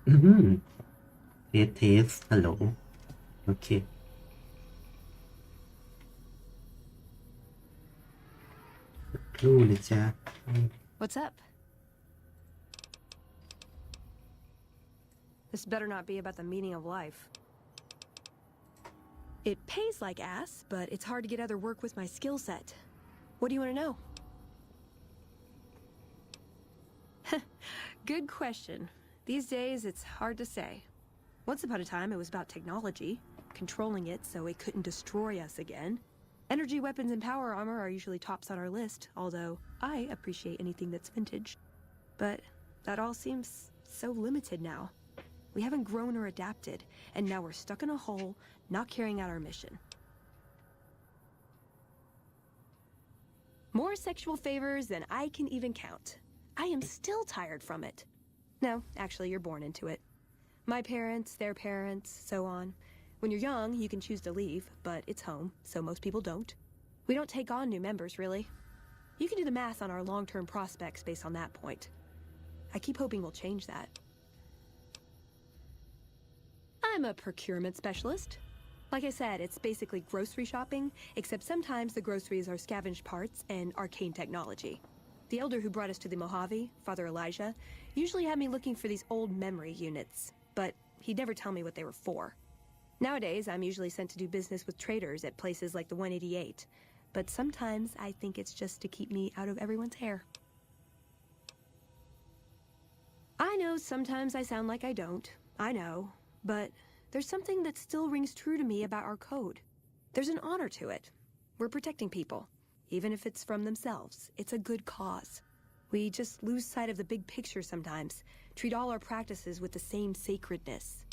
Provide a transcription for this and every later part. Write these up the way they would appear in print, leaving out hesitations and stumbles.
อืมเทสฮัลโหลโอเคครู่นะจ๊ะ What's up? This better not be about the meaning of life. It pays like ass, but it's hard to get other work with my skill set. What do you want to know? Good question. These days, it's hard to say. Once upon a time, it was about technology, controlling it so it couldn't destroy us again. Energy weapons and power armor are usually tops on our list, although I appreciate anything that's vintage. But that all seems so limited now. We haven't grown or adapted, and now we're stuck in a hole, not carrying out our mission. More sexual favors than I can even count. I am still tired from it. No, actually, you're born into it. My parents, their parents, so on. When you're young, you can choose to leave, but it's home, so most people don't. We don't take on new members, really. You can do the math on our long-term prospects based on that point. I keep hoping we'll change that. I'm a procurement specialist. Like I said, it's basically grocery shopping, except sometimes the groceries are scavenged parts and arcane technology. The elder who brought us to the Mojave, Father Elijah, usually had me looking for these old memory units, but he'd never tell me what they were for. Nowadays, I'm usually sent to do business with traders at places like the 188, but sometimes I think it's just to keep me out of everyone's hair. I know sometimes I sound like I don't. I know. But there's something that still rings true to me about our code. There's an honor to it. We're protecting people. Even if it's from themselves, it's a good cause. We just lose sight of the big picture sometimes, treat all our practices with the same sacredness.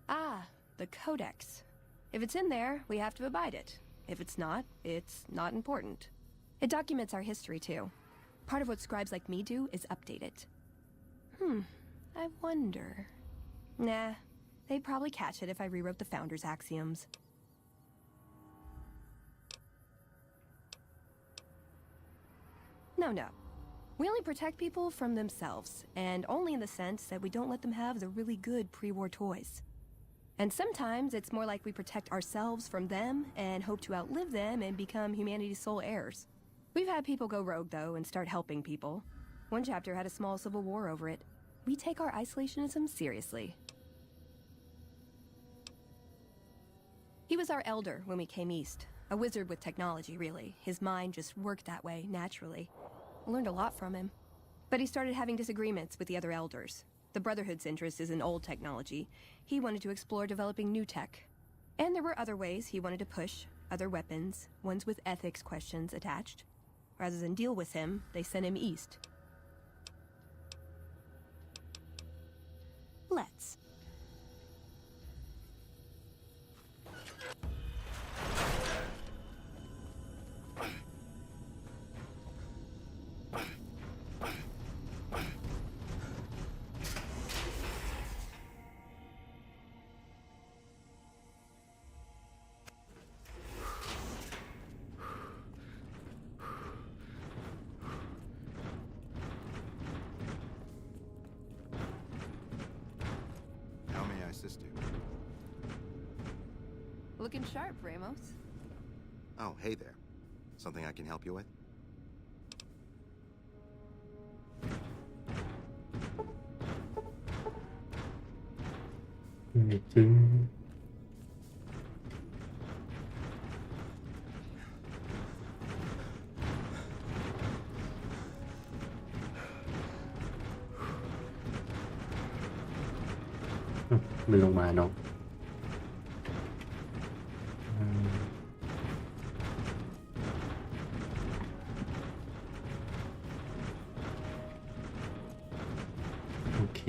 Ah, the Codex. If it's in there, we have to abide it. If it's not not important. It documents our history, too. Part of what scribes like me do is update it. I wonder... Nah, they'd probably catch it if I rewrote the Founder's axioms. No. We only protect people from themselves, and only in the sense that we don't let them have the really good pre-war toys. And sometimes it's more like we protect ourselves from them and hope to outlive them and become humanity's sole heirs. We've had people go rogue, though, and start helping people. One chapter had a small civil war over it. We take our isolationism seriously. He was our elder when we came east. A wizard with technology, really. His mind just worked that way, naturally. I learned a lot from him. But he started having disagreements with the other elders. The Brotherhood's interest is in old technology. He wanted to explore developing new tech. And there were other ways he wanted to push, other weapons, ones with ethics questions attached. Rather than deal with him, they sent him east. Let's. How may I assist you? Looking sharp, Ramos. Oh, hey there. Something I can help you with?มันลงมาเนาะโอเค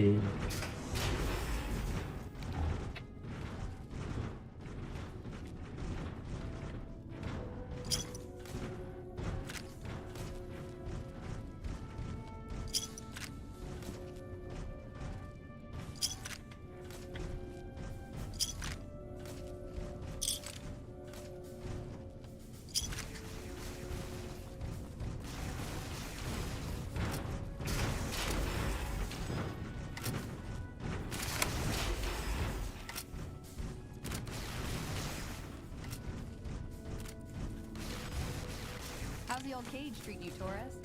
How's the old cage treating you, Torres?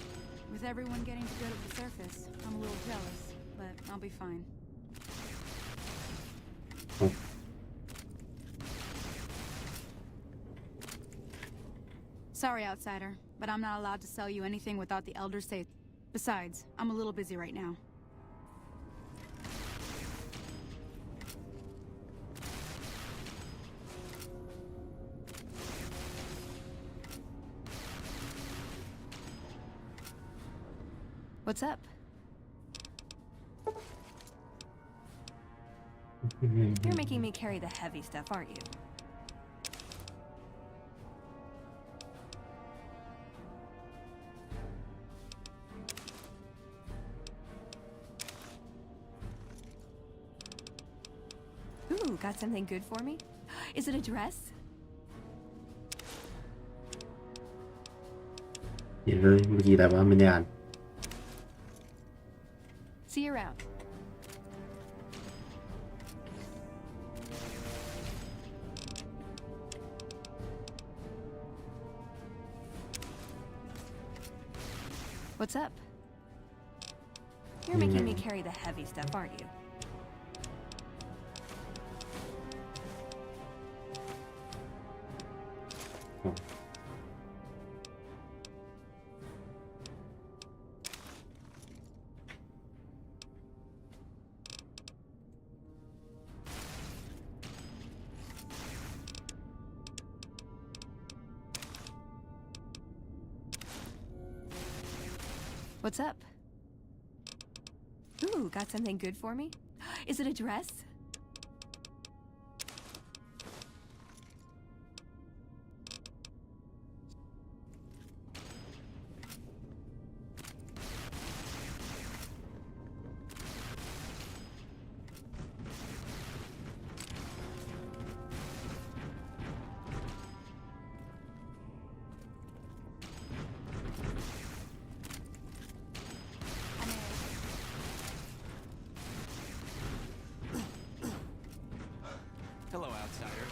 With everyone getting to go to the surface, I'm a little jealous, but I'll be fine. Sorry, outsider, but I'm not allowed to sell you anything without the elders say. Besides, I'm a little busy right now. What's up? You're making me carry the heavy stuff, aren't you? Ooh, got something good for me? Is it a dress? เห็นเลยเมื่อกี้แต่ว่าไม่ได้อ่าน See you around. What's up? You're making me carry the heavy stuff, aren't you? What's up? Ooh, got something good for me? Is it a dress? Hello, outsider.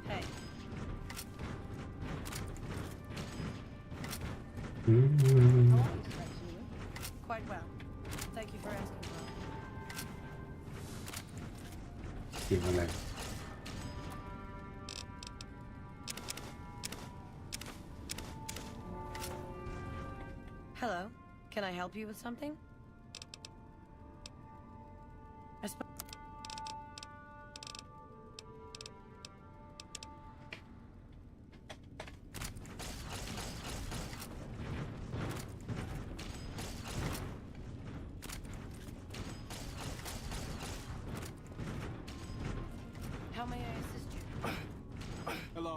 Hey. Quite well. Thank you for asking. เสียงอะไร Hello. Can I help you with something? How may I assist you? Hello.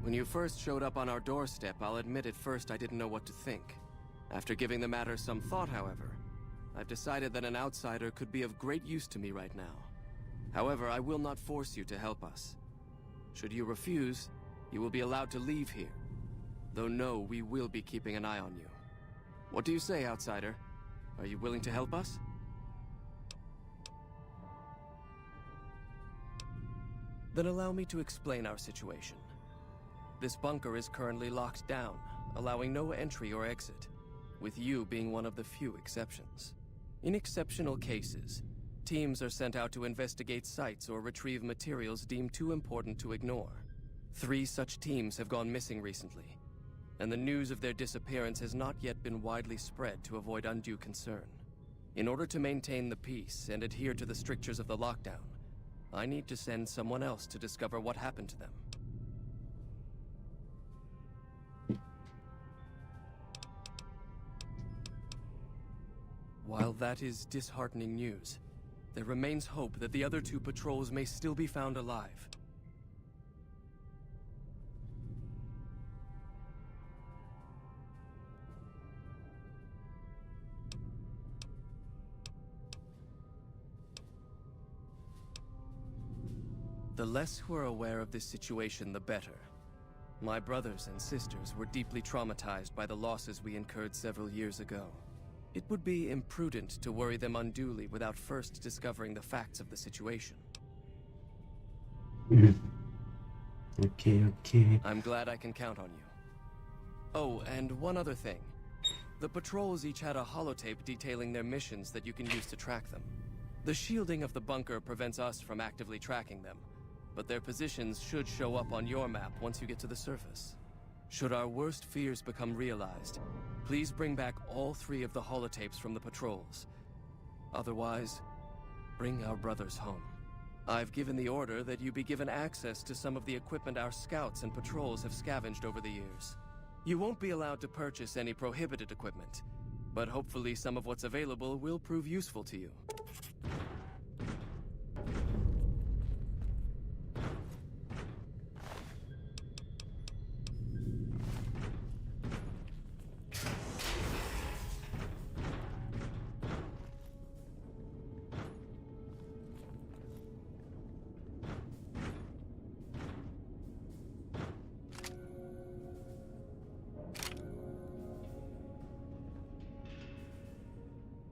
When you first showed up on our doorstep, I'll admit at first I didn't know what to think. After giving the matter some thought, however, I've decided that an outsider could be of great use to me right now. However, I will not force you to help us. Should you refuse, you will be allowed to leave here. Though no, we will be keeping an eye on you. What do you say, outsider? Are you willing to help us? Then allow me to explain our situation. This bunker is currently locked down, allowing no entry or exit, with you being one of the few exceptions. In exceptional cases, teams are sent out to investigate sites or retrieve materials deemed too important to ignore. 3 such teams have gone missing recently, and the news of their disappearance has not yet been widely spread to avoid undue concern. In order to maintain the peace and adhere to the strictures of the lockdown, I need to send someone else to discover what happened to them. While that is disheartening news, there remains hope that the other 2 patrols may still be found alive. The less who are aware of this situation, the better. My brothers and sisters were deeply traumatized by the losses we incurred several years ago. It would be imprudent to worry them unduly without first discovering the facts of the situation. Okay. I'm glad I can count on you. Oh, and one other thing. The patrols each had a holotape detailing their missions that you can use to track them. The shielding of the bunker prevents us from actively tracking them, but their positions should show up on your map once you get to the surface. Should our worst fears become realized, please bring back all 3 of the holotapes from the patrols. Otherwise, bring our brothers home. I've given the order that you be given access to some of the equipment our scouts and patrols have scavenged over the years. You won't be allowed to purchase any prohibited equipment, but hopefully some of what's available will prove useful to you.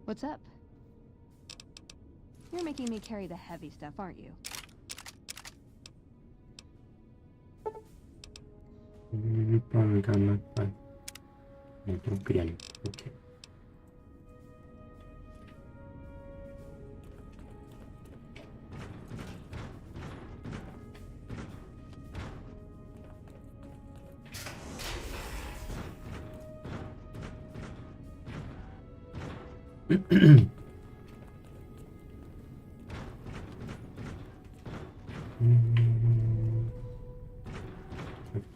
What's up? You're making me carry the heavy stuff, aren't you? ไม่ป้องกันมากไปไม่ต้องเปลี่ยนโอเค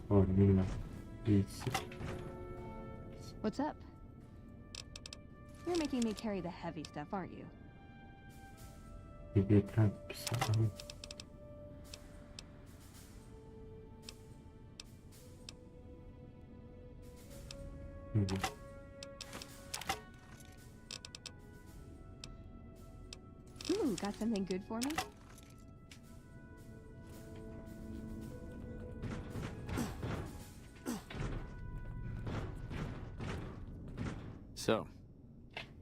ก่อนนี่ละ20 What's up? You're making me carry the heavy stuff, aren't you? 11ทับ3 Ooh, got something good for me? So,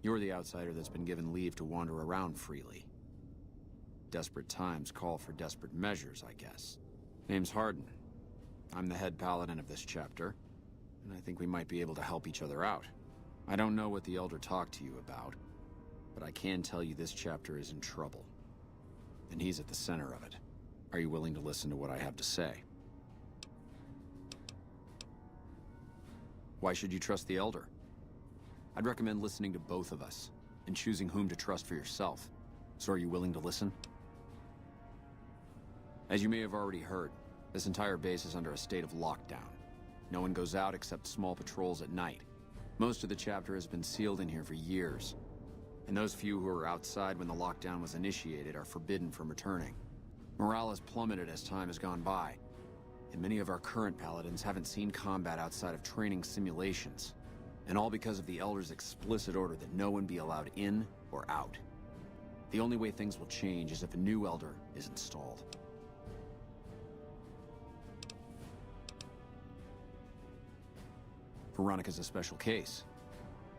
you're the outsider that's been given leave to wander around freely. Desperate times call for desperate measures, I guess. Name's Hardin. I'm the head paladin of this chapter, and I think we might be able to help each other out. I don't know what the Elder talked to you about, but I can tell you this chapter is in trouble. And he's at the center of it. Are you willing to listen to what I have to say? Why should you trust the Elder? I'd recommend listening to both of us, and choosing whom to trust for yourself. So are you willing to listen? As you may have already heard, this entire base is under a state of lockdown. No one goes out except small patrols at night. Most of the chapter has been sealed in here for years, and those few who were outside when the lockdown was initiated are forbidden from returning. Morale has plummeted as time has gone by, and many of our current paladins haven't seen combat outside of training simulations, and all because of the Elder's explicit order that no one be allowed in or out. The only way things will change is if a new Elder is installed. Veronica's a special case.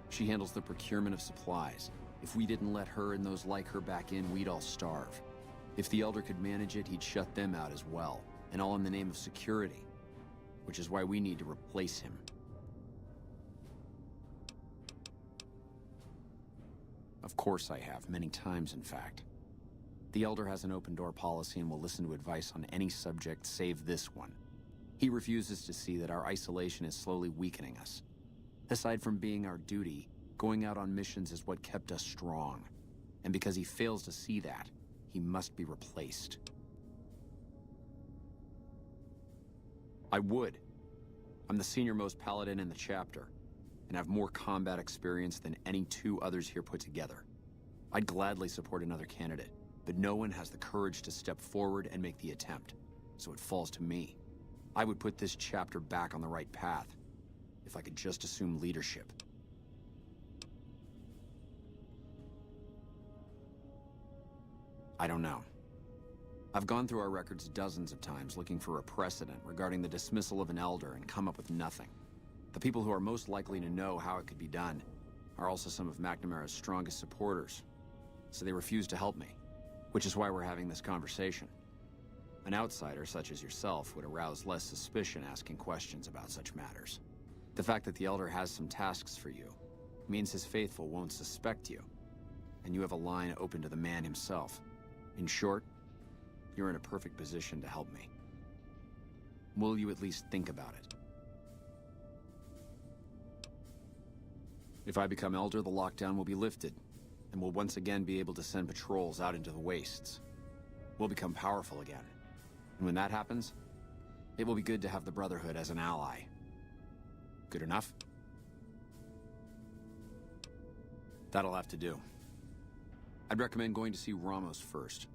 She handles the procurement of supplies. If we didn't let her and those like her back in, we'd all starve. If the Elder could manage it, he'd shut them out as well, and all in the name of security, which is why we need to replace him. Of course I have, many times in fact. The Elder has an open-door policy and will listen to advice on any subject save this one. He refuses to see that our isolation is slowly weakening us. Aside from being our duty, going out on missions is what kept us strong. And because he fails to see that, he must be replaced. I would. I'm the senior-most paladin in the chapter, and have more combat experience than any two others here put together. I'd gladly support another candidate, but no one has the courage to step forward and make the attempt, so it falls to me. I would put this chapter back on the right path, if I could just assume leadership. I don't know. I've gone through our records dozens of times looking for a precedent regarding the dismissal of an elder and come up with nothing. The people who are most likely to know how it could be done are also some of McNamara's strongest supporters, so they refuse to help me, which is why we're having this conversation. An outsider such as yourself would arouse less suspicion asking questions about such matters. The fact that the Elder has some tasks for you means his faithful won't suspect you, and you have a line open to the man himself. In short, you're in a perfect position to help me. Will you at least think about it? If I become Elder, the lockdown will be lifted, and we'll once again be able to send patrols out into the wastes. We'll become powerful again. And when that happens, it will be good to have the Brotherhood as an ally. Good enough? That'll have to do. I'd recommend going to see Ramos first.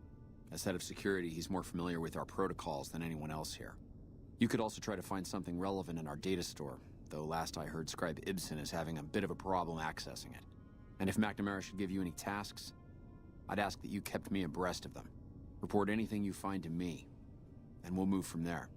As head of security, he's more familiar with our protocols than anyone else here. You could also try to find something relevant in our data store, though last I heard Scribe Ibsen is having a bit of a problem accessing it. And if McNamara should give you any tasks, I'd ask that you kept me abreast of them. Report anything you find to me, and we'll move from there.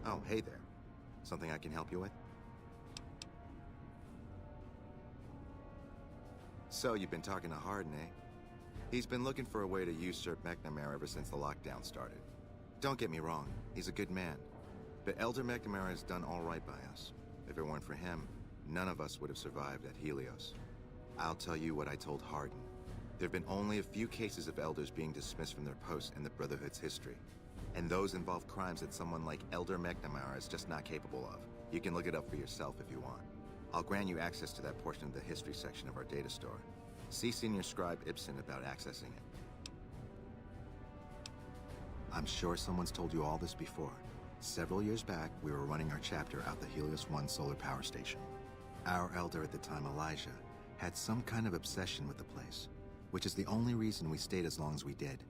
Oh, hey there. Something I can help you with? So, you've been talking to Hardin, eh? He's been looking for a way to usurp McNamara ever since the lockdown started. Don't get me wrong, he's a good man. But Elder McNamara has done all right by us. If it weren't for him, none of us would have survived at Helios. I'll tell you what I told Hardin. There have been only a few cases of elders being dismissed from their posts in the Brotherhood's history. And those involve crimes that someone like Elder McNamara is just not capable of. You can look it up for yourself if you want. I'll grant you access to that portion of the history section of our data store. See Senior Scribe Ibsen about accessing it. I'm sure someone's told you all this before. Several years back, we were running our chapter out the Helios 1 solar power station. Our elder at the time, Elijah, had some kind of obsession with the place, which is the only reason we stayed as long as we did.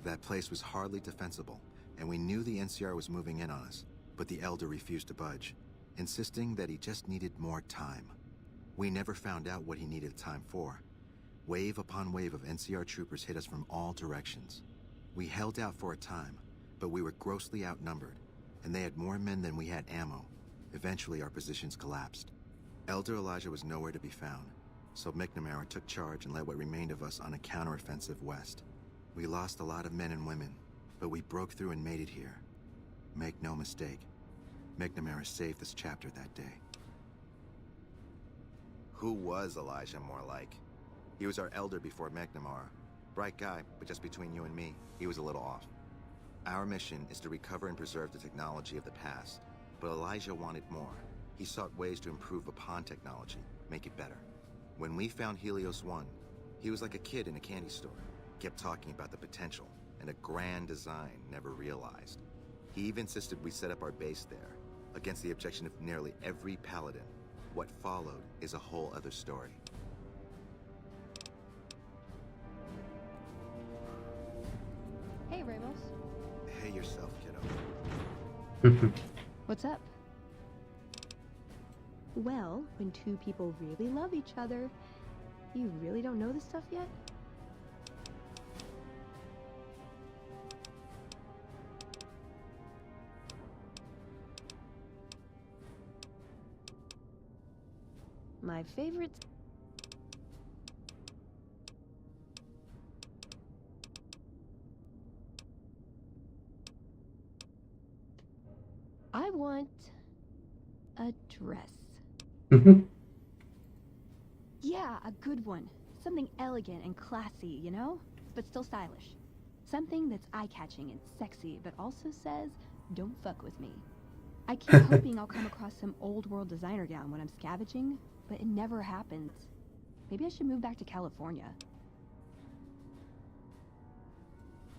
That place was hardly defensible, and we knew the NCR was moving in on us, but the elder refused to budge, insisting that he just needed more time. We never found out what he needed time for. Wave upon wave of NCR troopers hit us from all directions. We held out for a time, but we were grossly outnumbered, and they had more men than we had ammo. Eventually, our positions collapsed. Elder Elijah was nowhere to be found, so McNamara took charge and led what remained of us on a counteroffensive west. We lost a lot of men and women, but we broke through and made it here. Make no mistake, McNamara saved this chapter that day. Who was Elijah more like? He was our elder before McNamara. Bright guy, but just between you and me, he was a little off. Our mission is to recover and preserve the technology of the past, but Elijah wanted more. He sought ways to improve upon technology, make it better. When we found Helios 1, he was like a kid in a candy store. Kept talking about the potential and a grand design never realized. He even insisted we set up our base there, against the objection of nearly every paladin. What followed is a whole other story. Hey, Ramos. Hey yourself, kiddo. What's up? Well, when two people really love each other, you really don't know this stuff yet? My favorite. I want a dress. Yeah, a good one. Something elegant and classy, you know? But still stylish. Something that's eye-catching and sexy, but also says, don't fuck with me. I keep hoping I'll come across some old-world designer gown when I'm scavenging, but it never happens. Maybe I should move back to California.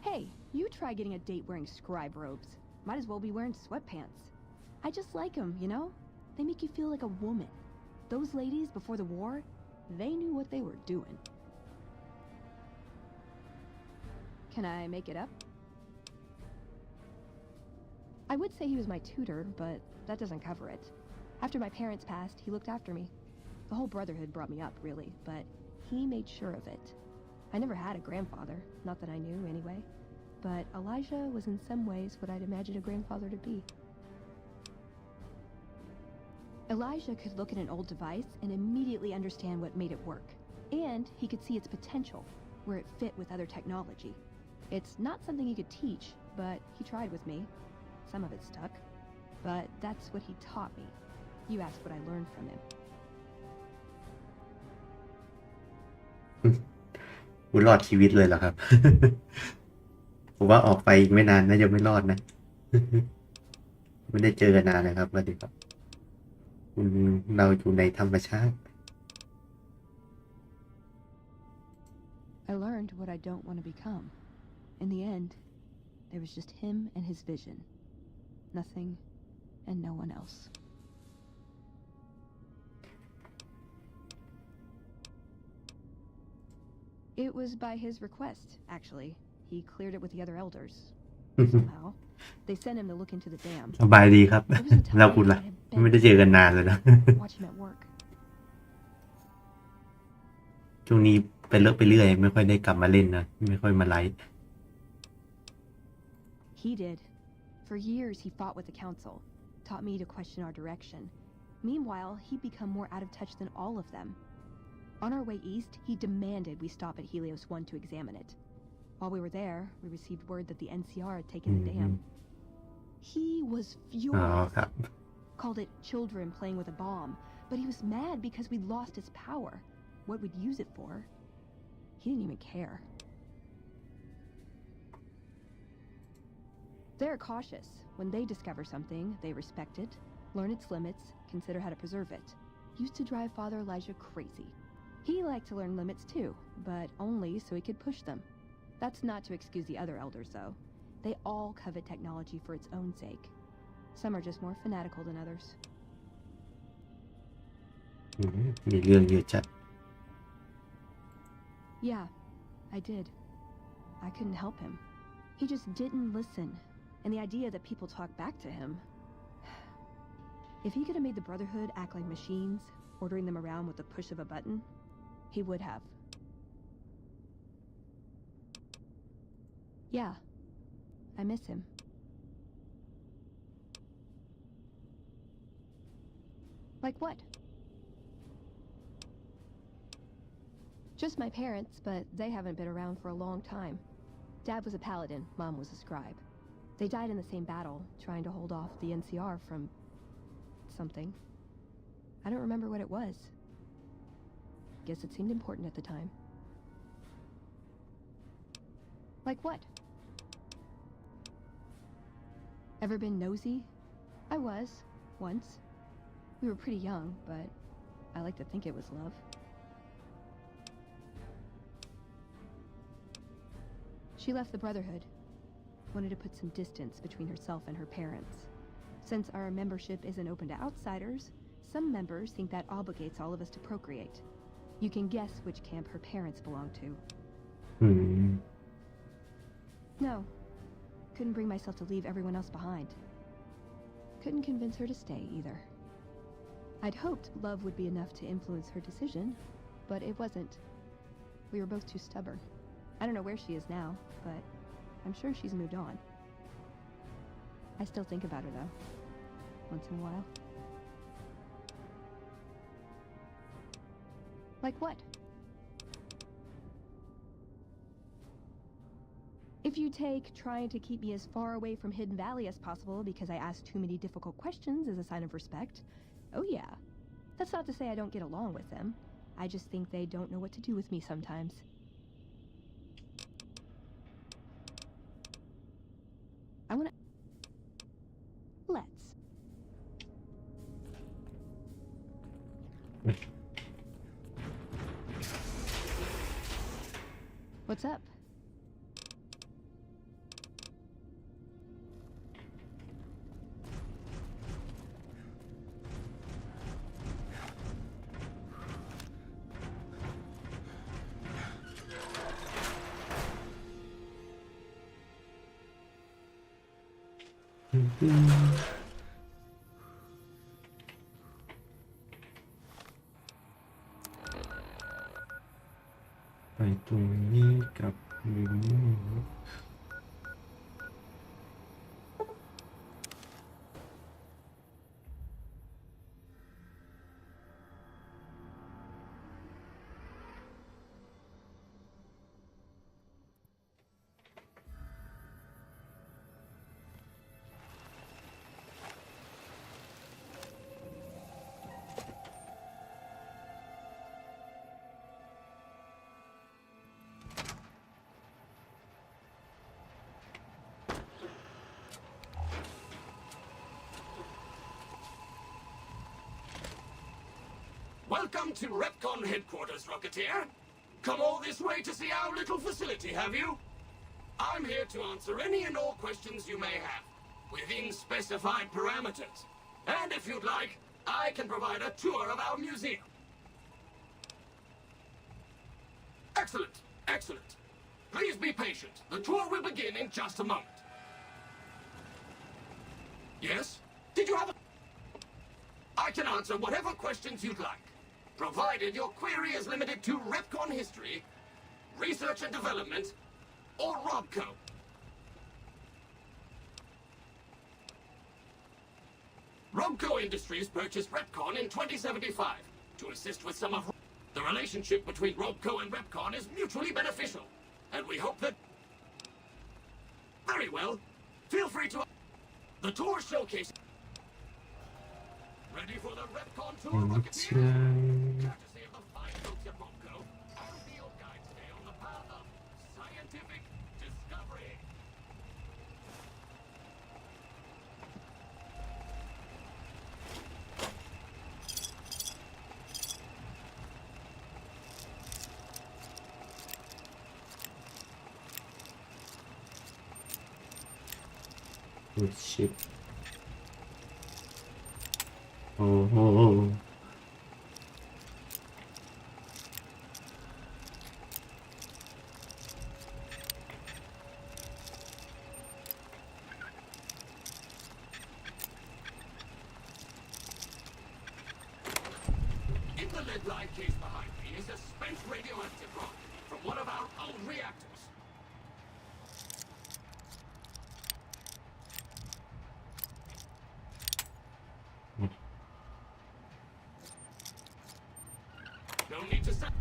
Hey, you try getting a date wearing scribe robes. Might as well be wearing sweatpants. I just like them, you know? They make you feel like a woman. Those ladies before the war, they knew what they were doing. Can I make it up? I would say he was my tutor, but that doesn't cover it. After my parents passed, he looked after me. The whole brotherhood brought me up, really, but he made sure of it. I never had a grandfather, not that I knew anyway, but Elijah was in some ways what I'd imagine a grandfather to be. Elijah could look at an old device and immediately understand what made it work, and he could see its potential, where it fit with other technology. It's not something he could teach, but he tried with me. Some of it stuck, but that's what he taught me. You asked what I learned from him. คุณรอดชีวิตเลยเหรอครับ ผมว่าออกไปอีกไม่นานน่าจะไม่รอดนะ ไม่ได้เจอกันนานนะครับสวัสดีครับคุณเราอยู่ในธรรมชาติ I learned what I don't want to become. In the end, there was just him and his vision. Nothing and no one else. It was by his request, actually. He cleared it with the other elders. Somehow. They sent him to look into the dam. สบายดีครับ เราคุณล่ะไม่ได้เจอกันนานเลยนะ Watch him at work. ช่วงนี้ไปเลิกไปเรื่อยไม่ค่อยได้กลับมาเล่นนะไม่ค่อยมาไลฟ์ He did. For years, he fought with the council, taught me to question our direction. Meanwhile, he'd become more out of touch than all of them. On our way east, he demanded we stop at Helios 1 to examine it. While we were there, we received word that the NCR had taken the dam. He was furious. Called it children playing with a bomb, but he was mad because we'd lost its power. What we'd use it for. He didn't even care. They're cautious. When they discover something, they respect it, learn its limits, consider how to preserve it. Used to drive Father Elijah crazy. He liked to learn limits too, but only so he could push them. That's not to excuse the other elders, though. They all covet technology for its own sake. Some are just more fanatical than others. มีเรื่องเยอะจัด Yeah, I did. I couldn't help him. He just didn't listen. And the idea that people talk back to him. If he could have made the Brotherhood act like machines, ordering them around with the push of a button, he would have. Yeah, I miss him. Like what? Just my parents, but they haven't been around for a long time. Dad was a paladin, Mom was a scribe. They died in the same battle, trying to hold off the NCR from something. I don't remember what it was. Guess it seemed important at the time. Like what? Ever been nosy? I was, once. We were pretty young, but I like to think it was love. She left the Brotherhood. Wanted to put some distance between herself and her parents. Since our membership isn't open to outsiders, some members think that obligates all of us to procreate. You can guess which camp her parents belong to. No. Couldn't bring myself to leave everyone else behind. Couldn't convince her to stay, either. I'd hoped love would be enough to influence her decision, but it wasn't. We were both too stubborn. I don't know where she is now, but I'm sure she's moved on. I still think about her, though. Once in a while. Like what? If you take trying to keep me as far away from Hidden Valley as possible because I ask too many difficult questions as a sign of respect, oh yeah. That's not to say I don't get along with them. I just think they don't know what to do with me sometimes. I wanna... Let's. What's up? Mm-hmm. ไปตรงนี้กับลิงWelcome to Repcon headquarters, Rocketeer. Come all this way to see our little facility, have you? I'm here to answer any and all questions you may have, within specified parameters. And if you'd like, I can provide a tour of our museum. Excellent, excellent. Please be patient. The tour will begin in just a moment. Yes? Did you have a... I can answer whatever questions you'd like, provided your query is limited to Repcon history, research and development, or Robco. Robco Industries purchased Repcon in 2075 to assist with some of... The relationship between Robco and Repcon is mutually beneficial, and we hope that... Very well. Feel free to... The tour showcase... Ready for the Repcon tour, Rocketeer? Courtesy of the fine folks at Robco, our field guides stay on the path of scientific discovery. Oh shit. Oh. In the lead line case behind me is a spent radioactive rock from one of our old reactors. No need to set.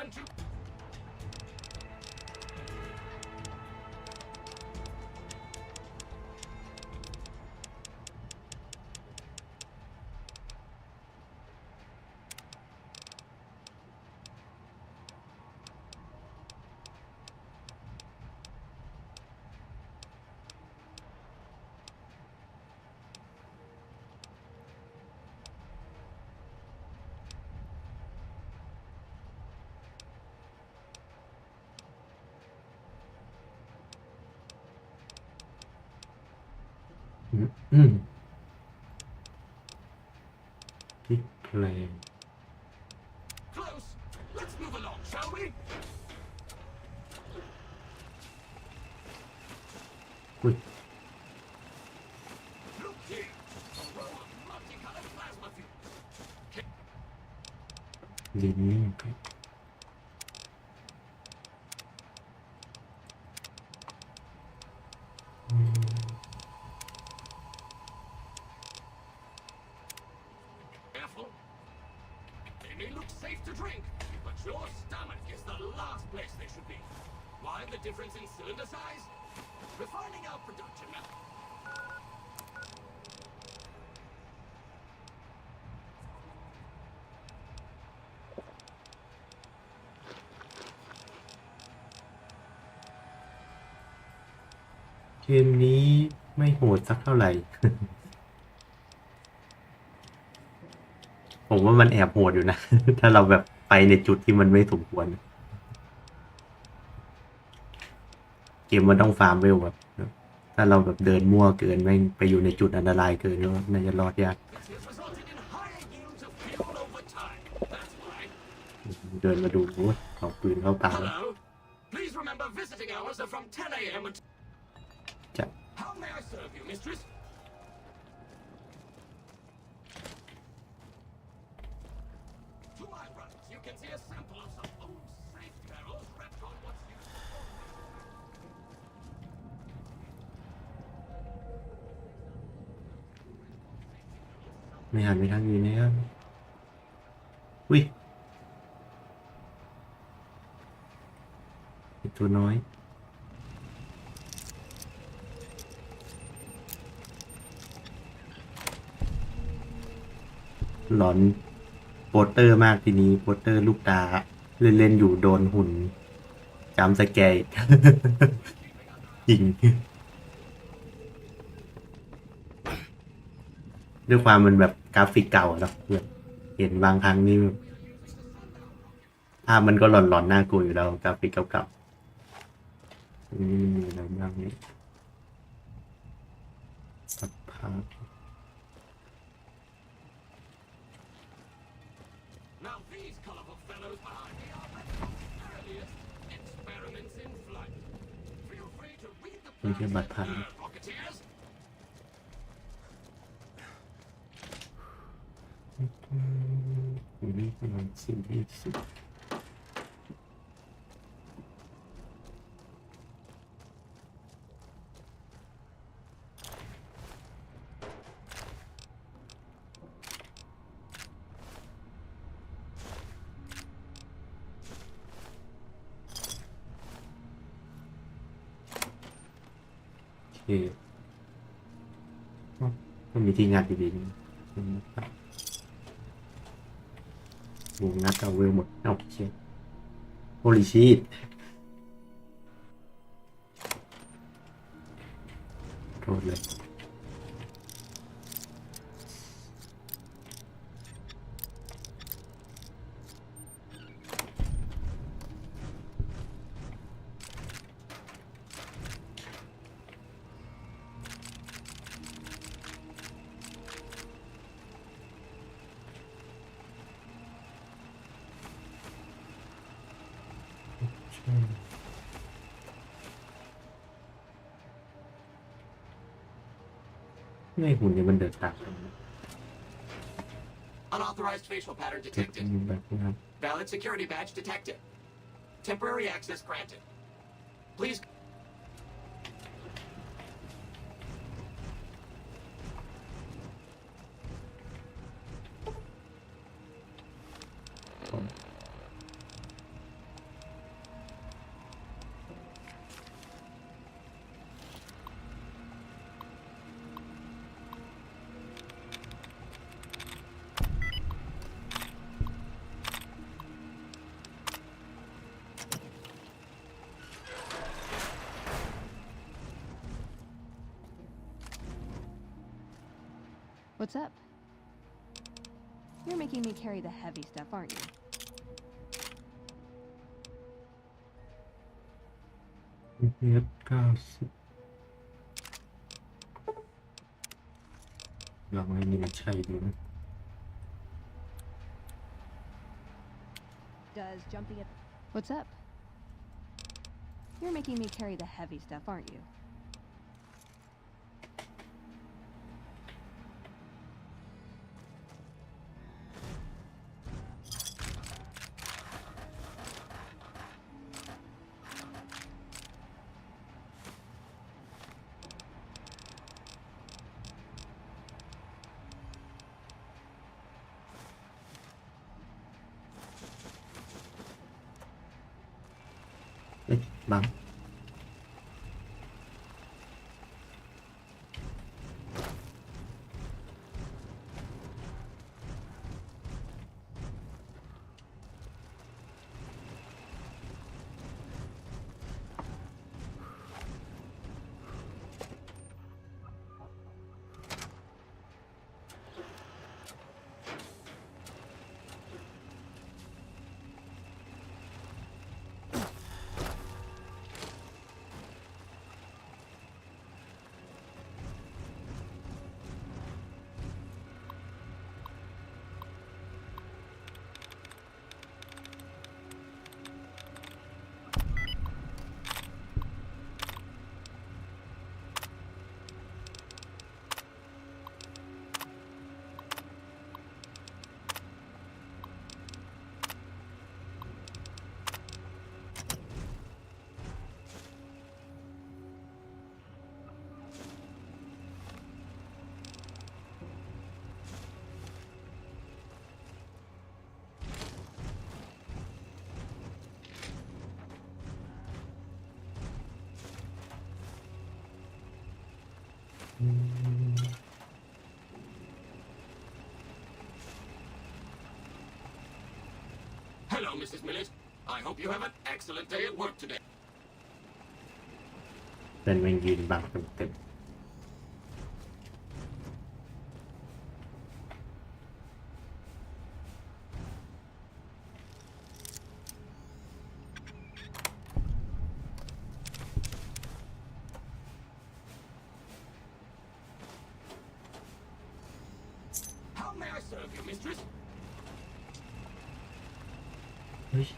And to... Play. Close. Let's move along, shall we? Ui. Look here. A row of multicolored plasma fuels. Lính. safe to drink, but your stomach is the last place they should be. Why the difference in cylinder size? Refining our production method. เกมนี้ไม่โหดสักเท่าไหร่ ผมว่ามันแอบโหดอยู่นะ ถ้าเราแบบไปในจุดที่มันไม่สมควร เกมมันต้องฟาร์มเวลแบบถ้าเราแบบเดินมั่วเกินแม่งไปอยู่ในจุดอันตรายเกินก็น่าจะรอดยาก This has resulted in higher yields of fuel over time. That's why. เดินมาดูโอ้ยเอาปืนเข้าตา Hello. Please remember visiting hours are from 10 a.m. until. จะ How may I serve you, mistress? To my right, you can see a sample of some old safe barrels wrapped on what's used. ไม่หันไปทางอื่นนะครับอุ้ยตัวน้อยหลอนโปสเตอร์มากทีนี้โปสเตอร์ลูกตาเล่นๆอยู่โดนหุ่นจำสแกร์ จริงด้วยความมันแบบกราฟิกเก่าเนาะเห็นบางครั้งนี่ภาพมันก็หลอนๆน่ากลัวอยู่แล้วกราฟิกเก่าๆนี่มีอะไรบ้างนี่สักพัก Now these colorful fellows behind me are Redcone's earliest experiments in flight. Feel free to read the นี่คือ plans บัตร and ผ่าน learn, Rocketeers. นี่ประมาณ40 โอเคก็มีที่งัดดีๆนี่วงงัดเอาเวลหมดเอาเชียโฮลิชีตโทษเลยไม่หุ่นเนี่ยมันเดินตาม Unauthorized facial pattern detected. แบบนี้ครับ Valid security badge detected. Temporary access granted. Please. What's up? You're making me carry the heavy stuff, aren't you? F90 ลองให้มันใช่ดูนะ Does jumping at... What's up? You're making me carry the heavy stuff, aren't you? บังHello, Mrs. Millet. I hope you have an excellent day at work today. เป็นแมงยืนบังเต็ม How may I serve you, mistress? เฮ้ย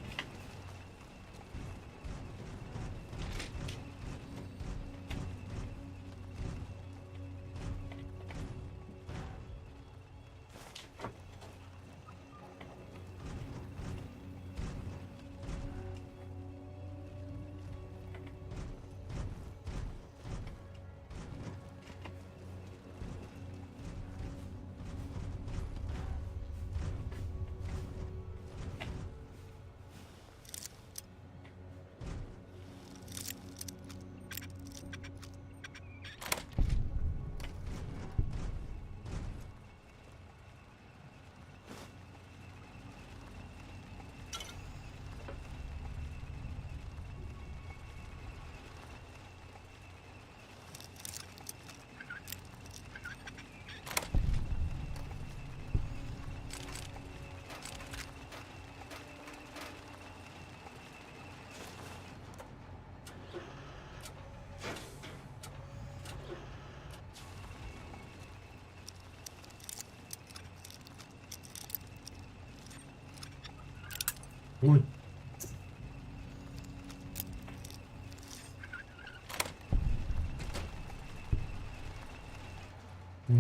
อุ้ย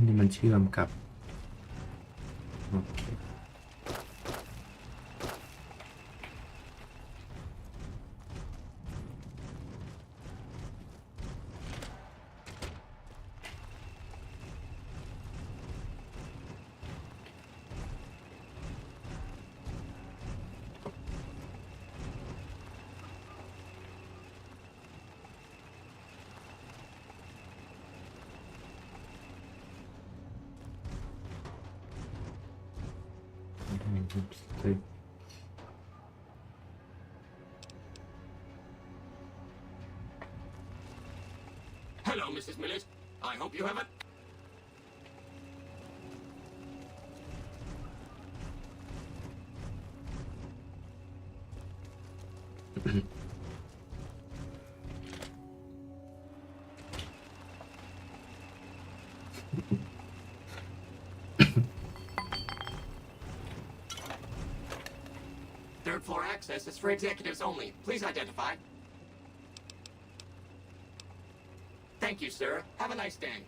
นี่มันเชื่อมกับโอเคHello, Mrs. Millet. I hope you have a... Third floor access is for executives only. Please identify. Thank you, sir. Have a nice day.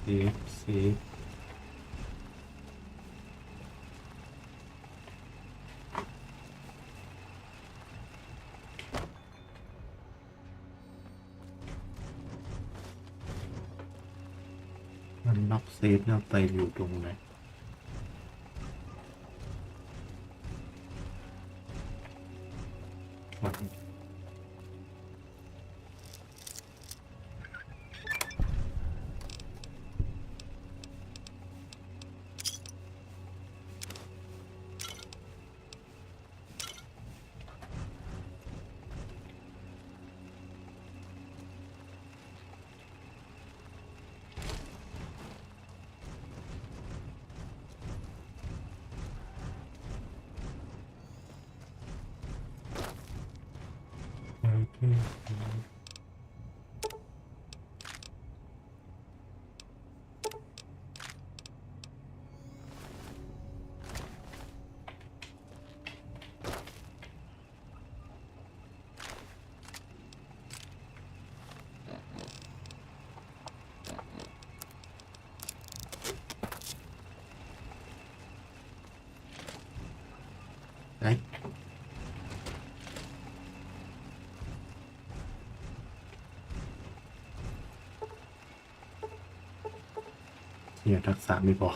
เซฟมันล็อกเซฟเราไปอยู่ตรงไหนวัน ไหนเนี่ยทักษะไม่พอ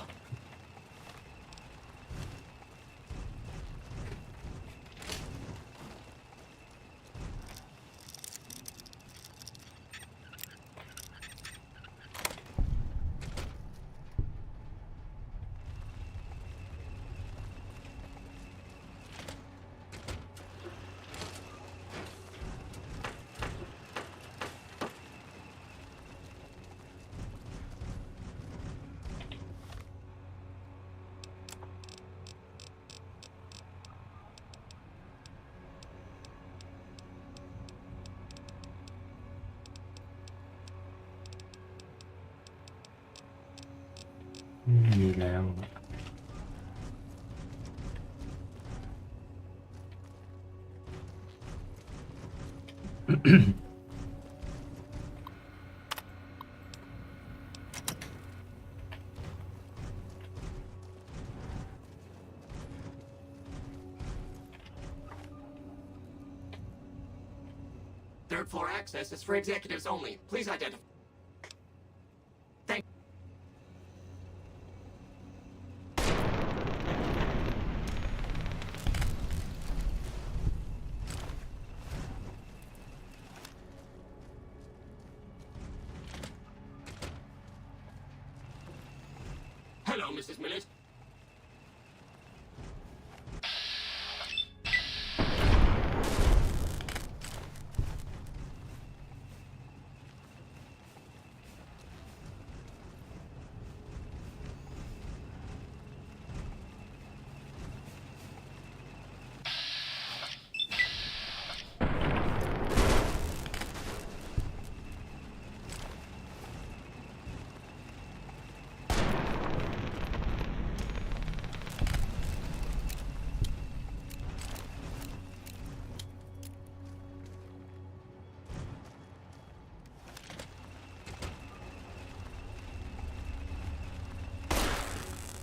มีแล้ว Third floor access is for executives only. Please identify. Thank. Hello, Mrs. Millett.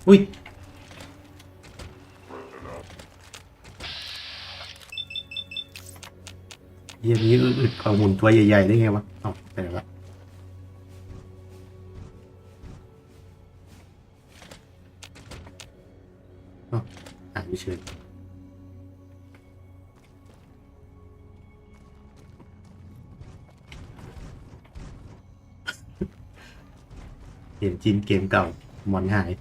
อุ้ยเยี่ยนี้อึดๆเอาหมุนตัวใหญ่ๆได้ไงวะเอาไปไหนวะอ๋อหายไปเฉยเห็นจีนเกมเก่าหมอนหาย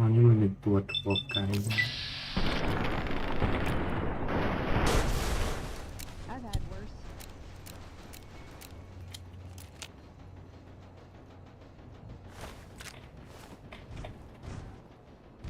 มันนี่มันเป็นตัวไกด์ I've had worse. เ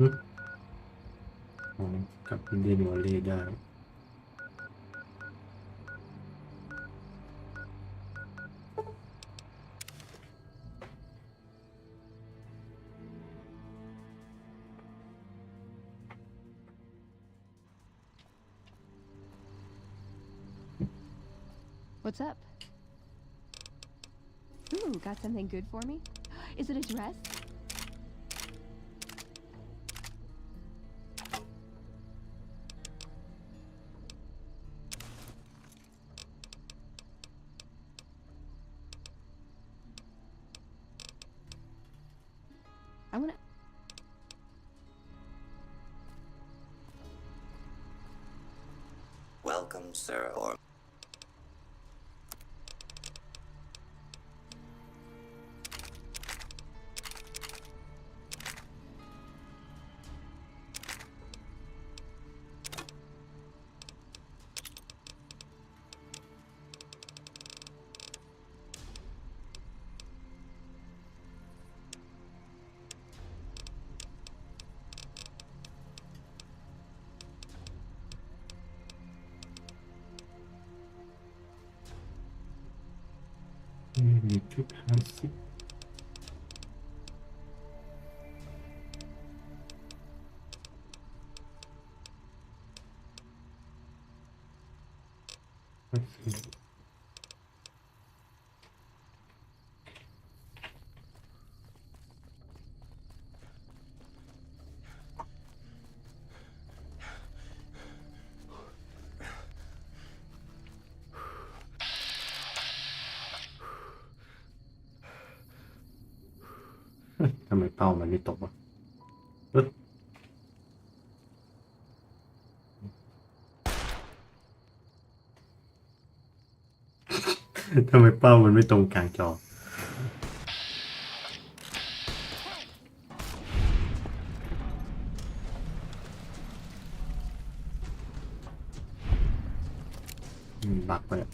อ๋อกับอินเดียนวอลเลย์ได้ What's up? Ooh, got something good for me? Is it a dress? I wanna... Welcome, sir, or...มีชุด50โอเคทำไมเป้ามันไม่ตกวะเอ้ยทำไมเป้ามันไม่ตรงกลางจอบักไปอะ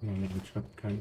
ยังชอบกัน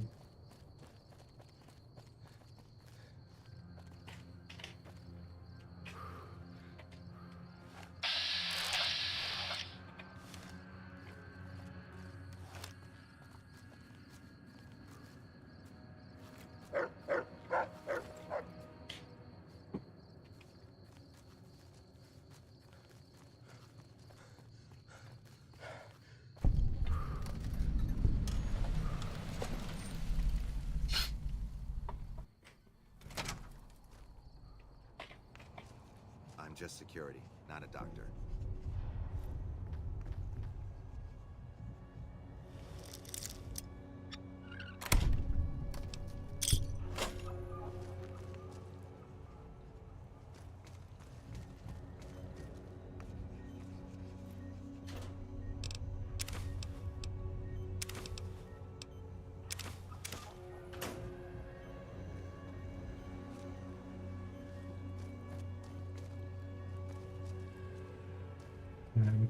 I'm just security, not a doctor.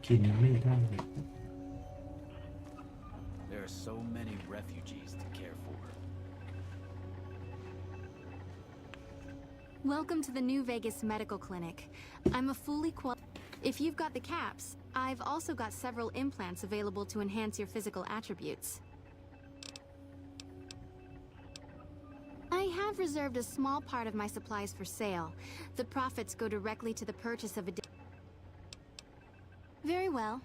กินไม่ได้ There are so many refugees to care for. Welcome to the New Vegas Medical Clinic. I'm a fully If you've got the caps, I've also got several implants available to enhance your physical attributes. I have reserved a small part of my supplies for sale. The profits go directly to the purchase of a... Very well.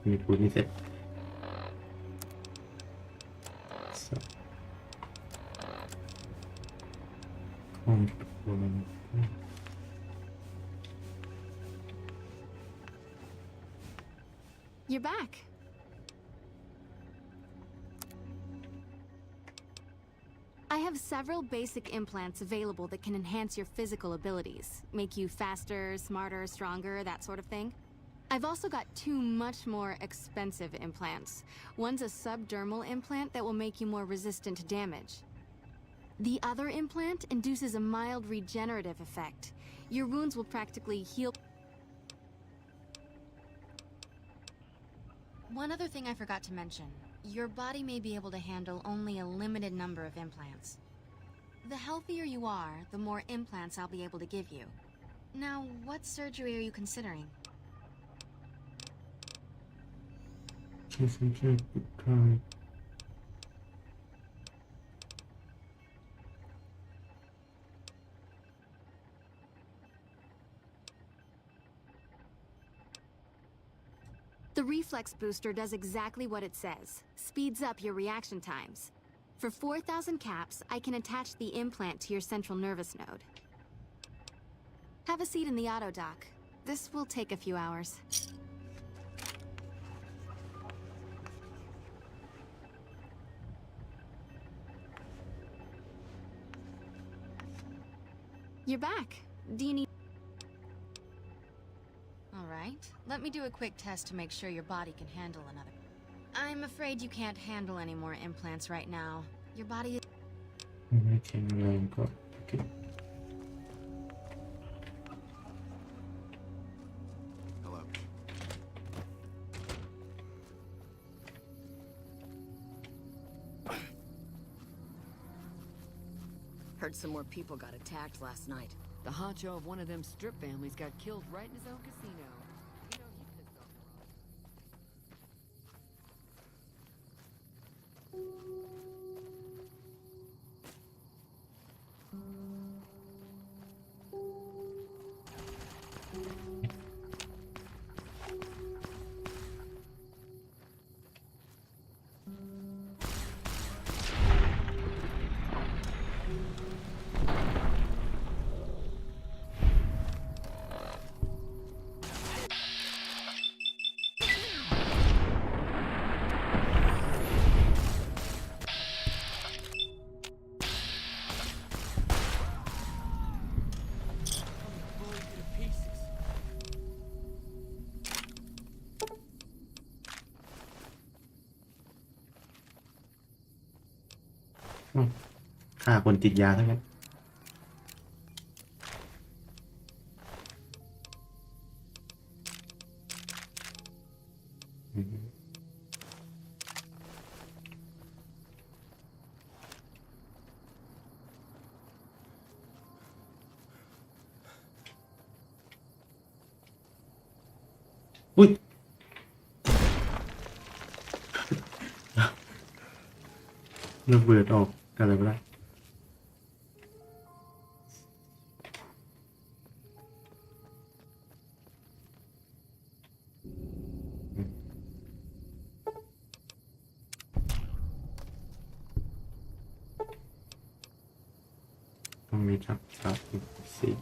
มีปูนี่เสร็จห้องครัว You're back. I have several basic implants available that can enhance your physical abilities, make you faster, smarter, stronger, that sort of thing. I've also got two much more expensive implants. One's a subdermal implant that will make you more resistant to damage. The other implant induces a mild regenerative effect. Your wounds will practically heal. One other thing I forgot to mention. Your body may be able to handle only a limited number of implants. The healthier you are, the more implants I'll be able to give you. Now, what surgery are you considering? The reflex booster does exactly what it says. Speeds up your reaction times. For 4,000 caps, I can attach the implant to your central nervous node. Have a seat in the auto dock. This will take a few hours. You're back. Do you need... Alright, let me do a quick test to make sure your body can handle another. I'm afraid you can't handle any more implants right now. Your body is... Okay. Hello. Heard some more people got attacked last night. The honcho of one of them strip families got killed right in his own casino. You know he pissed offฆ่าคนติดยาทั้งนั้นอุ้ยระเบิดออกอะไรไม่ได้ต้องมีทับศัพท์สี่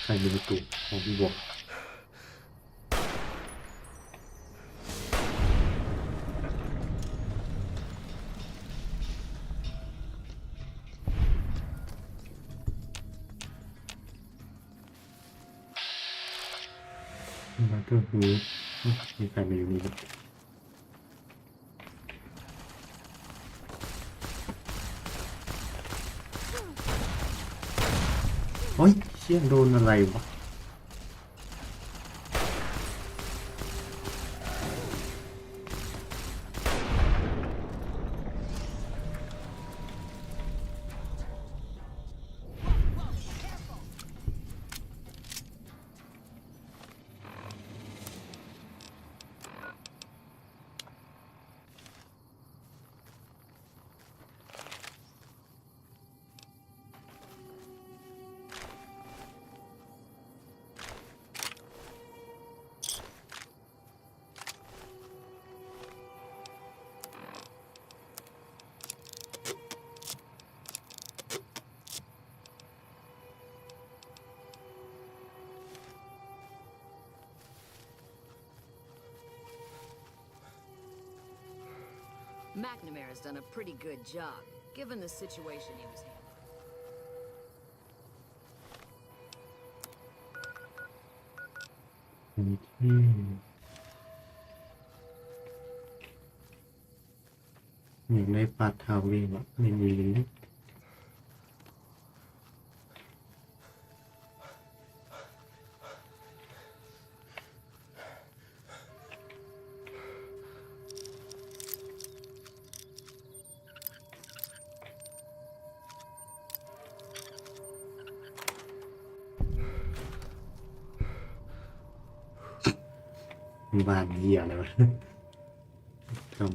ใครมีประตูของพี่บวกมาเตอร์ฮูดมีใครมาอยู่นี่ครับโอ้ยเชี่ยโดนอะไรวะMcNamara has done a pretty good job, given the situation he was in. อยากได้ปาดเท้าเองวะไม่มีเลยบ้านเหี้ยอะไรวะทำ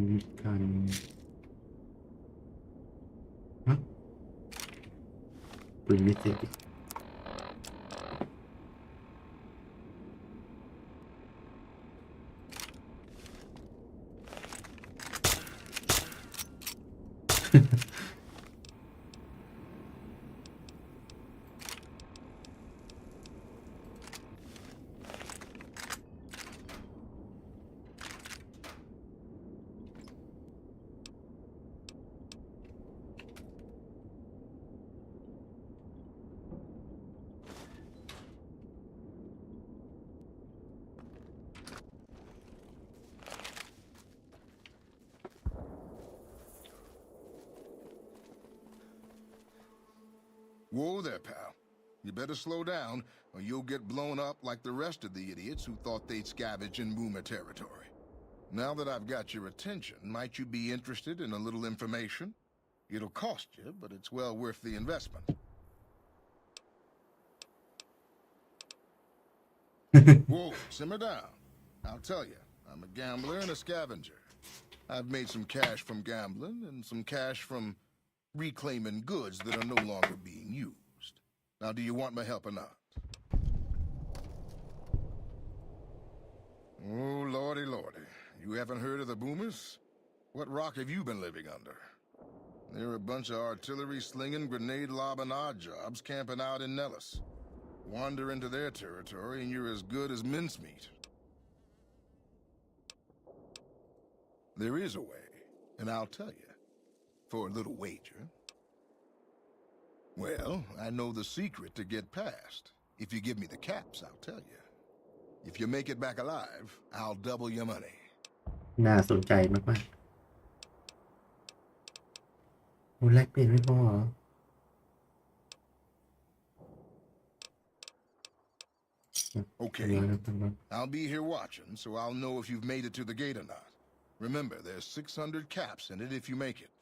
มีการปืนไม่เสร็จอีก Whoa there, pal. You better slow down, or you'll get blown up like the rest of the idiots who thought they'd scavenge in boomer territory. Now that I've got your attention, might you be interested in a little information? It'll cost you, but it's well worth the investment. Whoa, simmer down. I'll tell you, I'm a gambler and a scavenger. I've made some cash from gambling and some cash from reclaiming goods that are no longer being used. Now, do you want my help or not? Oh, lordy, lordy. You haven't heard of the boomers? What rock have you been living under? They're a bunch of artillery-slinging, grenade-lobbing odd jobs camping out in Nellis. Wander into their territory and you're as good as mincemeat. There is a way, and I'll tell you. For a little wager. Well, I know the secret to get past. If you give me the caps, I'll tell you. If you make it back alive, I'll double your money. น่าสนใจมากๆโอ้แลกเปลี่ยนไม่พอเหรอ Okay. I'll be here watching, so I'll know if you've made it to the gate or not. Remember, there's 600 caps in it if you make it.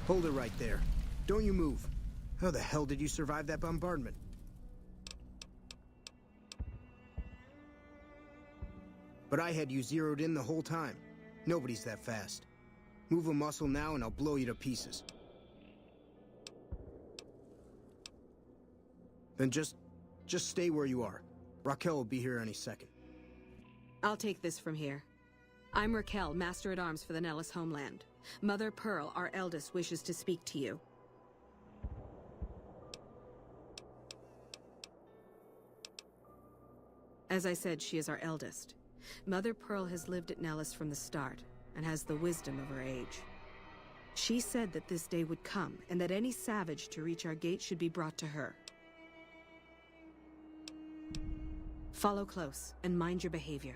Hold it right there. Don't you move. How the hell did you survive that bombardment? But I had you zeroed in the whole time. Nobody's that fast. Move a muscle now and I'll blow you to pieces. Then just stay where you are. Raquel will be here any second. I'll take this from here. I'm Raquel, Master-at-Arms for the Nellis homeland. Mother Pearl, our eldest, wishes to speak to you. As I said, she is our eldest. Mother Pearl has lived at Nellis from the start, and has the wisdom of her age. She said that this day would come, and that any savage to reach our gate should be brought to her. Follow close, and mind your behavior.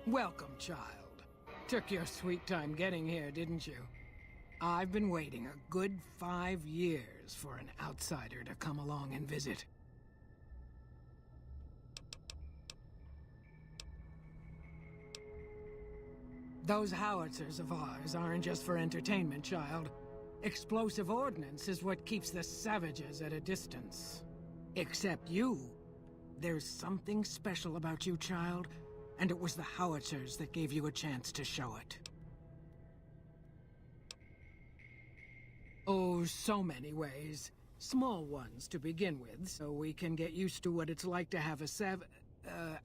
Welcome, child. Took your sweet time getting here, didn't you? I've been waiting a good 5 years for an outsider to come along and visit. Those howitzers of ours aren't just for entertainment, child. Explosive ordnance is what keeps the savages at a distance. Except you. There's something special about you, child. And it was the howitzers that gave you a chance to show it. Oh, so many ways. Small ones to begin with, so we can get used to what it's like to have a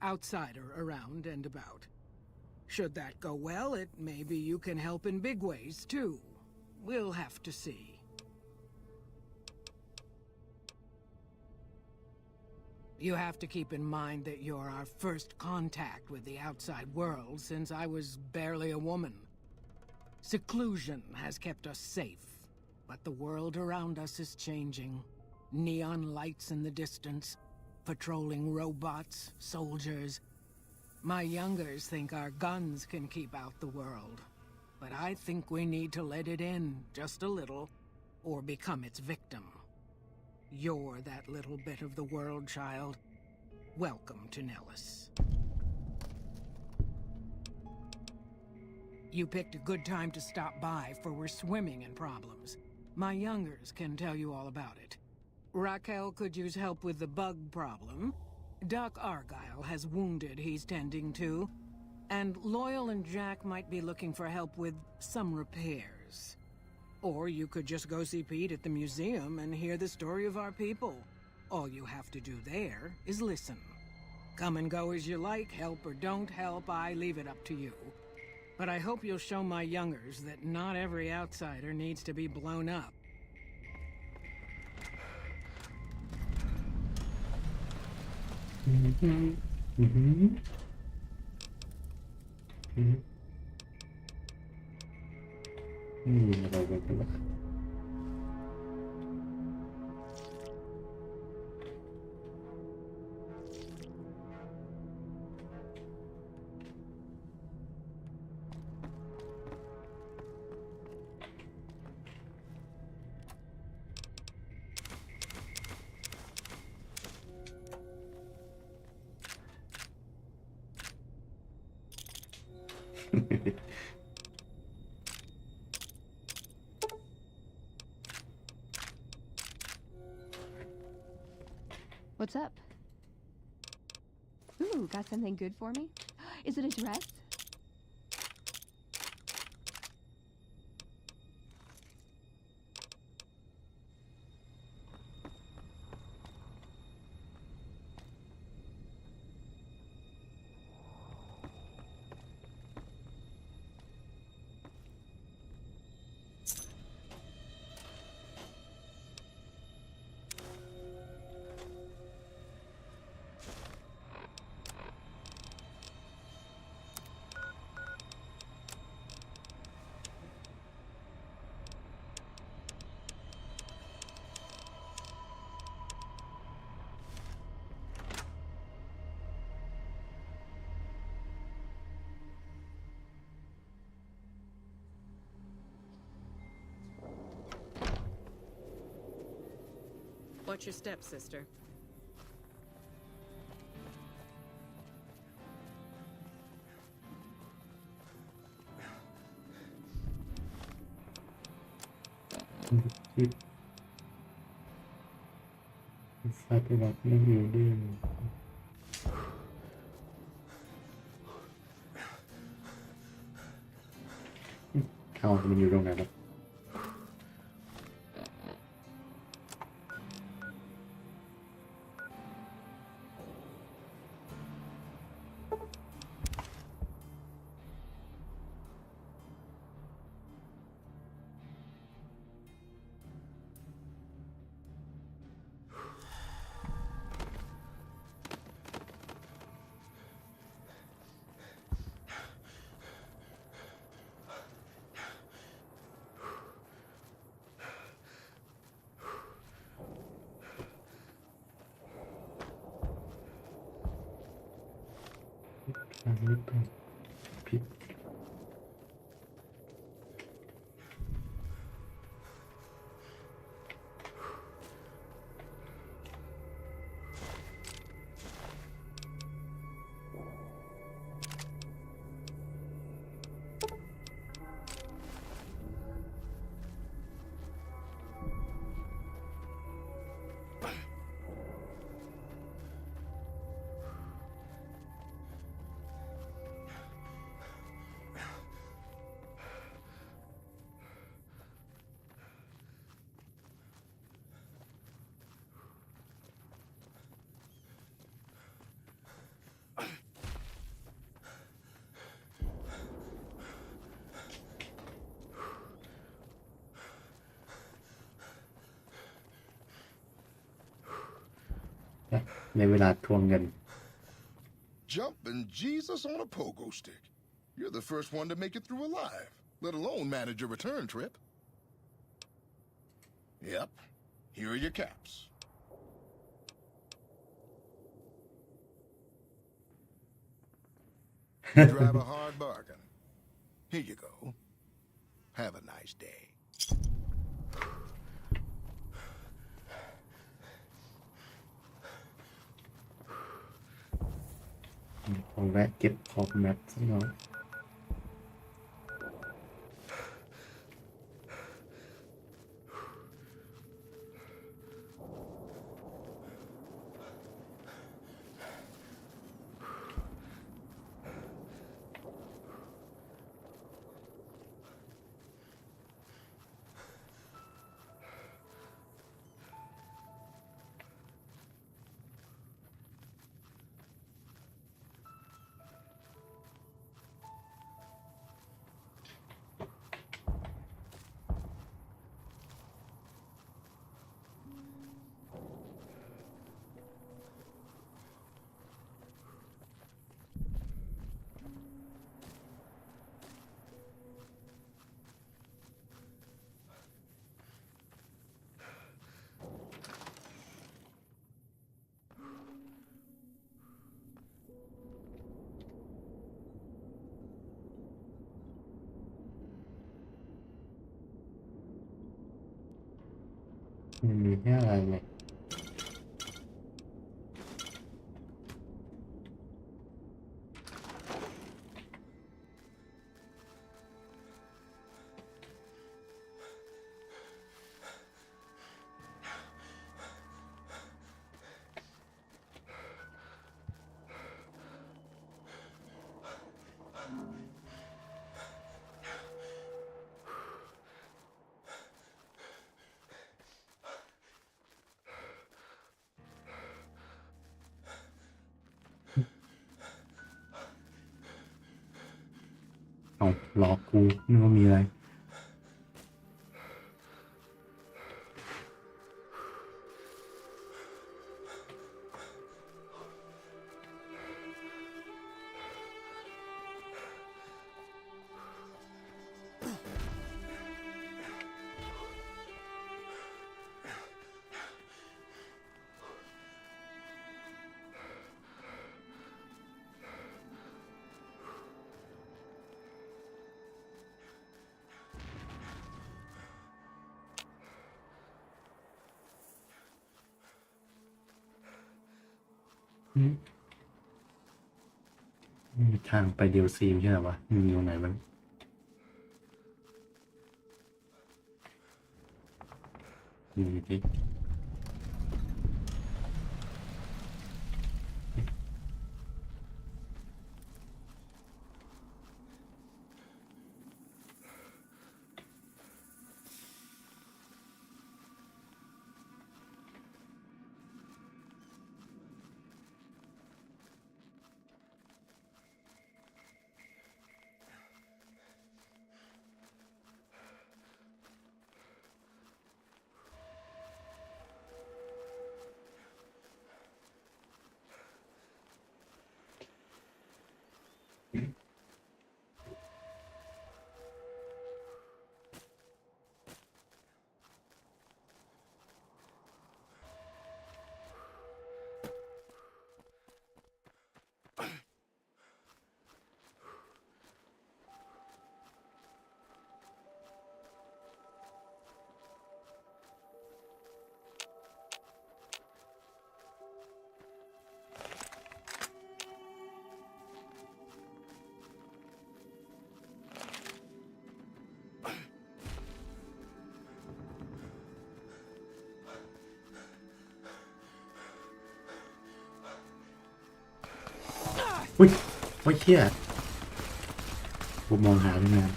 outsider around and about. Should that go well, it may be you can help in big ways, too. We'll have to see. You have to keep in mind that you're our first contact with the outside world since I was barely a woman. Seclusion has kept us safe, but the world around us is changing. Neon lights in the distance, patrolling robots, soldiers. My youngers think our guns can keep out the world, but I think we need to let it in just a little, or become its victim. You're that little bit of the world, child. Welcome to Nellis. You picked a good time to stop by, for we're swimming in problems. My youngers can tell you all about it. Raquel could use help with the bug problem. Doc Argyle has wounded he's tending to. And Loyal and Jack might be looking for help with some repairs. Or you could just go see Pete at the museum and hear the story of our people. All you have to do there is listen. Come and go as you like, help or don't help, I leave it up to you. But I hope you'll show my youngers that not every outsider needs to be blown up. What's up? Ooh, got something good for me? Is it a dress? Watch your step, sister.มันอยู่ตรงไหนครับ ผิด ในเวลาทวงเงิน Jumping Jesus on a pogo stick. You're the first one to make it through alive, let alone manage a return trip. Yep. Here are your caps. You drive a hard bargain. Here you go. Have a nice day. ผมแวะเก็บขอบแมปสักหน่อย มันมีแค่อะไรเนี่ยเอาหลอกกูนึกว่ามีอะไรมีทางไปเดียวซีมใช่ไหมวะมีตรงไหนบ้างมีดิอุ้ยโอ้ยเชี่ยกูมองหาตั้งนาน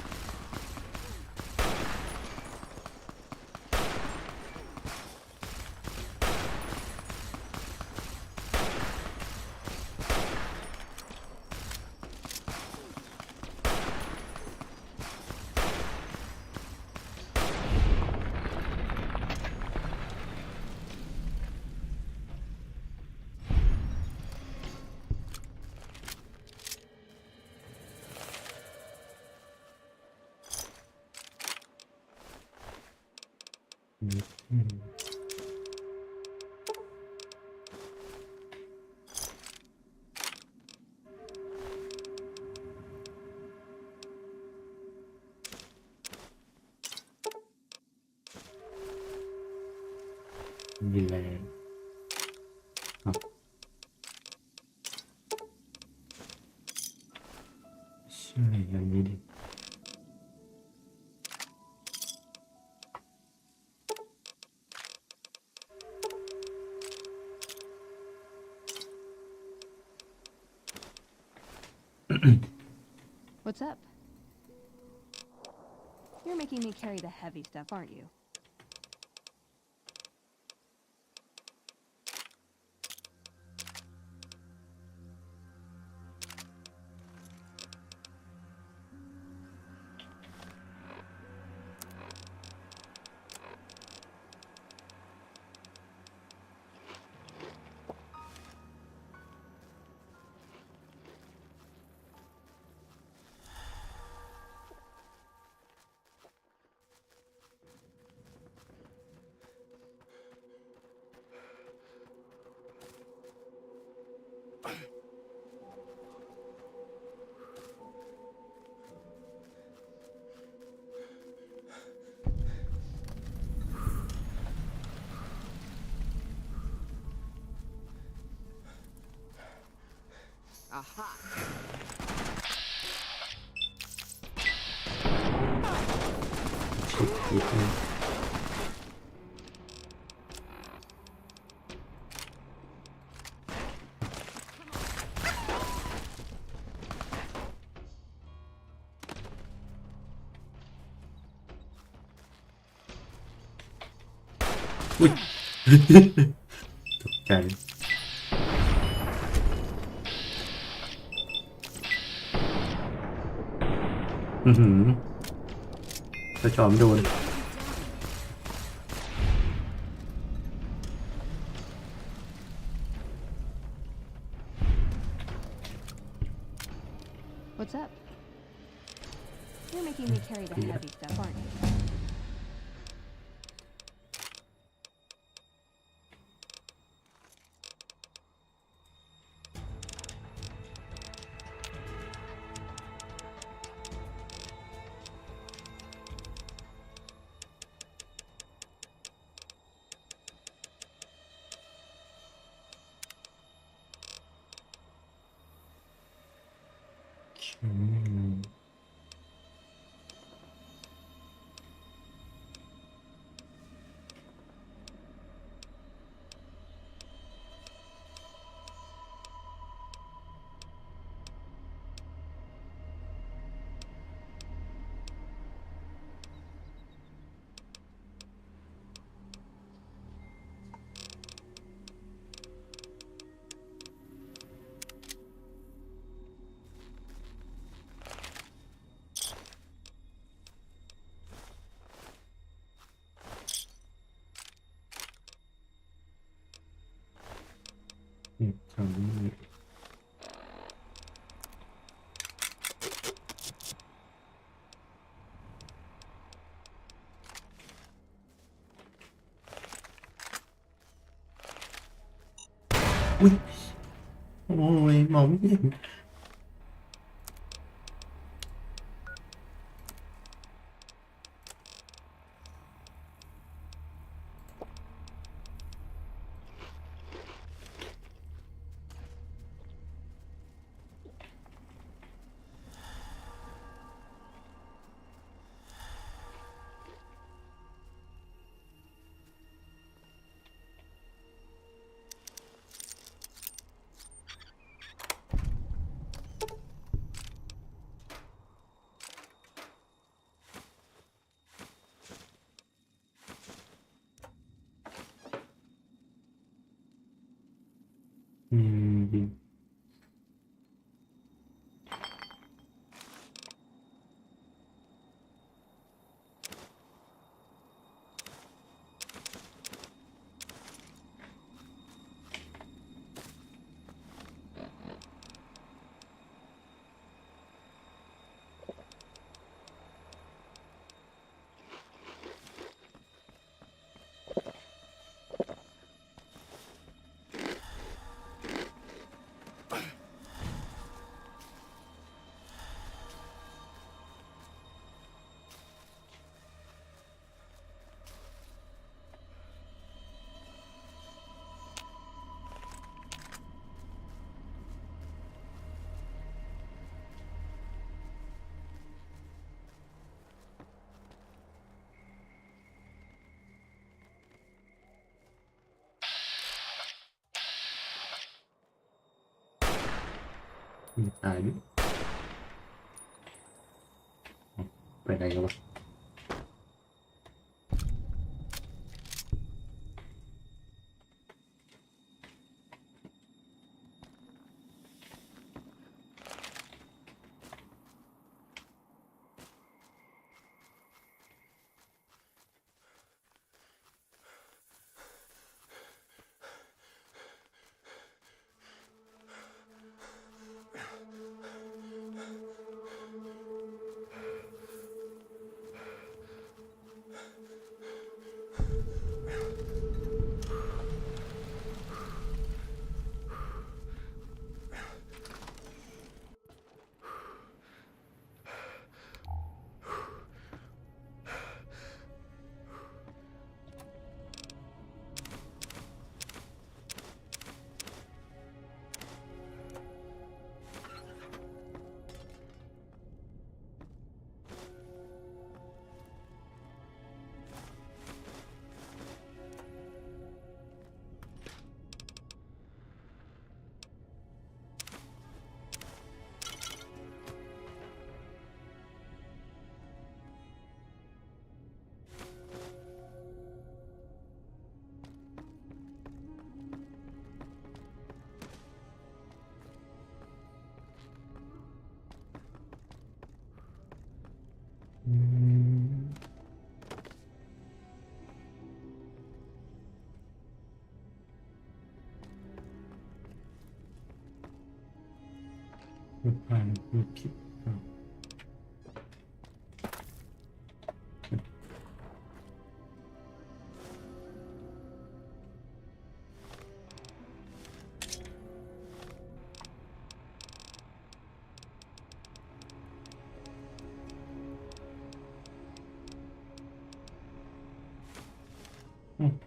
มีแรงครับใช่อันนี้ดิWhat's up? You're making me carry the heavy stuff, aren't you? Aha! อีกนะอุ้ย ตกใจกระชอมโดน What's up? You're making me carry the heavy stuff, aren't you?อุ้ยโอ้ยมองไม่เห็นดีตายดิไปไหนกันวะ ผ่านผู้คิด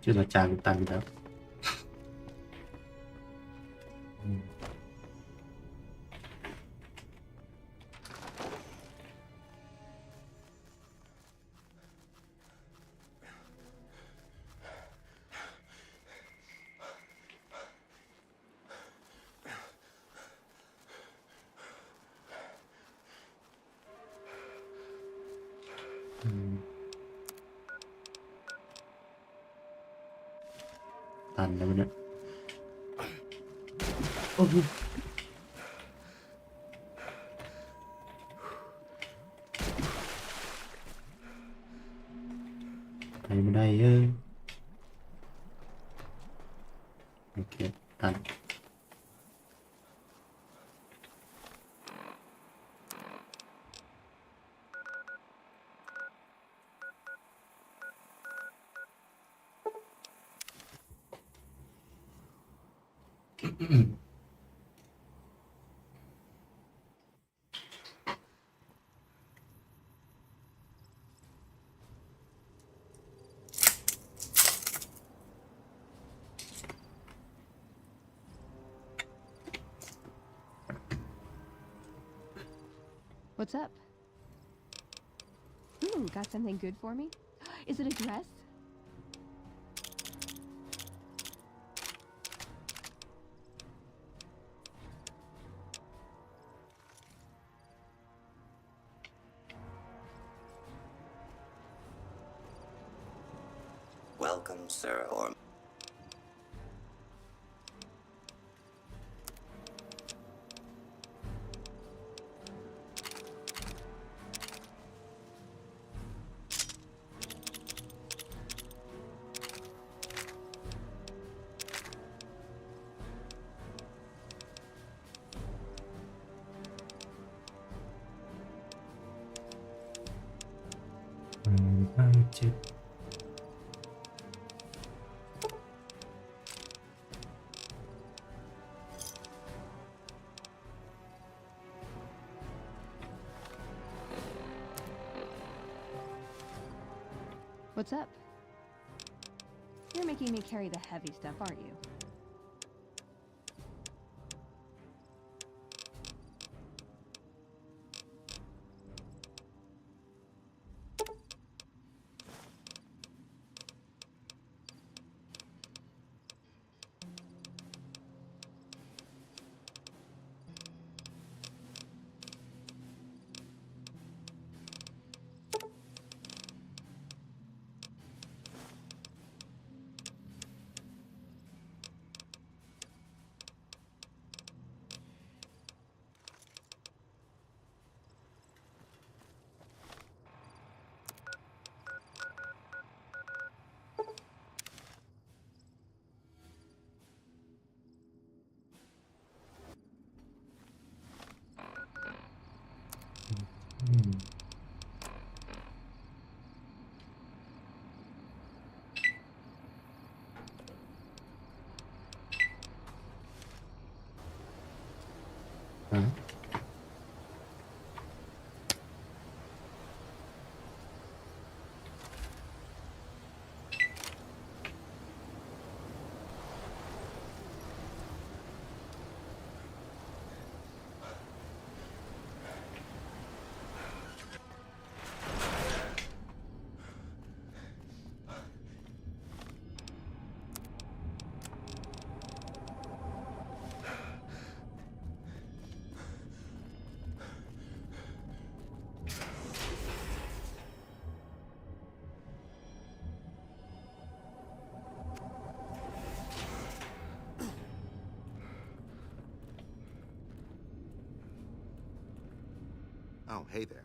เจรจากันตันแล้วตันแล้วเนี่ยโอ้โหไปไม่ได้โอเคตันWhat's up? Ooh, got something good for me? Is it a dress? Welcome, sir, or... What's up? You're making me carry the heavy stuff, aren't you? Oh, hey there.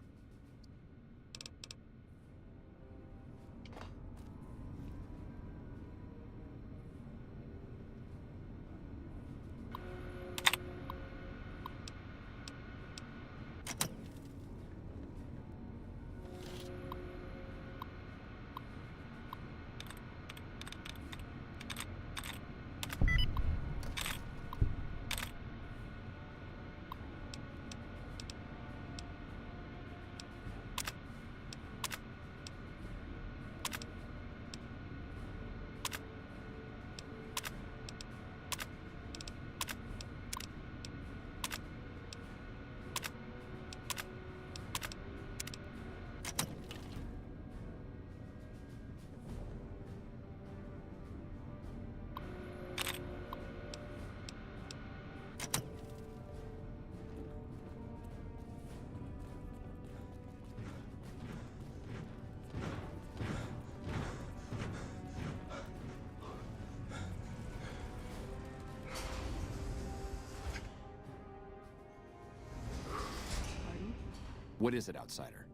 What is it, outsider?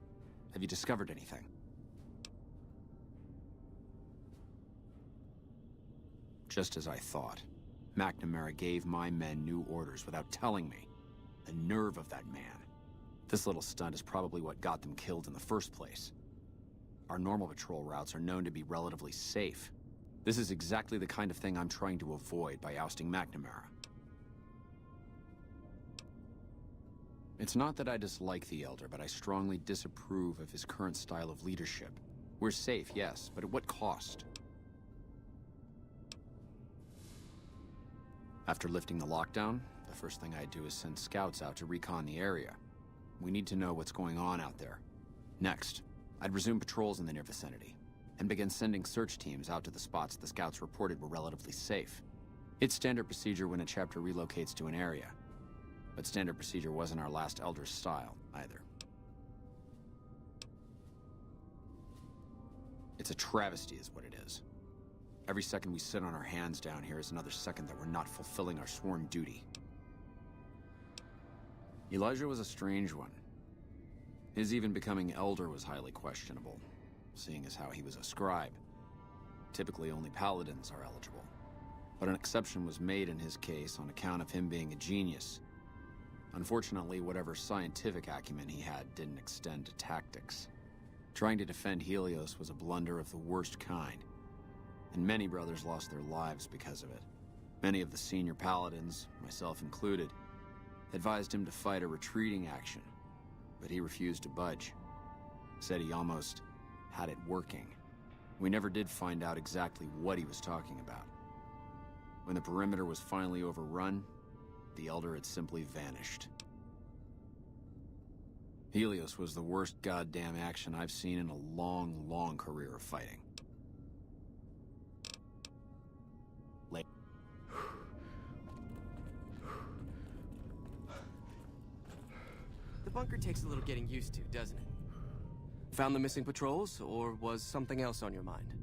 Have you discovered anything? Just as I thought. McNamara gave my men new orders without telling me. The nerve of that man. This little stunt is probably what got them killed in the first place. Our normal patrol routes are known to be relatively safe. This is exactly the kind of thing I'm trying to avoid by ousting McNamara. It's not that I dislike the Elder, but I strongly disapprove of his current style of leadership. We're safe, yes, but at what cost? After lifting the lockdown, the first thing I do is send scouts out to recon the area. We need to know what's going on out there. Next, I'd resume patrols in the near vicinity, and begin sending search teams out to the spots the scouts reported were relatively safe. It's standard procedure when a chapter relocates to an area, but standard procedure wasn't our last Elder's style, either. It's a travesty is what it is. Every second we sit on our hands down here is another second that we're not fulfilling our sworn duty. Elijah was a strange one. His even becoming Elder was highly questionable, seeing as how he was a scribe. Typically only paladins are eligible. But an exception was made in his case on account of him being a genius. Unfortunately, whatever scientific acumen he had didn't extend to tactics. Trying to defend Helios was a blunder of the worst kind, and many brothers lost their lives because of it. Many of the senior paladins, myself included, advised him to fight a retreating action, but he refused to budge. Said he almost had it working. We never did find out exactly what he was talking about. When the perimeter was finally overrun, the Elder had simply vanished. Helios was the worst goddamn action I've seen in a long, long career of fighting. The bunker takes a little getting used to, doesn't it? Found the missing patrols, or was something else on your mind?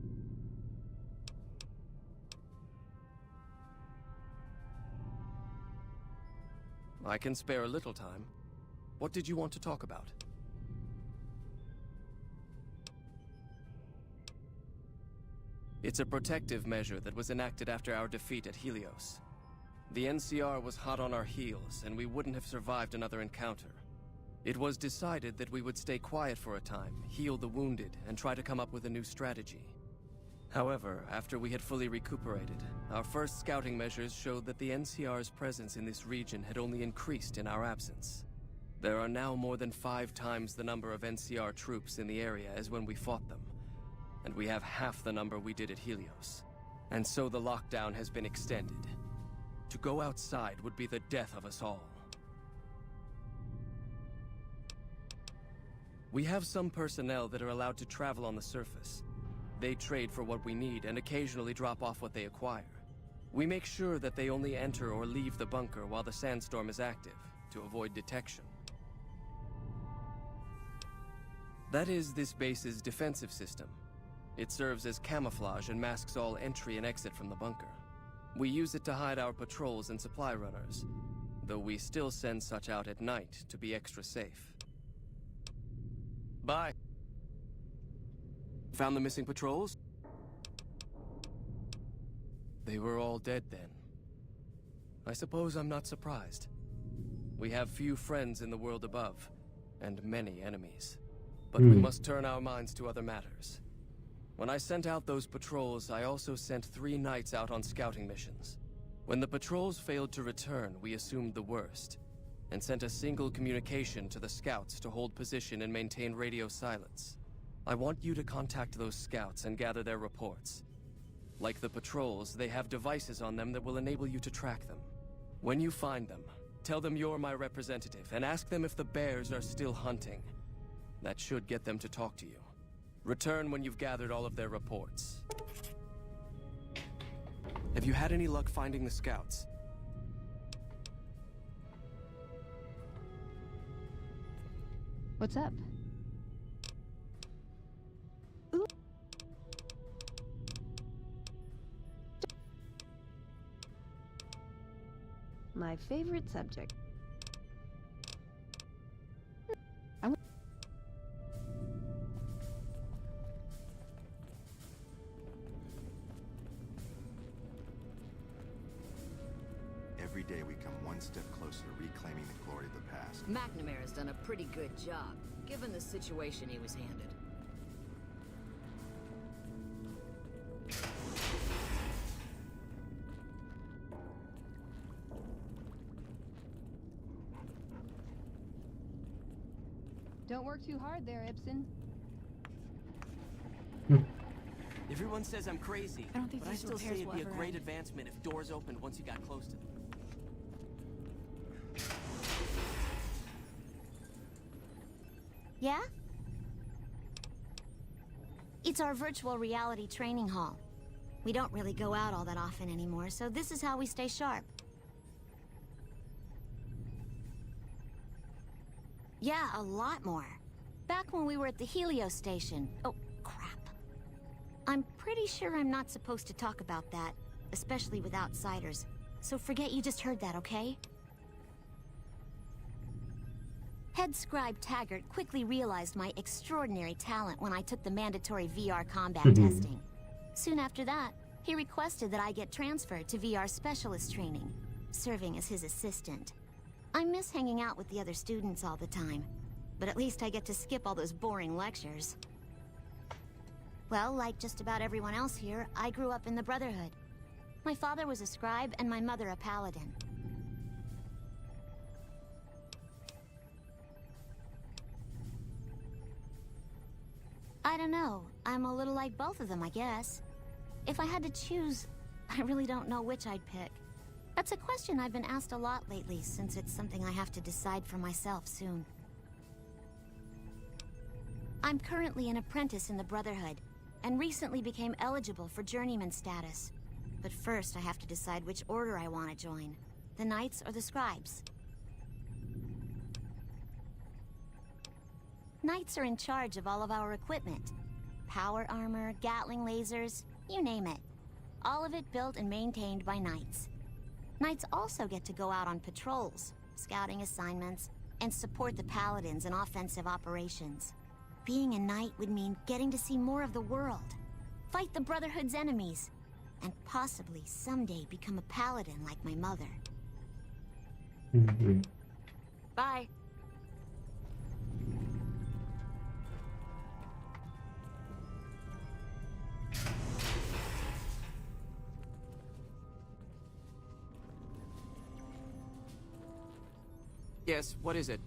I can spare a little time. What did you want to talk about? It's a protective measure that was enacted after our defeat at Helios. The NCR was hot on our heels, and we wouldn't have survived another encounter. It was decided that we would stay quiet for a time, heal the wounded, and try to come up with a new strategy. However, after we had fully recuperated, our first scouting measures showed that the NCR's presence in this region had only increased in our absence. There are now more than 5 times the number of NCR troops in the area as when we fought them, and we have half the number we did at Helios. And so the lockdown has been extended. To go outside would be the death of us all. We have some personnel that are allowed to travel on the surface. They trade for what we need and occasionally drop off what they acquire. We make sure that they only enter or leave the bunker while the sandstorm is active, to avoid detection. That is this base's defensive system. It serves as camouflage and masks all entry and exit from the bunker. We use it to hide our patrols and supply runners, though we still send such out at night to be extra safe. Bye. Found the missing patrols? They were all dead then. I suppose I'm not surprised. We have few friends in the world above, and many enemies. But we must turn our minds to other matters. When I sent out those patrols, I also sent 3 knights out on scouting missions. When the patrols failed to return, we assumed the worst, and sent a single communication to the scouts to hold position and maintain radio silence. I want you to contact those scouts and gather their reports. Like the patrols, they have devices on them that will enable you to track them. When you find them, tell them you're my representative and ask them if the bears are still hunting. That should get them to talk to you. Return when you've gathered all of their reports. Have you had any luck finding the scouts? What's up? Ooh. My favorite subject. one step closer to reclaiming the glory of the past. McNamara's done a pretty good job, given the situation he was handed. Don't work too hard there, Ibsen. Everyone says I'm crazy, I don't think but I these still say repairs it'd will be a ever great end. advancement if doors opened once you got close to them. Yeah? It's our virtual reality training hall. We don't really go out all that often anymore, so this is how we stay sharp. Yeah, a lot more. Back when we were at the Helios station. Oh, crap. I'm pretty sure I'm not supposed to talk about that, especially with outsiders. So forget you just heard that, okay? Head scribe Taggart quickly realized my extraordinary talent when I took the mandatory VR combat testing. Soon after that, he requested that I get transferred to VR specialist training, serving as his assistant. I miss hanging out with the other students all the time, but at least I get to skip all those boring lectures. Well, like just about everyone else here, I grew up in the Brotherhood. My father was a scribe and my mother a paladin. I don't know. I'm a little like both of them, I guess. If I had to choose, I really don't know which I'd pick. That's a question I've been asked a lot lately, since it's something I have to decide for myself soon. I'm currently an apprentice in the Brotherhood, and recently became eligible for journeyman status. But first I have to decide which order I want to join. The Knights or the Scribes. Knights are in charge of all of our equipment. Power armor, Gatling lasers, you name it. All of it built and maintained by Knights. Knights also get to go out on patrols, scouting assignments, and support the Paladins in offensive operations. Being a Knight would mean getting to see more of the world, fight the Brotherhood's enemies, and possibly someday become a Paladin like my mother. Bye. Yes, what is it?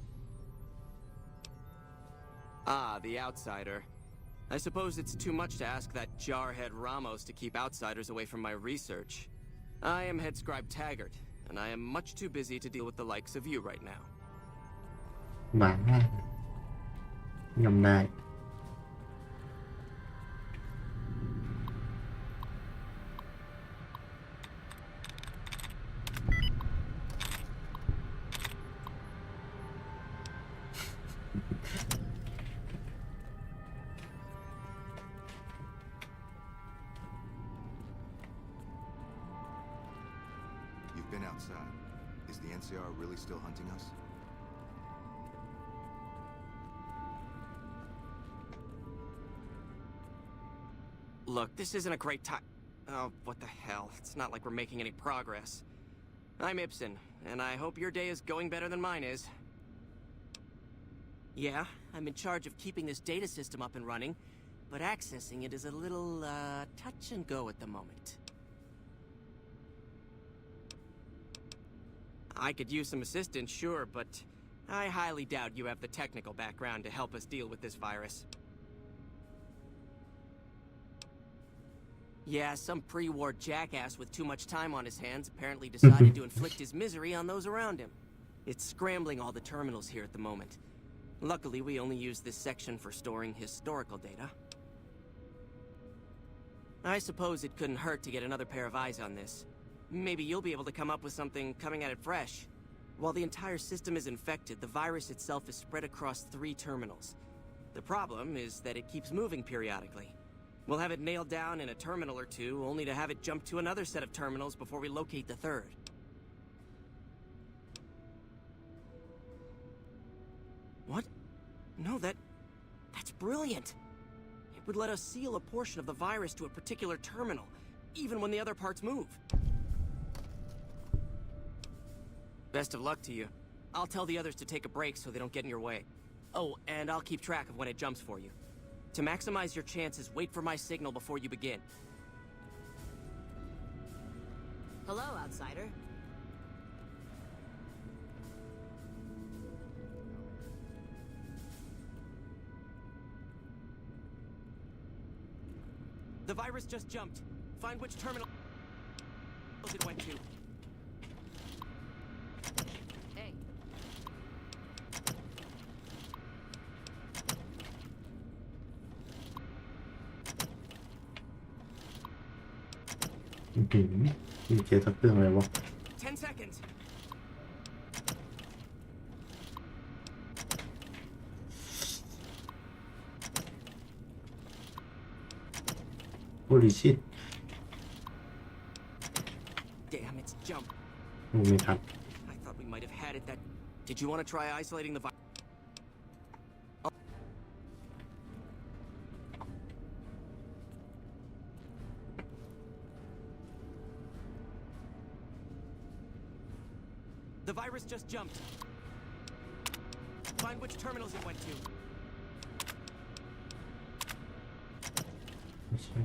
Ah, the outsider. I suppose it's too much to ask that jarhead Ramos to keep outsiders away from my research. I am head scribe Taggart, and I am much too busy to deal with the likes of you right now. หมาง่ายยอมได้ You've been outside. Is the NCR really still hunting us? Look, this isn't a great time. Oh, what the hell. It's not like we're making any progress. I'm Ibsen, and I hope your day is going better than mine is. Yeah, I'm in charge of keeping this data system up and running, but accessing it is a little, touch and go at the moment. I could use some assistance, sure, but I highly doubt you have the technical background to help us deal with this virus. Yeah, some pre-war jackass with too much time on his hands apparently decided to inflict his misery on those around him. It's scrambling all the terminals here at the moment. Luckily, we only use this section for storing historical data. I suppose it couldn't hurt to get another pair of eyes on this. Maybe you'll be able to come up with something coming at it fresh. While the entire system is infected, the virus itself is spread across 3 terminals. The problem is that it keeps moving periodically. We'll have it nailed down in a terminal or 2, only to have it jump to another set of terminals before we locate the 3rd. What? No, that's brilliant. It would let us seal a portion of the virus to a particular terminal, even when the other parts move. Best of luck to you. I'll tell the others to take a break so they don't get in your way. Oh, and I'll keep track of when it jumps for you. To maximize your chances, wait for my signal before you begin. Hello, outsider. The virus just jumped. Find which terminal it went to. Hey. มีเจอสักเครื่องอะไรวะ 10 seconds. โอ้ลิชิต Damn, it's jumped. ไม่ทัน I thought we might have had it that... Did you want to try isolating the virus? The virus just jumped. Find which terminals it went to. ไม่ใช่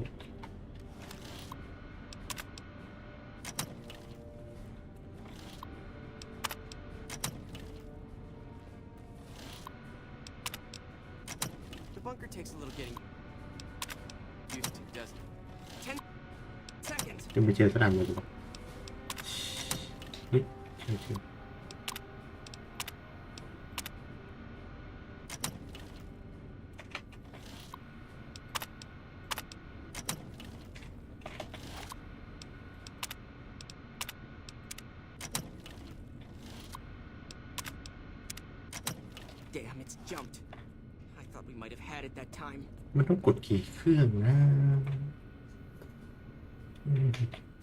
The bunker takes a little getting used to, doesn't it? 10 seconds. ยังไม่เจอสักอันเลยดีกว่าเฮ้ยใช่ Damn, it's jumped. I thought we might have had it that time. มันต้องกดกี่เครื่องนะ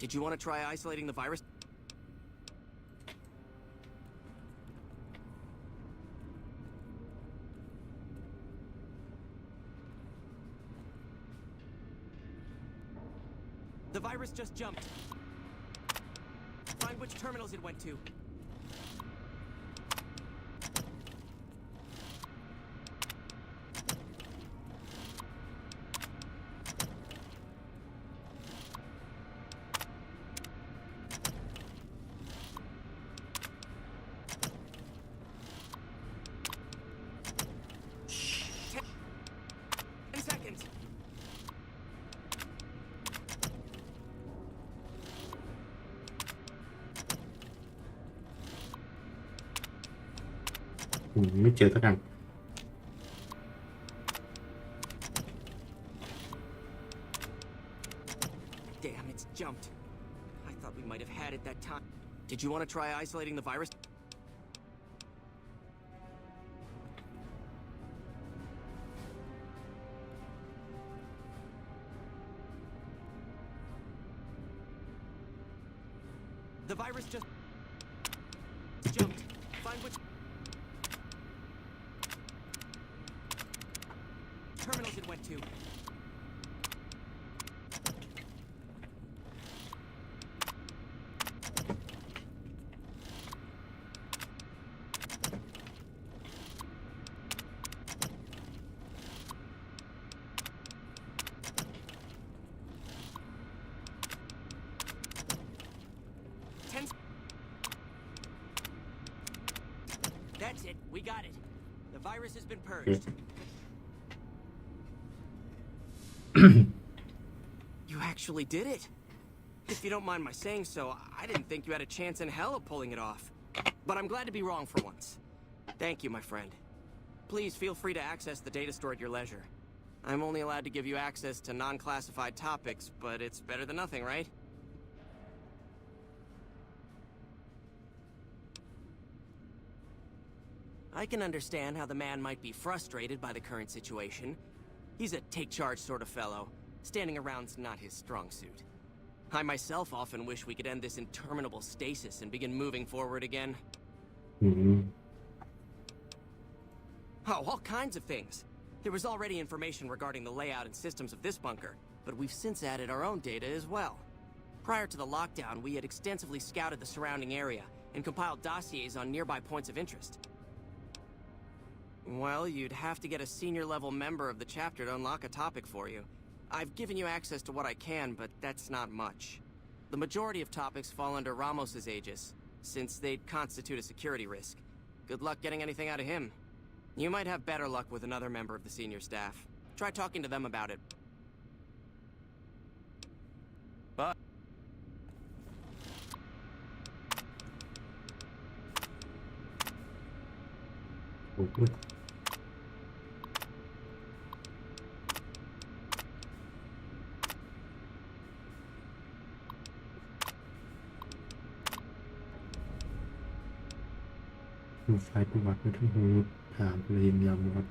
Did you want to try isolating the virus? The virus just jumped. Find which terminals it went to. Seconds. ไม่เจอสักอัน Damn, it's jumped. I thought we might have had it that time. Did you want to try isolating the virus? The virus just jumped. Find which terminals it went to. That's it. We got it. The virus has been purged. You actually did it. If you don't mind my saying so, I didn't think you had a chance in hell of pulling it off. But I'm glad to be wrong for once. Thank you, my friend. Please feel free to access the data store at your leisure. I'm only allowed to give you access to non-classified topics, but it's better than nothing, right? I can understand how the man might be frustrated by the current situation. He's a take-charge sort of fellow. Standing around's not his strong suit. I myself often wish we could end this interminable stasis and begin moving forward again. Oh, all kinds of things. There was already information regarding the layout and systems of this bunker, but we've since added our own data as well. Prior to the lockdown, we had extensively scouted the surrounding area and compile dossiers on nearby points of interest. Well, you'd have to get a senior-level member of the chapter to unlock a topic for you. I've given you access to what I can, but that's not much. The majority of topics fall under Ramos's aegis, since they'd constitute a security risk. Good luck getting anything out of him. You might have better luck with another member of the senior staff. Try talking to them about it. But...ไฟล์ประวัติที่หูถามเรียนยามวัด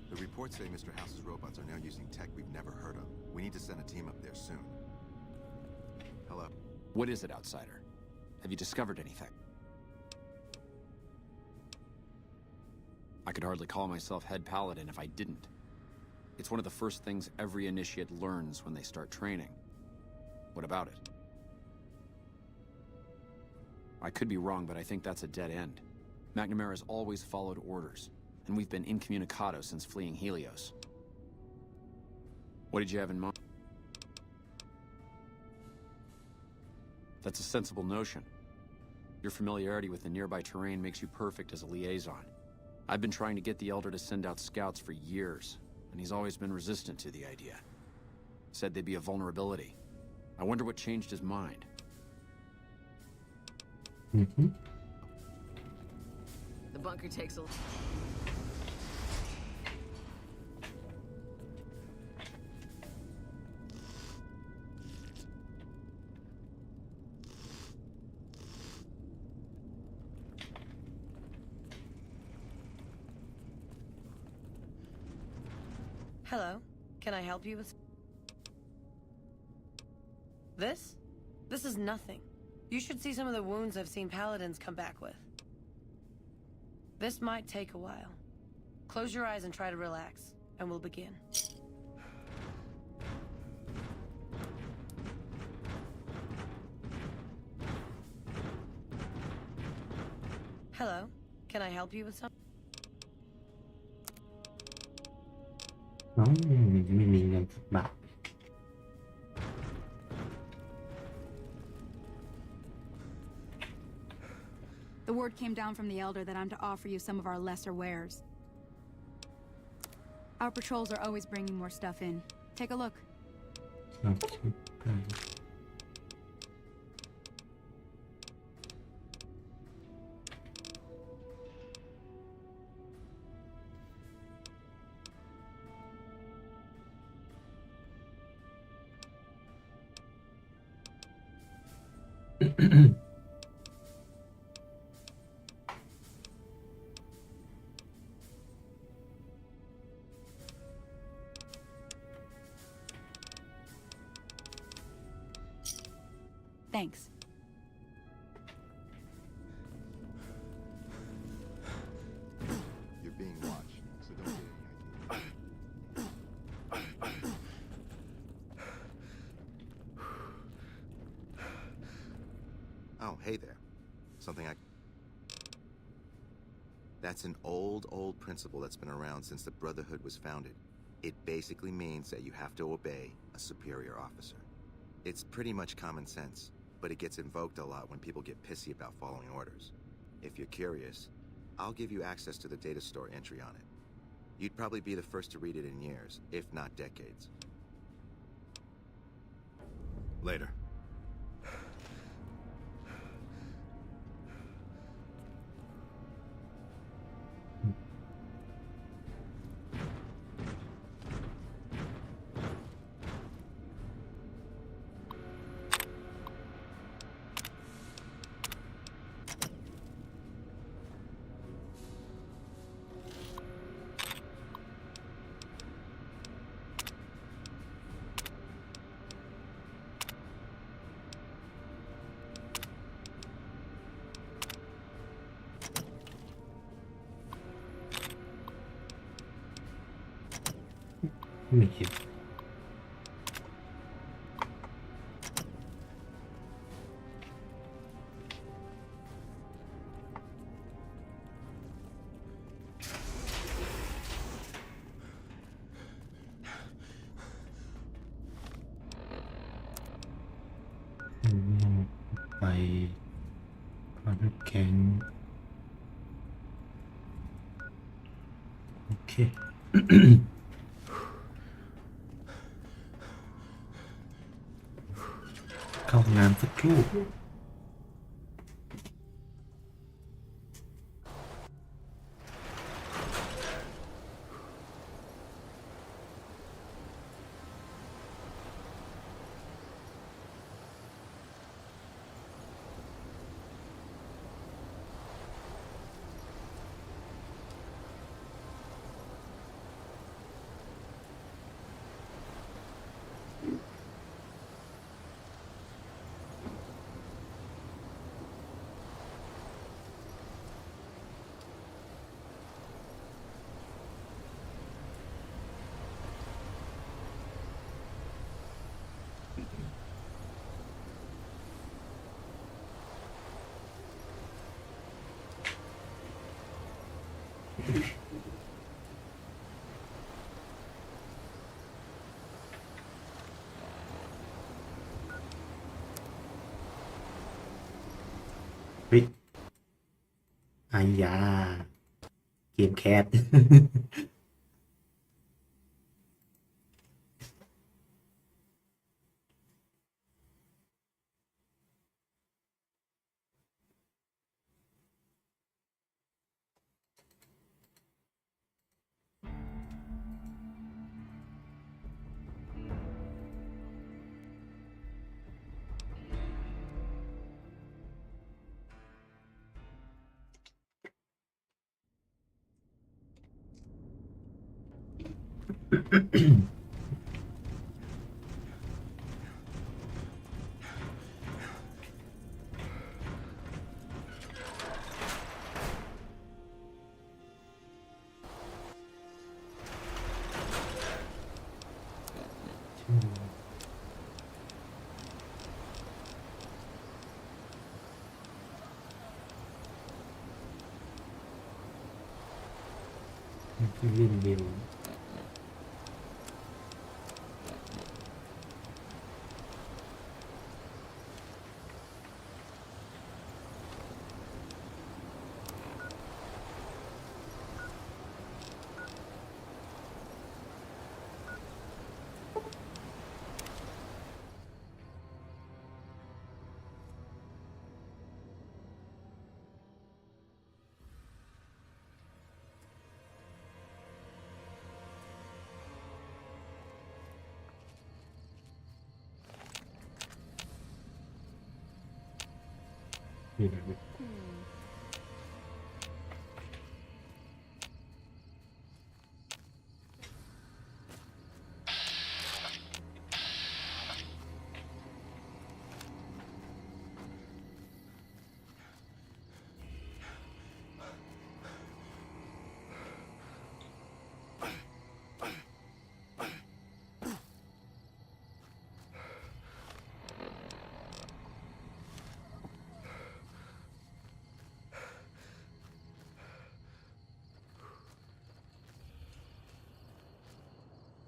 The reports say Mr. House's robots are now using tech we've never heard of. We need to send a team up there soon. Hello? What is it, outsider? Have you discovered anything? I could hardly call myself head paladin if I didn't. It's one of the first things every initiate learns when they start training. What about it? I could be wrong, but I think that's a dead end. McNamara's always followed orders, and we've been incommunicado since fleeing Helios. What did you have in mind? That's a sensible notion. Your familiarity with the nearby terrain makes you perfect as a liaison. I've been trying to get the Elder to send out scouts for years, and he's always been resistant to the idea. Said they'd be a vulnerability. I wonder what changed his mind. The bunker takes a... Hello. Can I help you with... This? This is nothing. You should see some of the wounds I've seen paladins come back with. This might take a while. Close your eyes and try to relax, and we'll begin. Hello. Can I help you with something? ไม่มีเงินสักบาท The word came down from the Elder that I'm to offer you some of our lesser wares. Our patrols are always bringing more stuff in. Take a look. Thanks. You're being watched, so don't get any ideas. Oh, hey there. Something That's an old principle that's been around since the Brotherhood was founded. It basically means that you have to obey a superior officer. It's pretty much common sense, but it gets invoked a lot when people get pissy about following orders. If you're curious, I'll give you access to the data store entry on it. You'd probably be the first to read it in years, if not decades. Later. คอนแข็งโอเค เข้าห้องน้ำสักครู่เฮ้ยอายาเกมแคส ลินเบลนี่นะ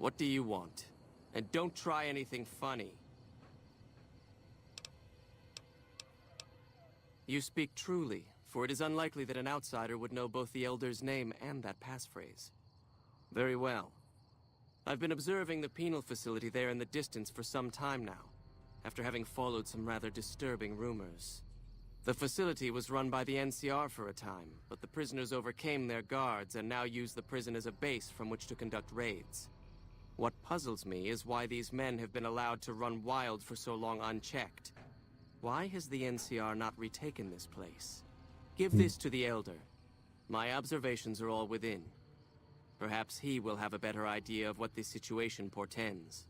What do you want? And don't try anything funny. You speak truly, for it is unlikely that an outsider would know both the Elder's name and that passphrase. Very well. I've been observing the penal facility there in the distance for some time now, after having followed some rather disturbing rumors. The facility was run by the NCR for a time, but the prisoners overcame their guards and now use the prison as a base from which to conduct raids. What puzzles me is why these men have been allowed to run wild for so long unchecked. Why has the NCR not retaken this place? Give this to the Elder. My observations are all within. Perhaps he will have a better idea of what this situation portends.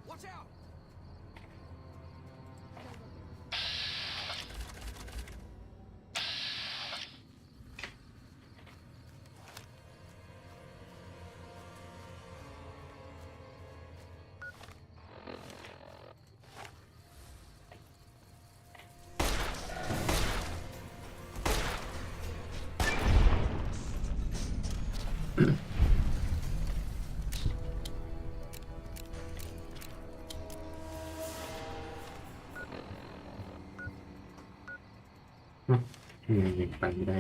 Watch out! ยังไปไม่ได้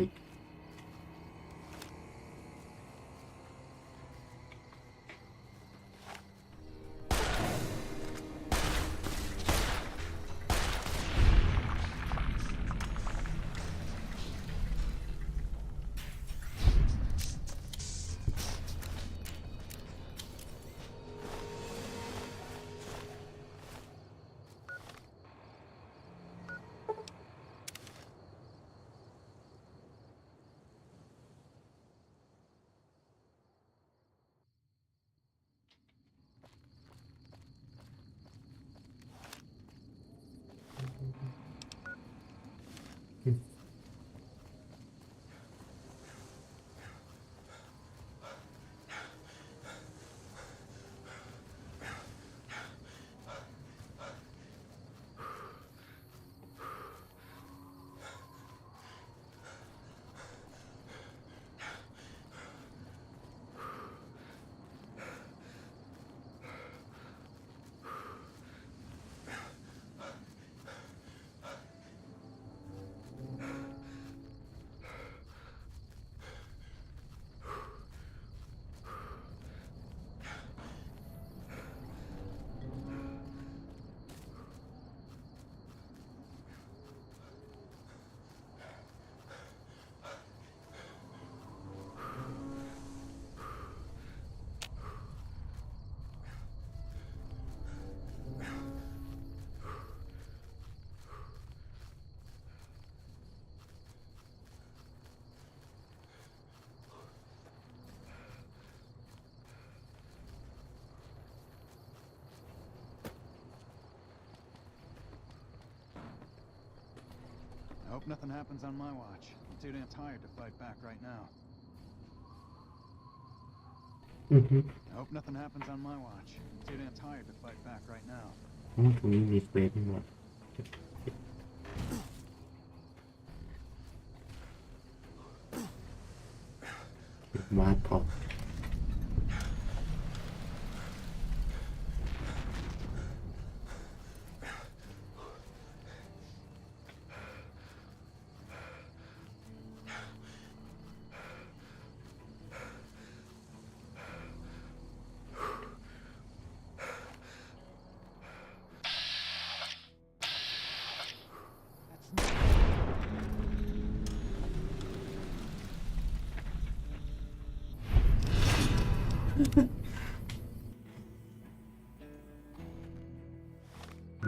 I hope nothing happens on my watch. I'm too damn tired to fight back right now. I hope nothing happens on my watch. I'm too damn tired to fight back right now. ตรงนี้มีเควสทั้งหมดวาดพอ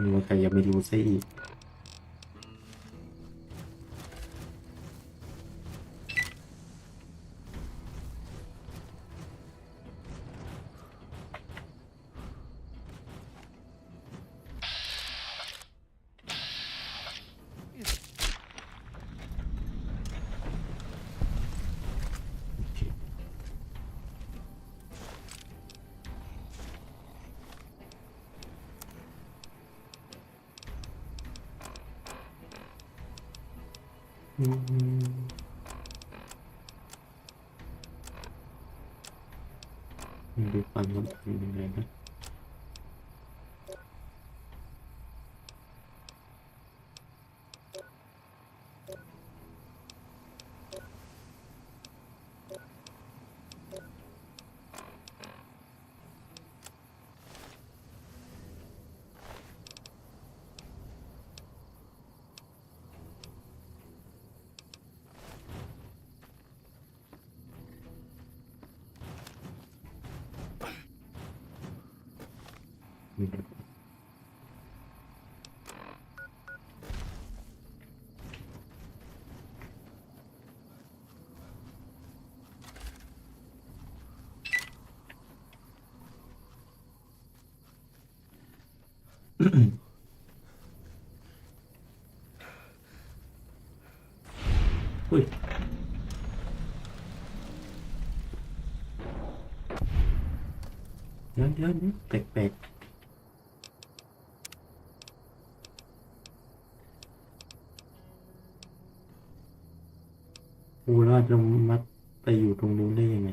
มีว่าใครยังไม่รู้ซะอีกดูความรู้สึกยังไงนะอุ้ยเดี๋ยวแปลกๆกูรอดลงมัดไปอยู่ตรงนู้นได้ยังไง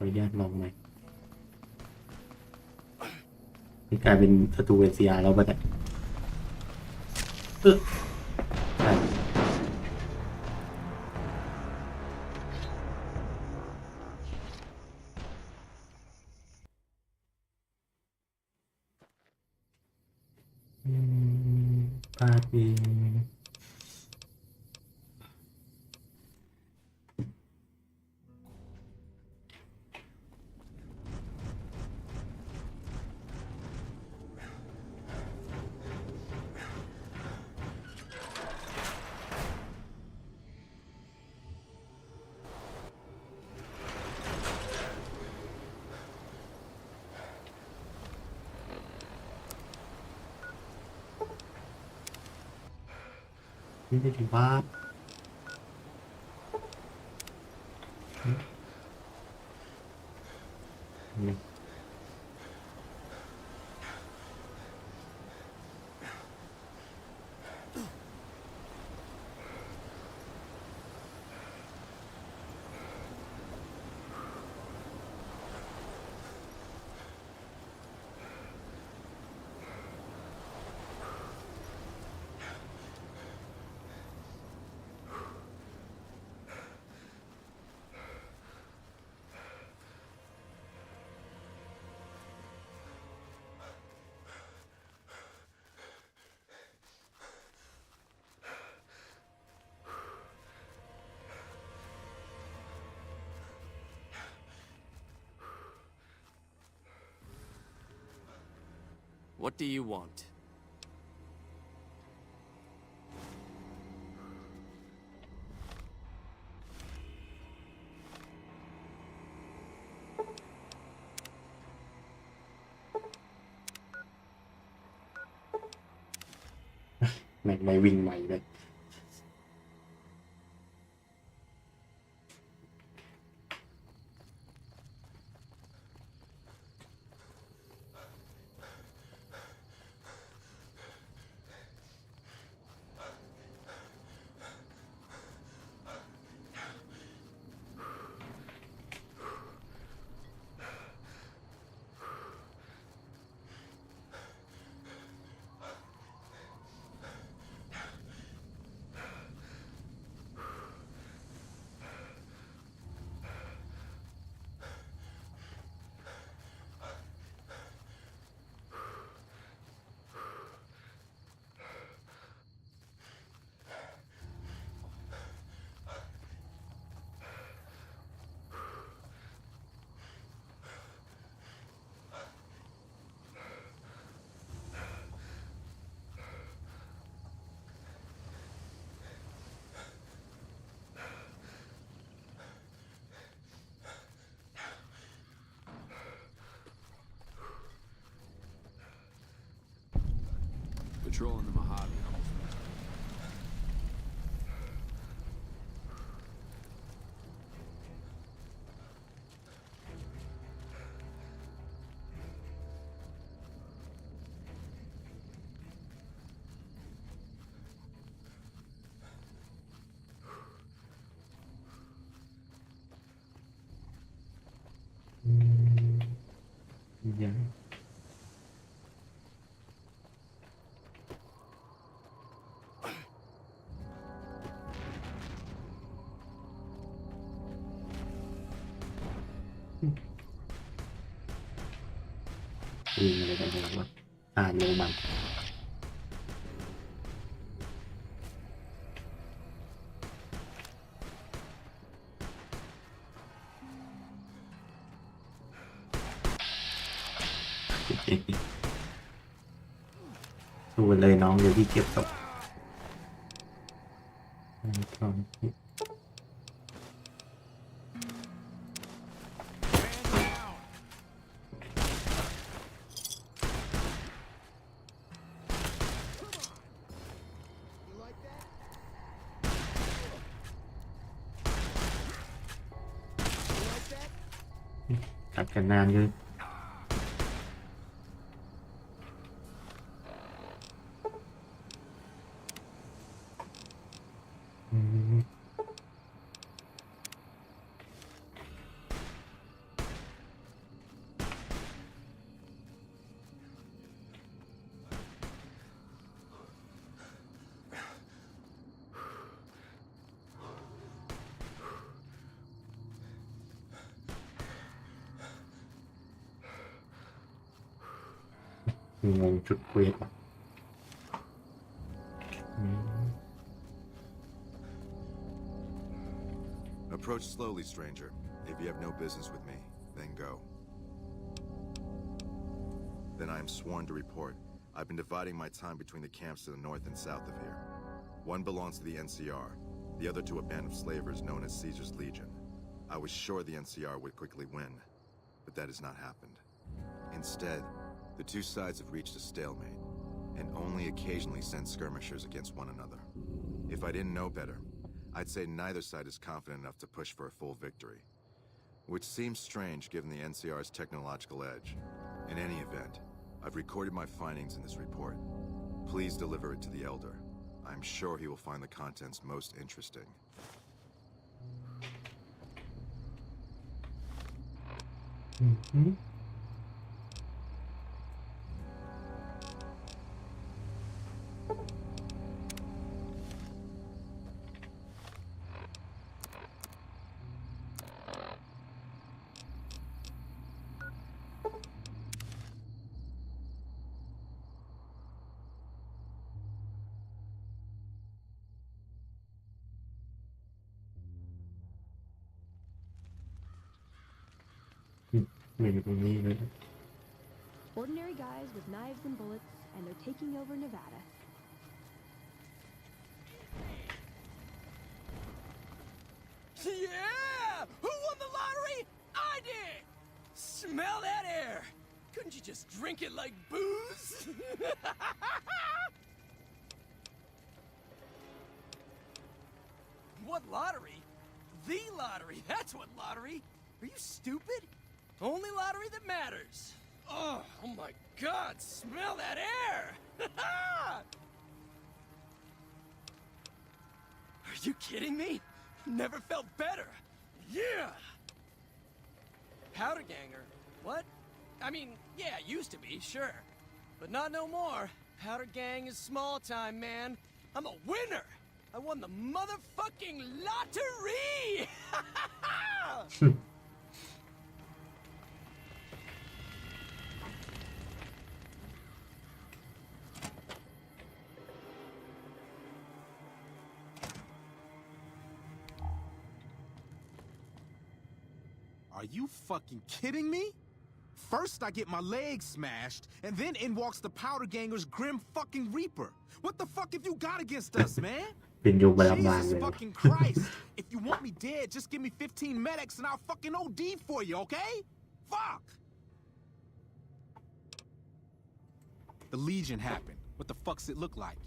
ออนุญาตลองหน่อยนี่กลายเป็นศัตรูเอเชียแล้วป่ะเนี่ยใช่ปาดเอง นี่ได้ถึงว่าWhat do you want?ไม่วิ่งใหม่เลยPatrolling the Mojave almost makes me. Yeah. ยิงอะไรกันเลยวะโนมันสู้เลยน้องเดี๋ยวพี่เก็บศพกัดกันนานเลย งงจุดเควสอ่ะApproach slowly, stranger. If you have no business with me, then go. Then I am sworn to report. I've been dividing my time between the camps to the north and south of here. One belongs to the NCR, the other to a band of slavers known as Caesar's Legion. I was sure the NCR would quickly win, but that has not happened. Instead, the two sides have reached a stalemate, and only occasionally send skirmishers against one another. If I didn't know better, I'd say neither side is confident enough to push for a full victory. Which seems strange given the NCR's technological edge. In any event, I've recorded my findings in this report. Please deliver it to the Elder. I'm sure he will find the contents most interesting. Ordinary guys with knives and bullets, and they're taking over Nevada. Yeah! Who won the lottery? I did! Smell that air! Couldn't you just drink it like booze? What lottery? The lottery! That's what lottery! Are you stupid? Only lottery that matters. Oh my God! Smell that air! Are you kidding me? Never felt better. Yeah! Powder ganger? What? I mean, yeah, used to be, sure. But not no more. Powder gang is small time, man. I'm a winner! I won the motherfucking lottery! Are you fucking kidding me? First I get my legs smashed, and then in walks the powder ganger's grim fucking reaper. What the fuck have you got against us, man? เป็นยุคแบบมา Jesus เลย fucking Christ! If you want me dead, just give me 15 medics and I'll fucking OD for you, okay? Fuck! The Legion happened. What the fuck's it look like?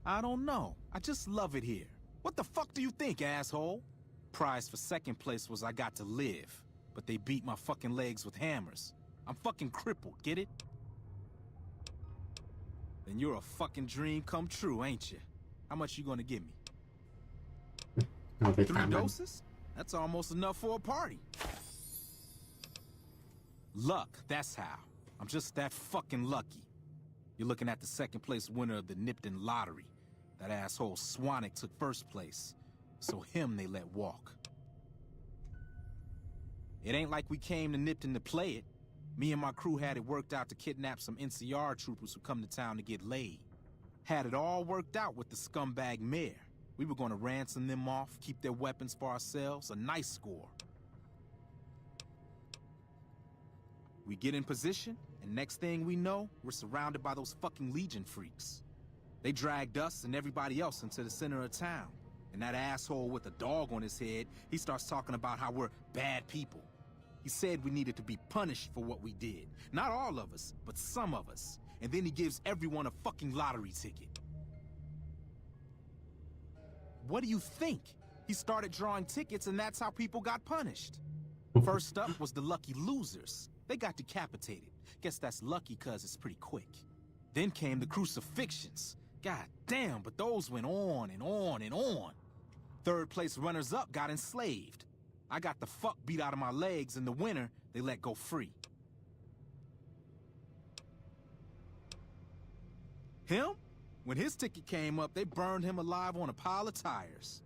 I don't know. I just love it here. What the fuck do you think, asshole? Prize for second place was I got to live, but they beat my fucking legs with hammers. I'm fucking crippled, get it? Then you're a fucking dream come true, ain't you? How much you gonna give me? เอาไป 3 ตามมัน doses? That's almost enough for a party. Luck, that's how. I'm just that fucking lucky. You're looking at the second place winner of the Nipton lottery. That asshole Swanick took first place. So him they let walk. It ain't like we came to Nipton to play it. Me and my crew had it worked out to kidnap some NCR troopers who come to town to get laid. Had it all worked out with the scumbag mayor. We were gonna ransom them off, keep their weapons for ourselves, a nice score. We get in position, and next thing we know, we're surrounded by those fucking Legion freaks. They dragged us and everybody else into the center of town. And that asshole with a dog on his head, he starts talking about how we're bad people. He said we needed to be punished for what we did. Not all of us, but some of us. And then he gives everyone a fucking lottery ticket. What do you think? He started drawing tickets and that's how people got punished. First up was the lucky losers. They got decapitated. Guess that's lucky cause it's pretty quick. Then came the crucifixions. God damn, but those went on and on and on. Third place runners-up got enslaved. I got the fuck beat out of my legs, and the winner, they let go free. Him? When his ticket came up, they burned him alive on a pile of tires.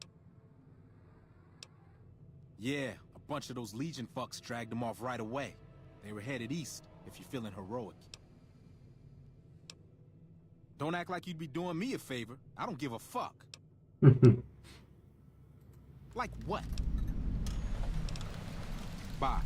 Yeah, a bunch of those Legion fucks dragged him off right away. They were headed east. if you're feeling heroic. Don't act like you'd be doing me a favor. I don't give a fuck. Like what? Bye.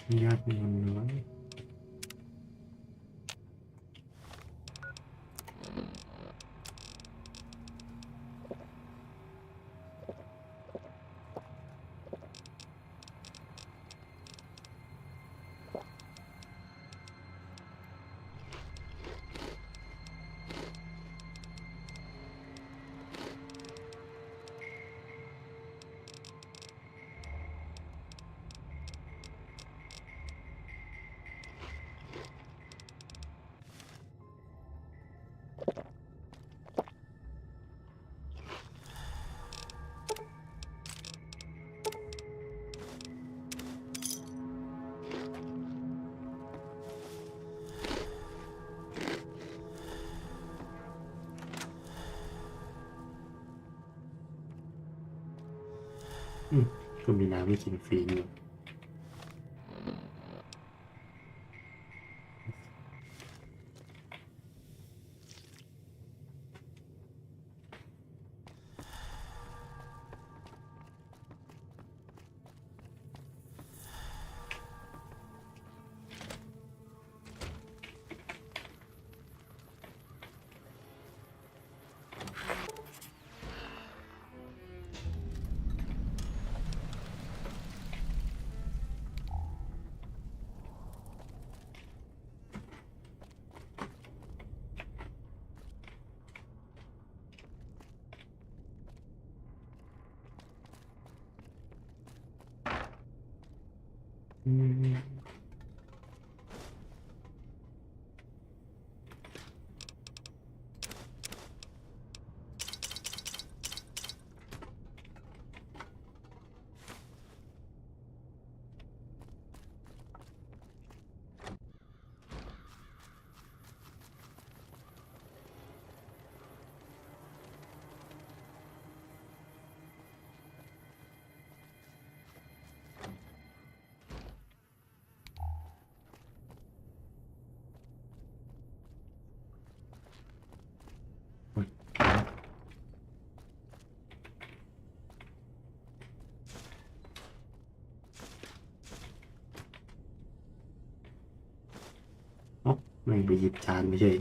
Nhạt nhòa nói.ก็มีน้ำให้กินฟรีอยู่ ไม่ไปหยิบจานไม่ใช่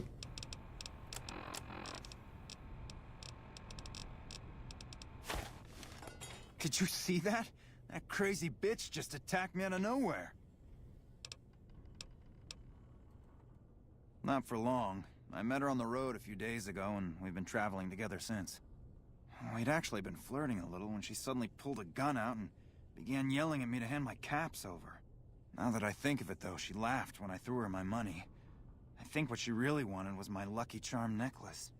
Did you see that? That crazy bitch just attacked me out of nowhere. Not for long. I met her on the road a few days ago, and we've been traveling together since. We'd actually been flirting a little when she suddenly pulled a gun out and began yelling at me to hand my caps over. Now that I think of it, though, she laughed when I threw her my money. I think what she really wanted was my Lucky Charm necklace.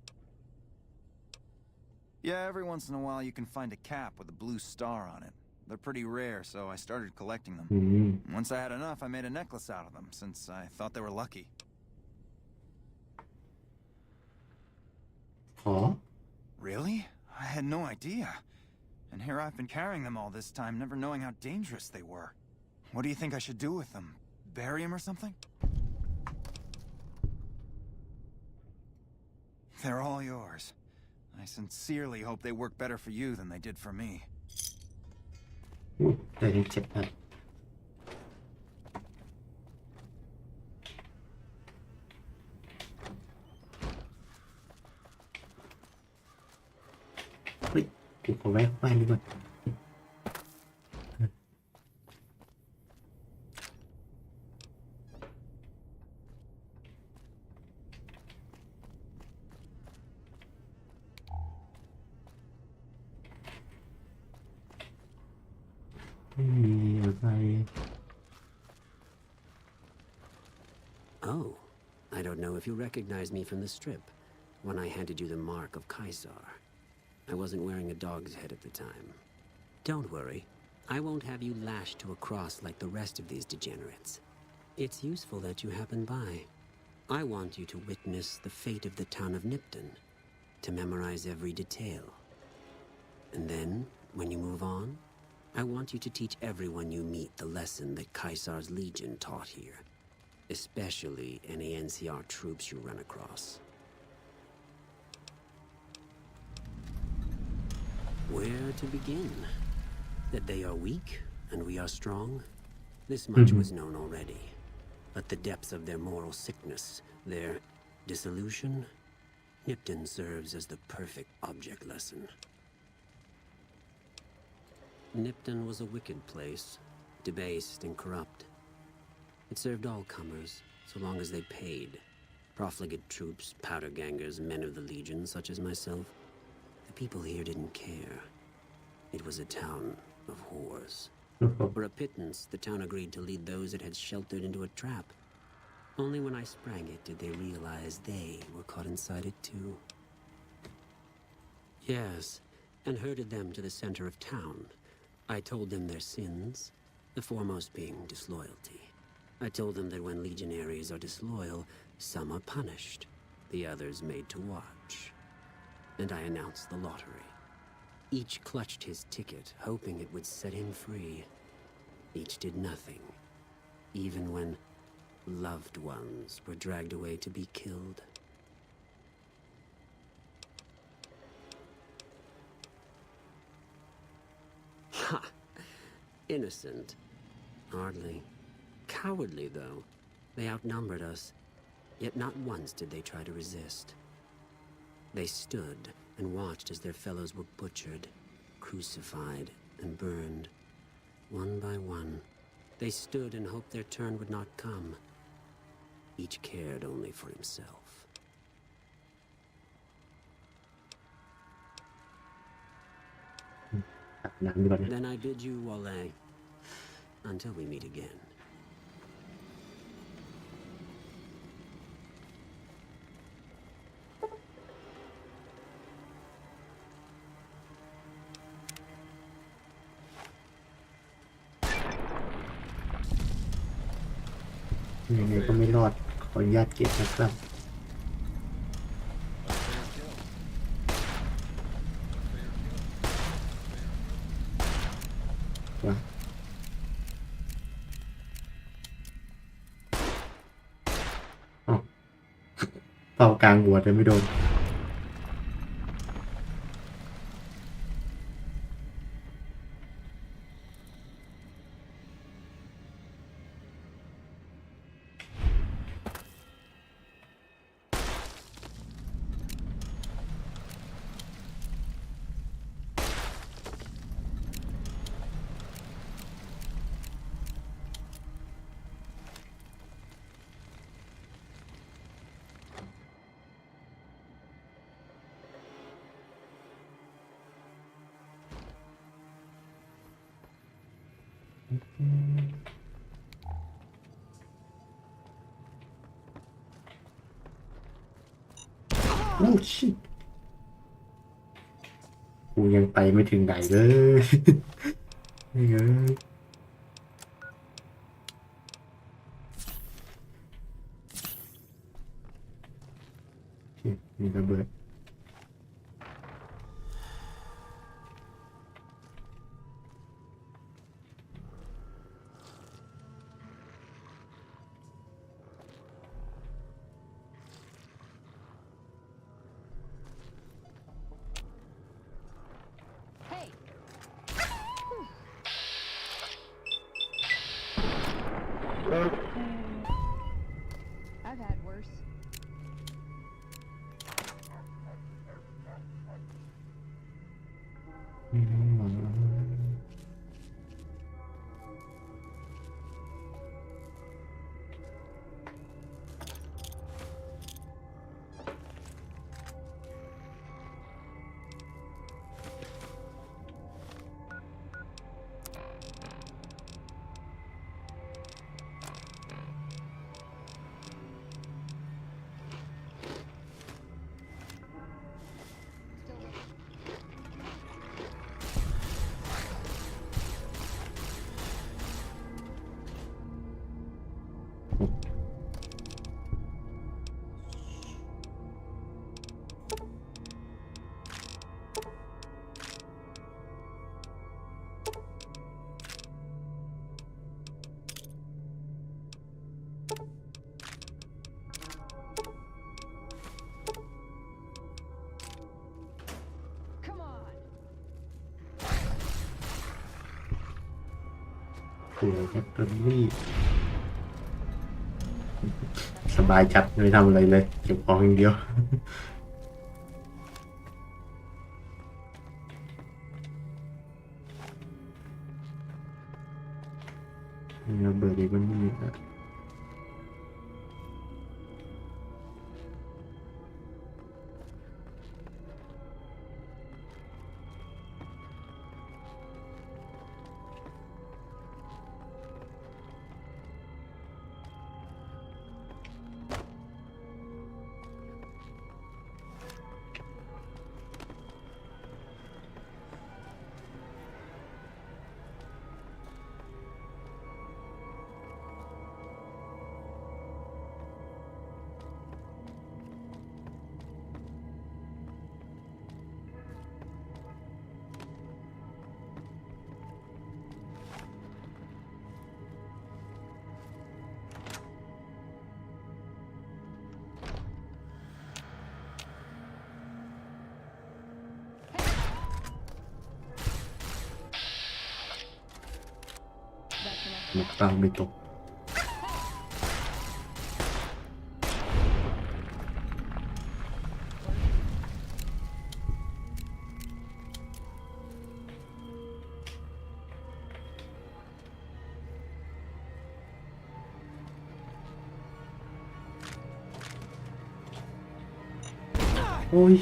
Yeah, every once in a while you can find a cap with a blue star on it. They're pretty rare, so I started collecting them. Once I had enough, I made a necklace out of them, since I thought they were lucky. Huh? Really? I had no idea. And here I've been carrying them all this time, never knowing how dangerous they were. What do you think I should do with them? Bury them or something? They're all yours. I sincerely hope they work better for you than they did for me. ได้ถึง7 นัดเฮ้ยกูขอแวะบ้านดีกว่าไม่มีอะไร Oh, I don't know if you recognize me from the strip when I handed you the mark of Caesar. I wasn't wearing a dog's head at the time. Don't worry. I won't have you lashed to a cross like the rest of these degenerates. It's useful that you happened by. I want you to witness the fate of the town of Nipton, to memorize every detail. And then, when you move on, I want you to teach everyone you meet the lesson that Caesar's Legion taught here, especially any NCR troops you run across. Where to begin? That they are weak and we are strong? This much was known already. But the depths of their moral sickness, their dissolution, Nipton serves as the perfect object lesson. Nipton was a wicked place, debased and corrupt. It served all comers, so long as they paid. Profligate troops, powder gangers, men of the Legion, such as myself. The people here didn't care. It was a town of whores. For a pittance, the town agreed to lead those it had sheltered into a trap. Only when I sprang it did they realize they were caught inside it too. Yes, and herded them to the center of town. I told them their sins, the foremost being disloyalty. I told them that when legionaries are disloyal, some are punished, the others made to watch. And I announced the lottery. Each clutched his ticket, hoping it would set him free. Each did nothing, even when loved ones were dragged away to be killed. Ha! Innocent. Hardly. Cowardly, though. They outnumbered us, yet not once did they try to resist. They stood and watched as their fellows were butchered, crucified, and burned. One by one, they stood and hoped their turn would not come. Each cared only for himself. Then I bid you Wale, until we meet again.ยังไงก็ไม่รอดขออนุญาตเก็บนะครับว้าเป่ากลางหัวแต่ไม่โดนโอ้ชิตกูยังไปไม่ถึงไหนเลยนี่เอ้ยมีระเบิดI've had worse. โอ้โหแบตเตอรี่สบายจัดไม่ทำอะไรเลยเก็บของอย่างเดียวเบอร์ดีมันมีนะลูกตาไม่ตกโอ้ย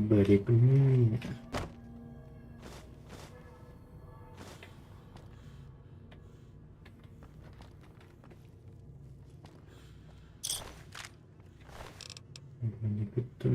เบอร์ดีมันมีมันก็ต้อง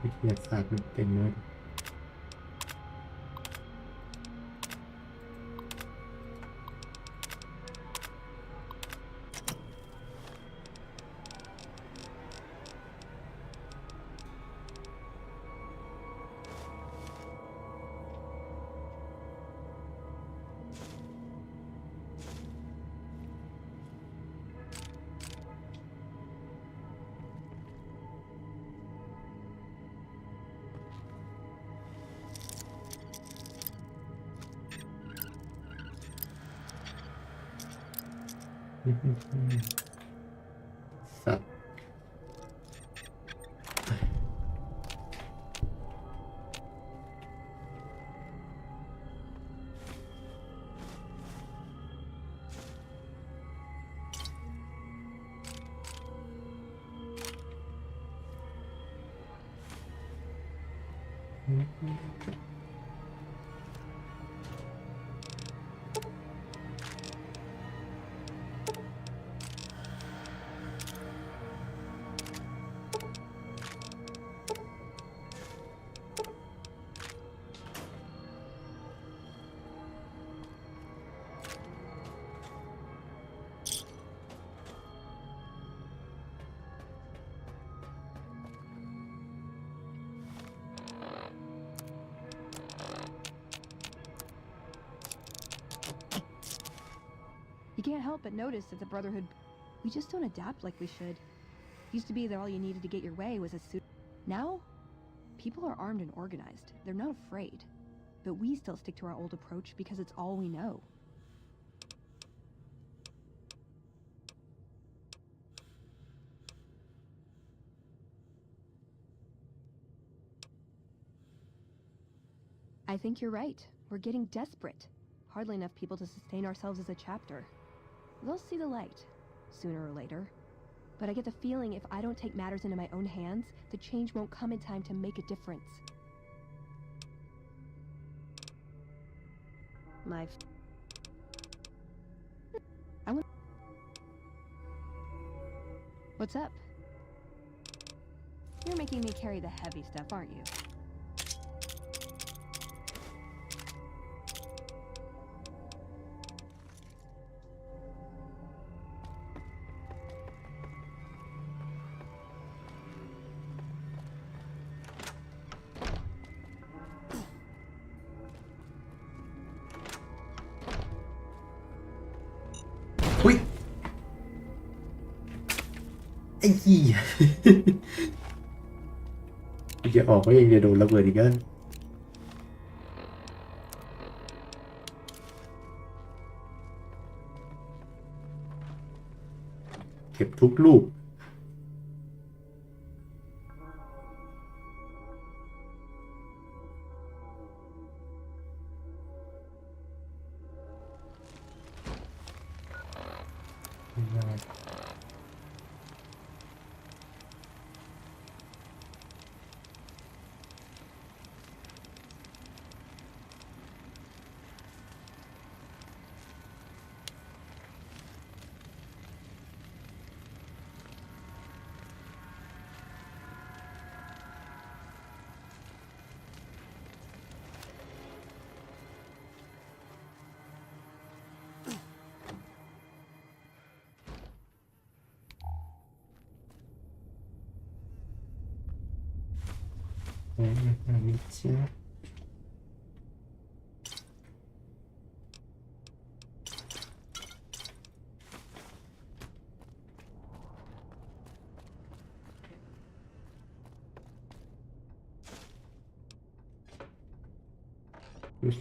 วิทยาศาสตร์มันเต็มเลย สัตว์You can't help but notice that the Brotherhood, we just don't adapt like we should. Used to be that all you needed to get your way was a suit. Now, people are armed and organized. They're not afraid. But we still stick to our old approach because it's all we know. I think you're right. We're getting desperate. Hardly enough people to sustain ourselves as a chapter. They'll see the light, sooner or later. But I get the feeling if I don't take matters into my own hands, the change won't come in time to make a difference. What's up? You're making me carry the heavy stuff, aren't you? Ui. ไอ้ยี่ จะออกก็ยังจะโดนระเบิดอีกแล้วเก็บทุกลูก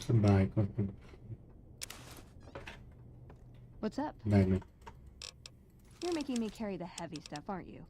สบายก่อน What's up? ได้ไหม You're making me carry the heavy stuff, aren't you?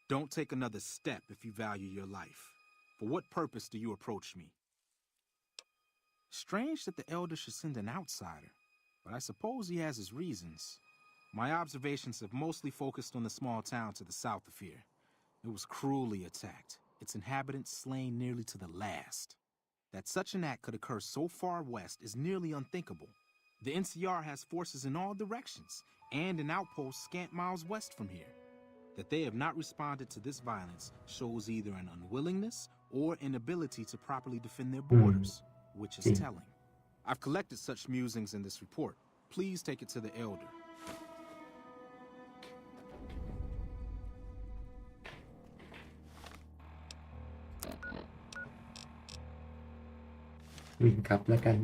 Don't take another step if you value your life. For what purpose do you approach me? Strange that the Elder should send an outsider, but I suppose he has his reasons. My observations have mostly focused on the small town to the south of here. It was cruelly attacked, its inhabitants slain nearly to the last. That such an act could occur so far west is nearly unthinkable. The NCR has forces in all directions, and an outpost scant miles west from here. That they have not responded to this violence shows either an unwillingness or inability to properly defend their borders, which is telling. I've collected such musings in this report. Please take it to the Elder. วิ่งกลับแล้วกัน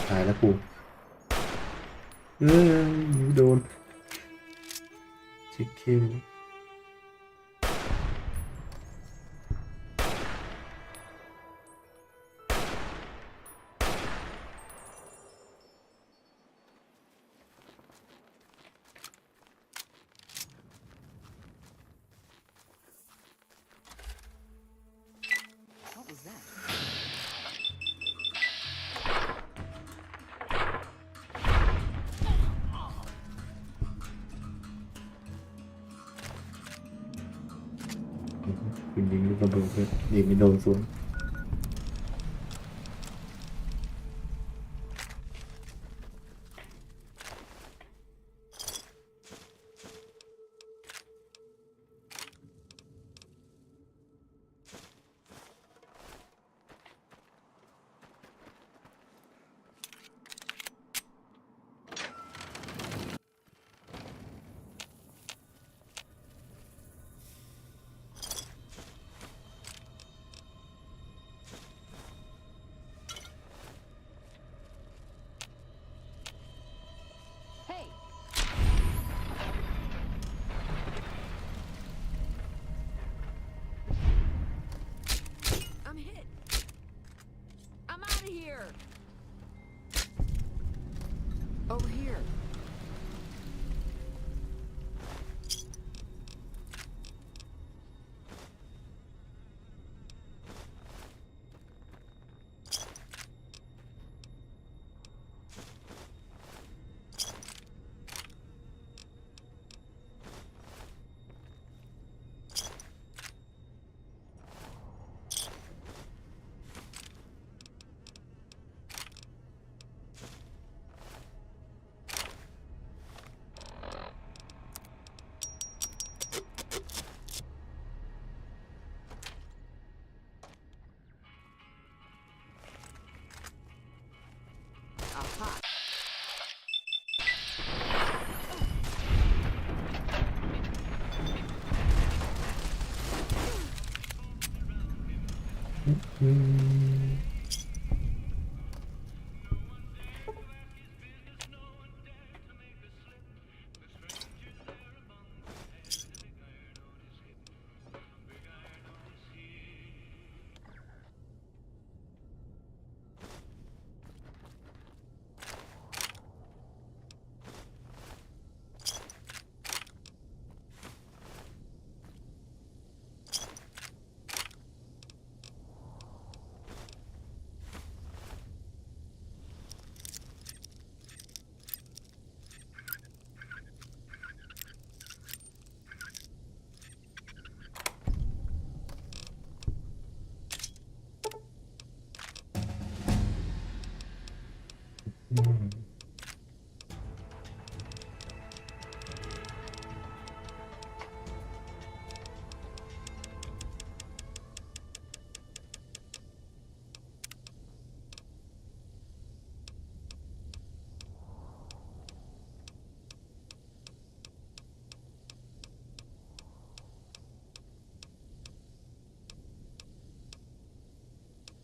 ตายแล้วกูโดนชิคคิวคุณยิงลูกระเบิดเลยยิงไม่โดนสวน I'm hit. I'm out of here. Over here. Aha.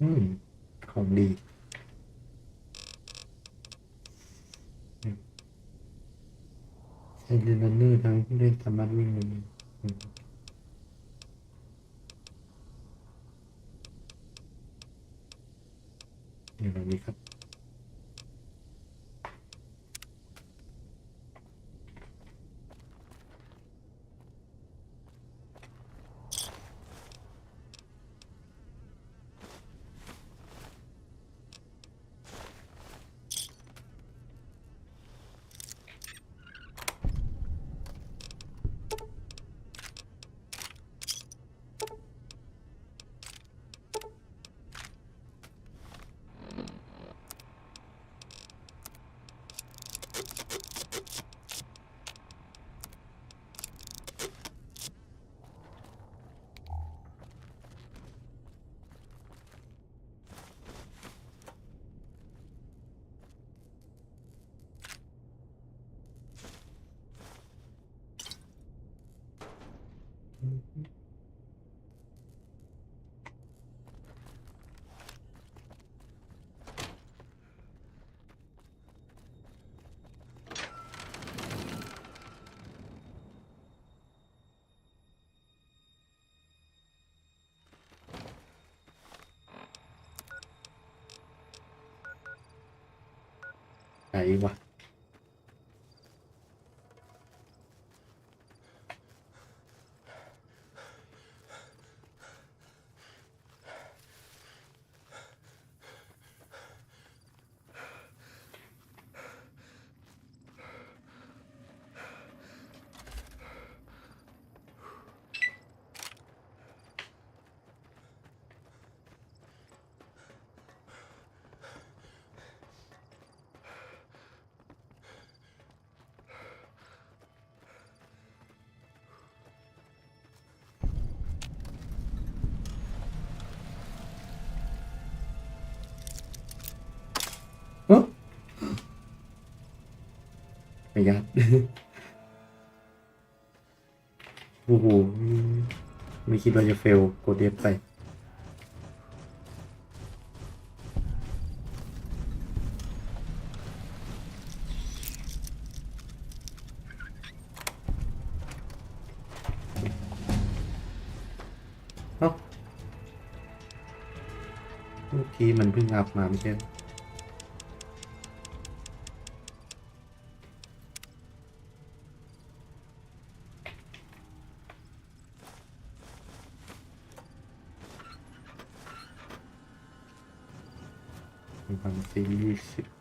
ของดีไอเดนเนอร์ทั้งผู้เล่นสามารถวิ่งอย่างนี้ครับไหนวะไม่ยัด โอ้โหไม่คิดว่าจะเฟลกดเอฟไปเอ้าเมื่อกี้มันเพิ่งอัพมาไม่ใช่2020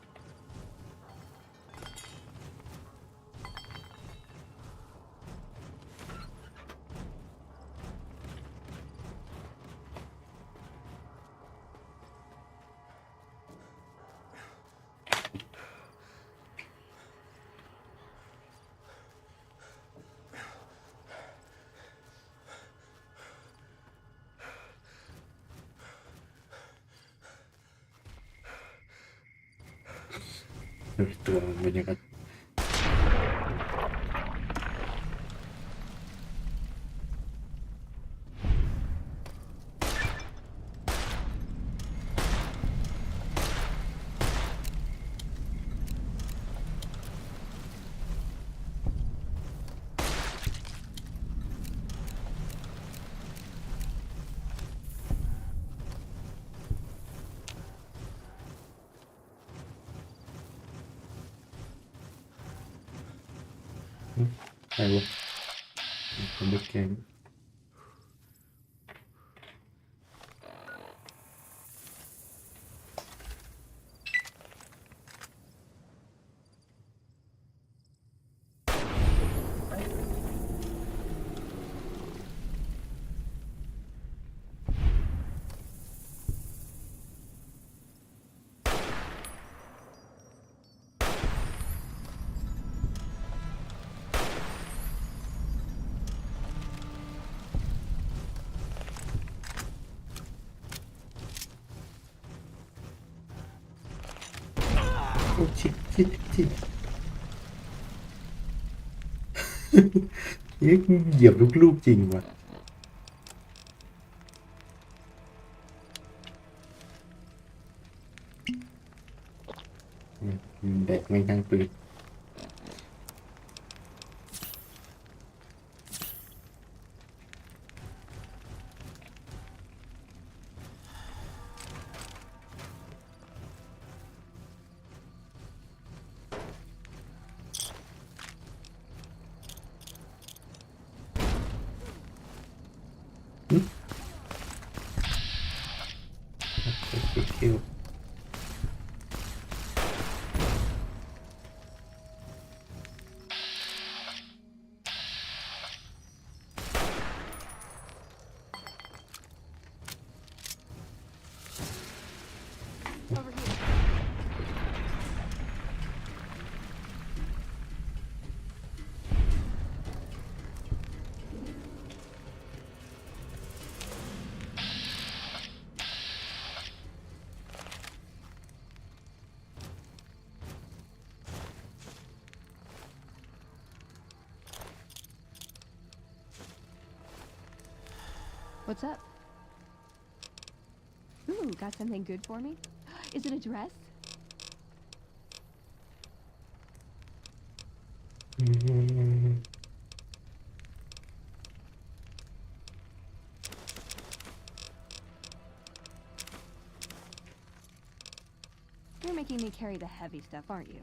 ตัวมันเป็นยังไงใครวะผมไม่แกงชินี่เหยียบลูกจริงว่ะ แบกไม่ทั้งปืนคิว Over here. What's up? Ooh, got something good for me? Is it a dress? You're making me carry the heavy stuff, aren't you?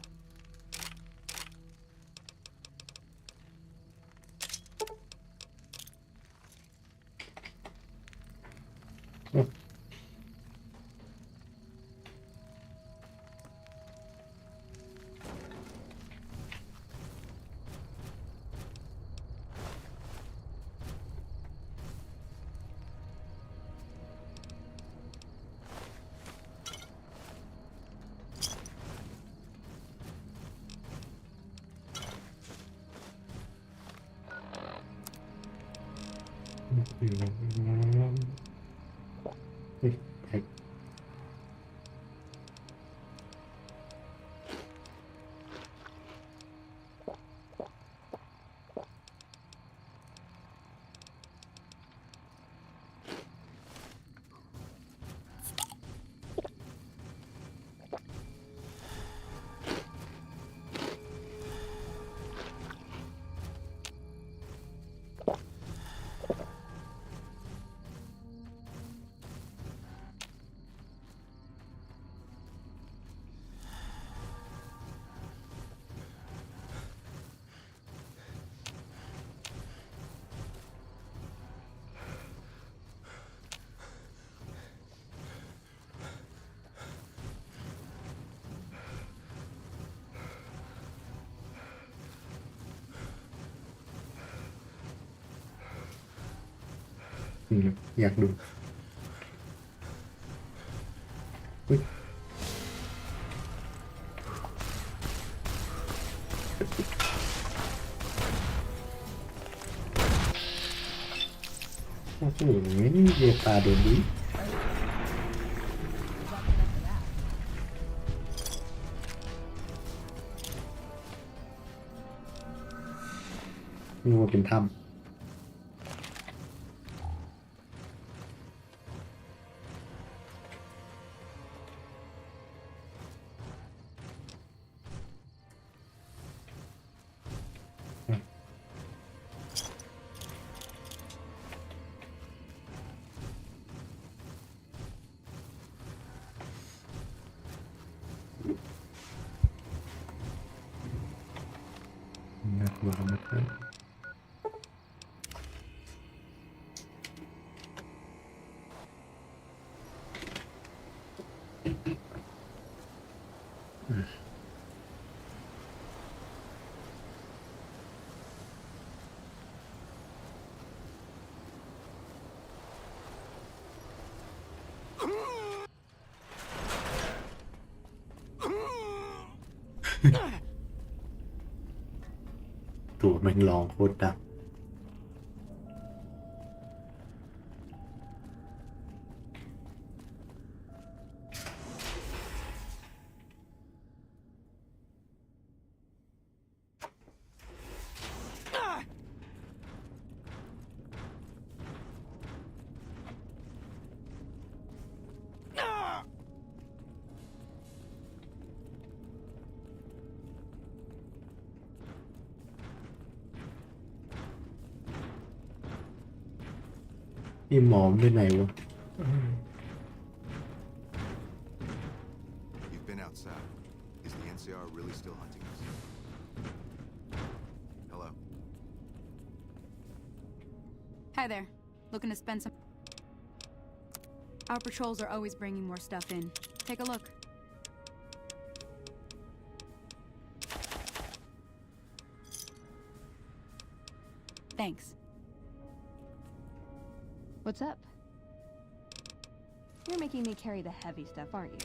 อยากดูอุ๊ยโอ้โหเยตาโดนดินี่ว่าเป็นถ้ำน่ากลัวมากเลยตัวแม่งร้องโคตรดัง ไอ้หมอมไปไหนวะ You've been out south. Is the NCR really still hunting us? Hello? Hi there. Looking to spend some... Our patrols are always bringing more stuff in. Take a look. Thanks. What's up? You're making me carry the heavy stuff, aren't you?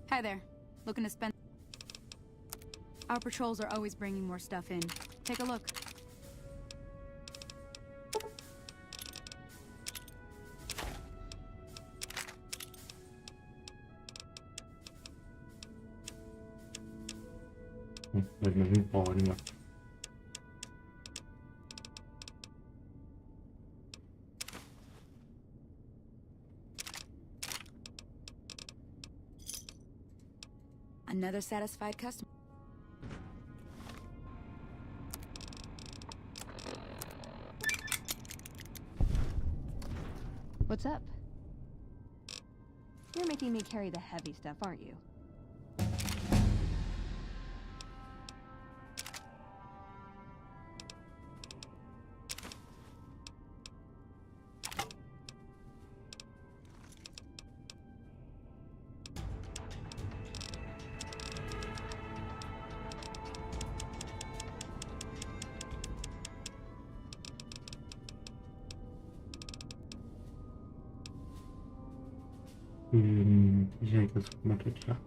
Hi there. Looking to spend... Our patrols are always bringing more stuff in. Take a look. Mình không có nhưng mà Another satisfied customer. What's up? You're making me carry the heavy stuff, aren't you?ไม่ใช่กระสุนมาตรฐาน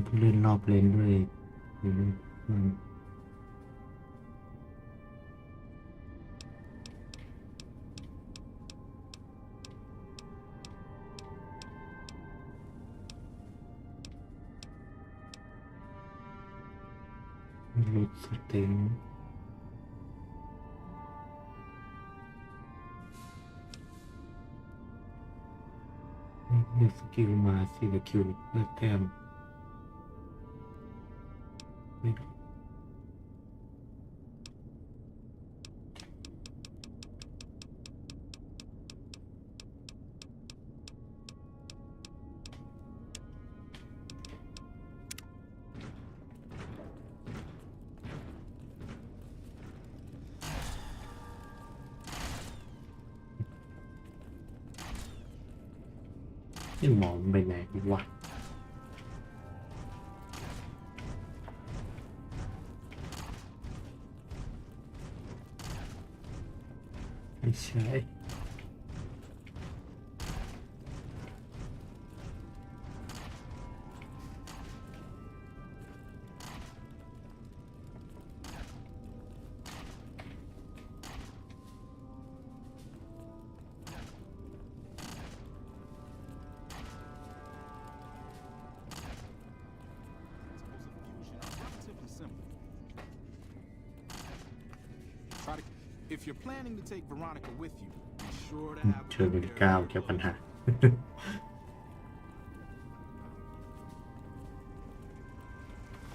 ผู้เล่นรอบเลนด้วยรถสเต็งเลือกสกิลมาสิสกิลเลือกแต้มไม่รู้ไอ้หมอมไปไหนวะไม่ใช่ If you're planning to take Veronica with you, be sure to have เชิญเป็นก้าวเกี่ยวปัญหา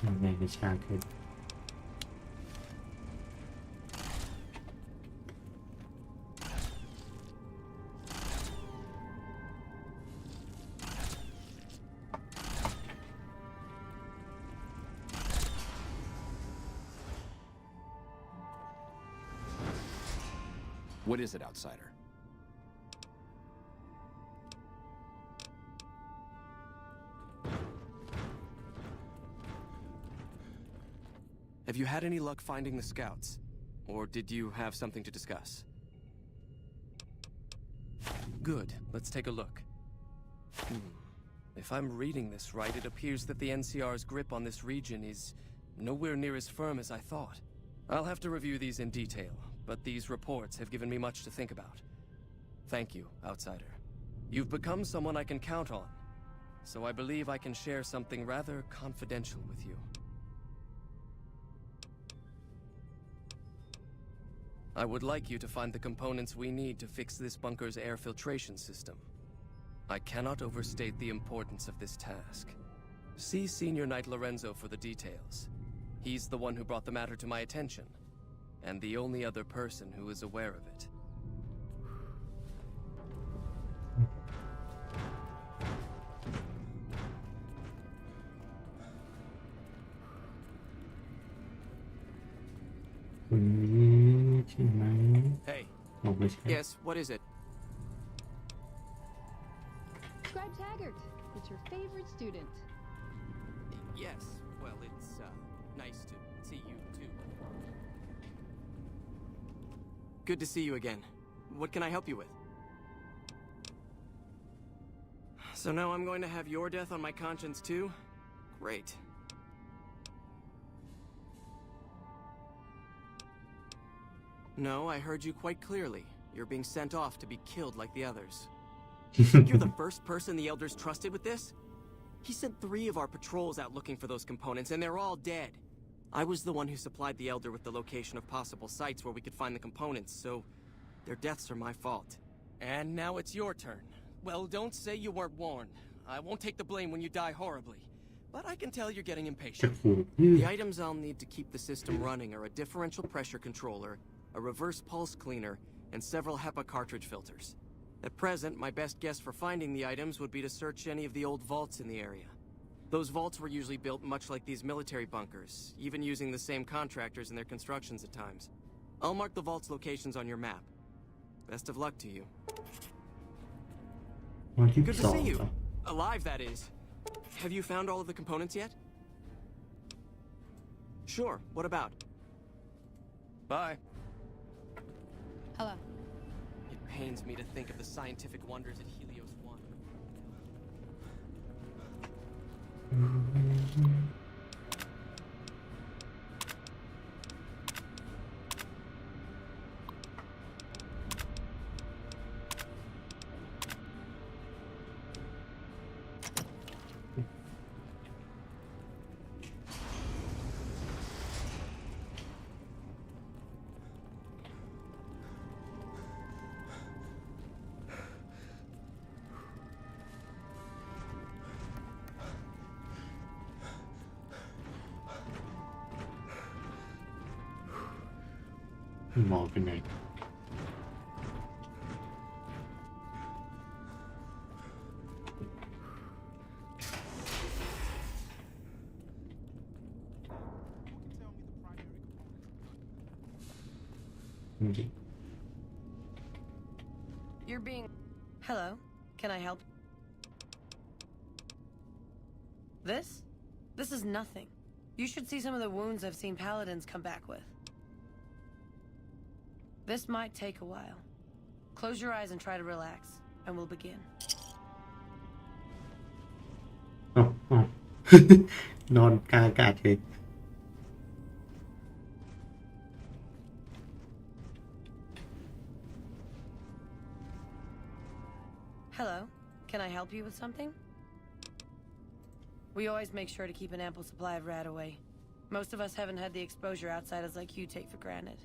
ยังไงก็ช้าขึ้นWhat is it, outsider? Have you had any luck finding the scouts? Or did you have something to discuss? Good. Let's take a look. If I'm reading this right, it appears that the NCR's grip on this region is nowhere near as firm as I thought. I'll have to review these in detail, but these reports have given me much to think about. Thank you, outsider. You've become someone I can count on, so I believe I can share something rather confidential with you. I would like you to find the components we need to fix this bunker's air filtration system. I cannot overstate the importance of this task. See Senior Knight Lorenzo for the details. He's the one who brought the matter to my attention, and the only other person who is aware of it. Hey. Yes, what is it? Scribe Taggart, it's your favorite student. Yes, well, it's nice to see you too. Good to see you again. What can I help you with? So now I'm going to have your death on my conscience too? Great. No, I heard you quite clearly. You're being sent off to be killed like the others. You're the first person the Elders trusted with this? He sent 3 of our patrols out looking for those components, and they're all dead. I was the one who supplied the Elder with the location of possible sites where we could find the components, so their deaths are my fault. And now it's your turn. Well, don't say you weren't warned. I won't take the blame when you die horribly. But I can tell you're getting impatient. The items I'll need to keep the system running are a differential pressure controller, a reverse pulse cleaner, and several HEPA cartridge filters. At present, my best guess for finding the items would be to search any of the old vaults in the area. Those vaults were usually built much like these military bunkers, even using the same contractors in their constructions at times. I'll mark the vault's locations on your map. Best of luck to you. Good to see you. Alive, that is. Have you found all of the components yet? Sure, what about? Bye. Hello. It pains me to think of the scientific wonders at Helios 1. More tonight. Okay. You're being... Hello, can I help? This? This is nothing. You should see some of the wounds I've seen paladins come back with. This might take a while. Close your eyes and try to relax, and we'll begin. Oh. นอนกลางอากาศเลย Hello, can I help you with something? We always make sure to keep an ample supply of rat away. Most of us haven't had the exposure outsiders like you take for granted.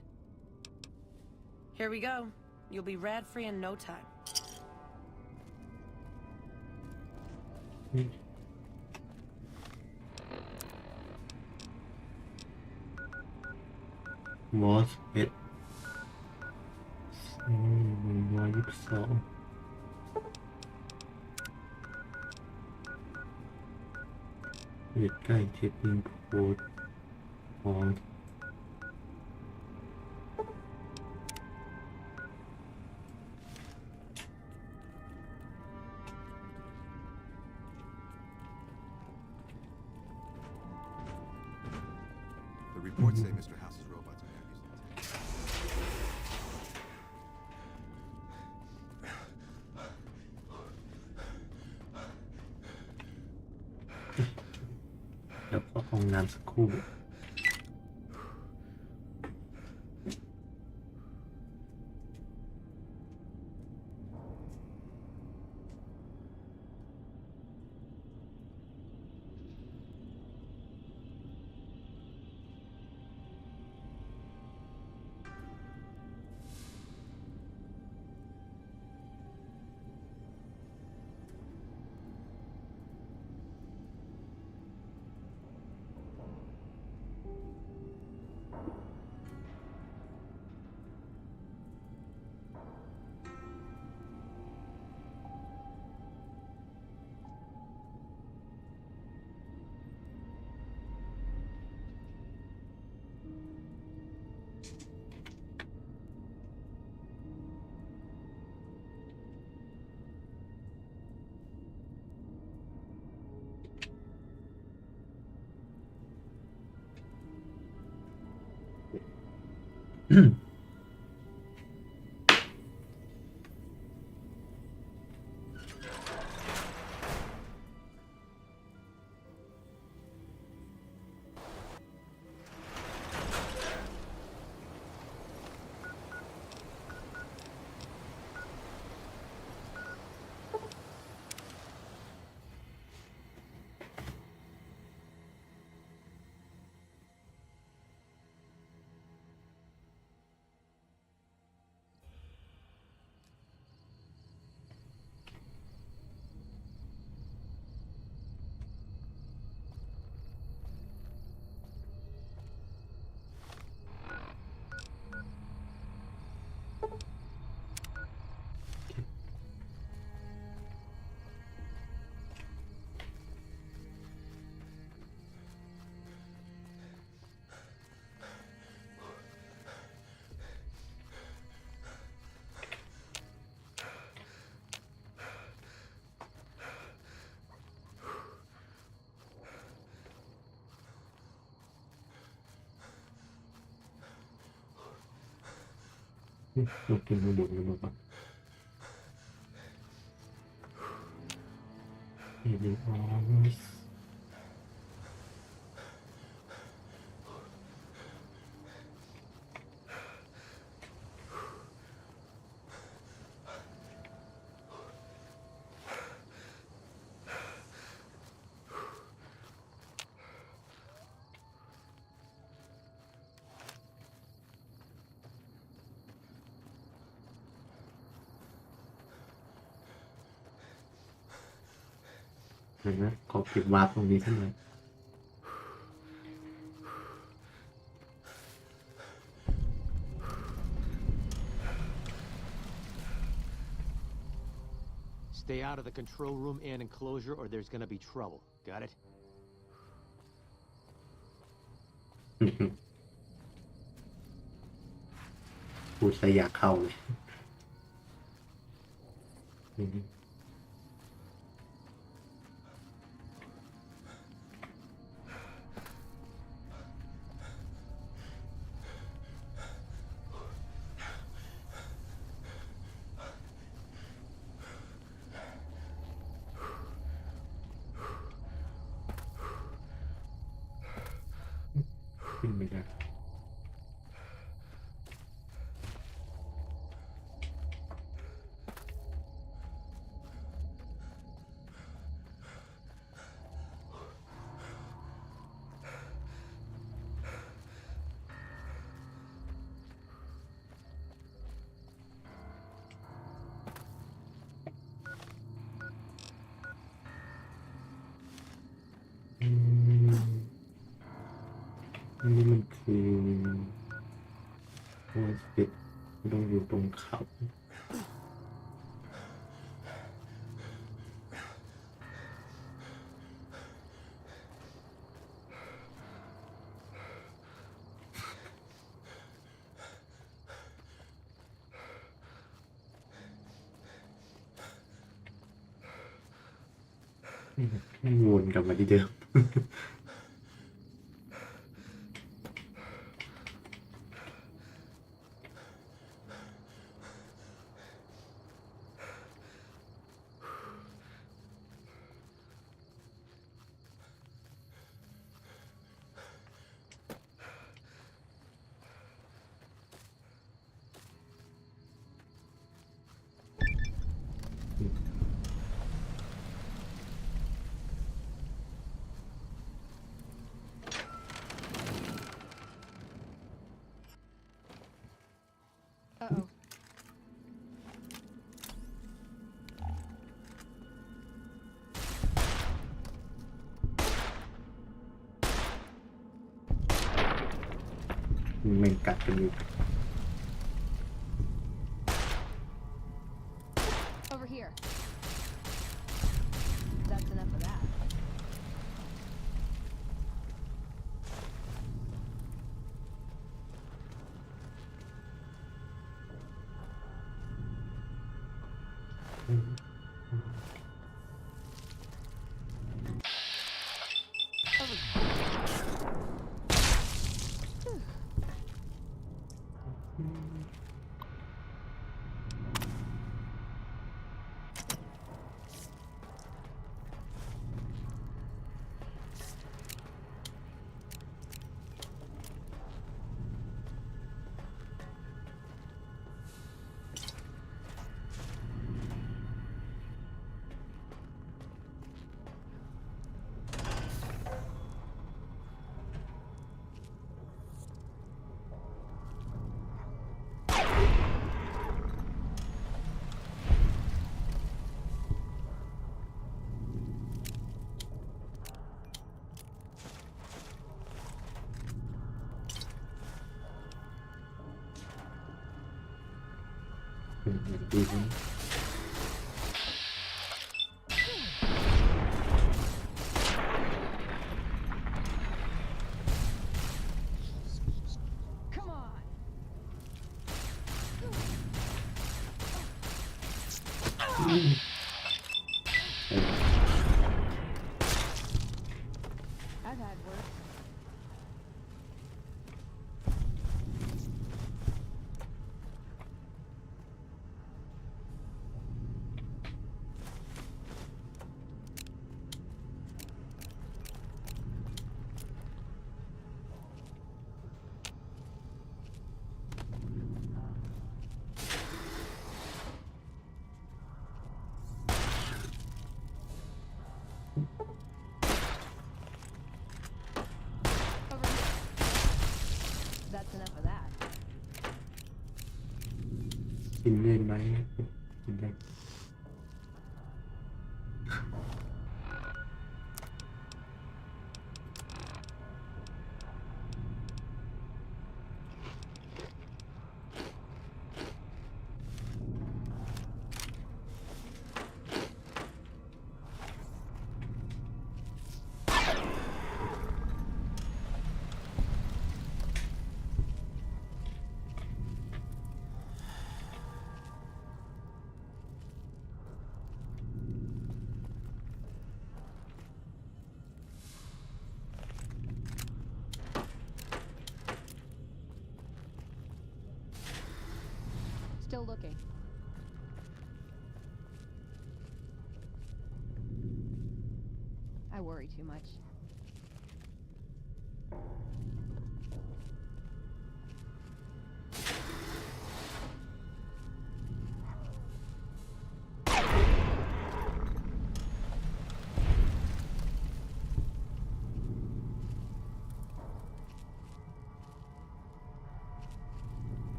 Here we go. You'll be rat-free in no time. Was it? 122เหตุใกล้เช็คอินโค้ดของ Reports say Mr. House's robots are heavy. เดี๋ยวเข้าห้องน้ำสักครู่ เรากินมาดูกันบ้างนี่อ๋อเห็นไหมขอเก็บวาร์ปตรงนี้สักหน่อย Stay out of the control room and enclosure or there's gonna be trouble. Got it? พูดซะอยากเข้าเลยขึ้นไม่ได้นี่มันคือโอ้ยปิดต้องอยู่ตรงเขาไม่วนกลับมาที่เดิม Uh-oh. Mình cắt cho mình. Over here. That's enough of that. ดีขึ้น Come on. I've had worse. Over here. That's enough of that. กินได้ไหมกินได้ Still looking. I worry too much.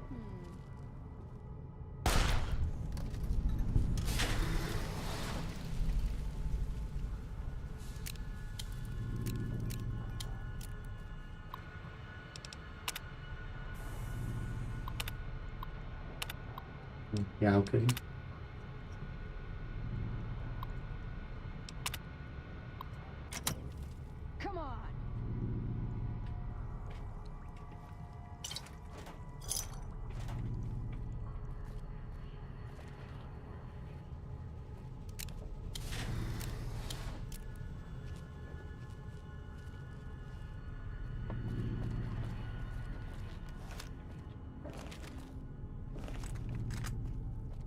Hmm. ยาวขึ้น Come on.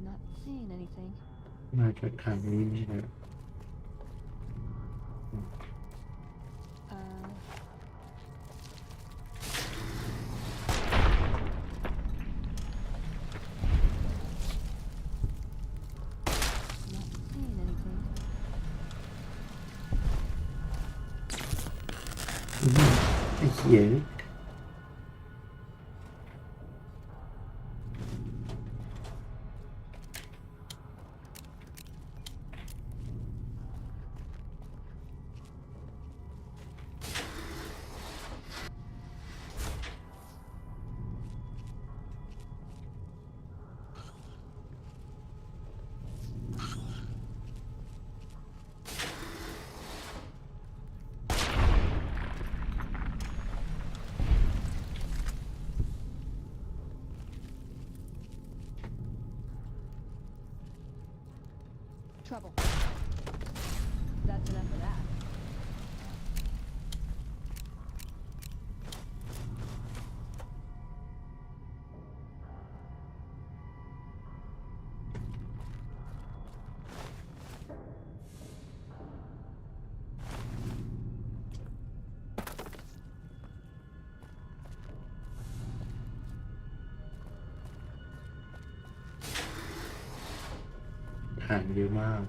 Not seeing anything. มาจากทางนี้นี่นะ Not seeing anything. ไอ้เหี้ย Trouble. That's enough of that.ห่างเยอะมาก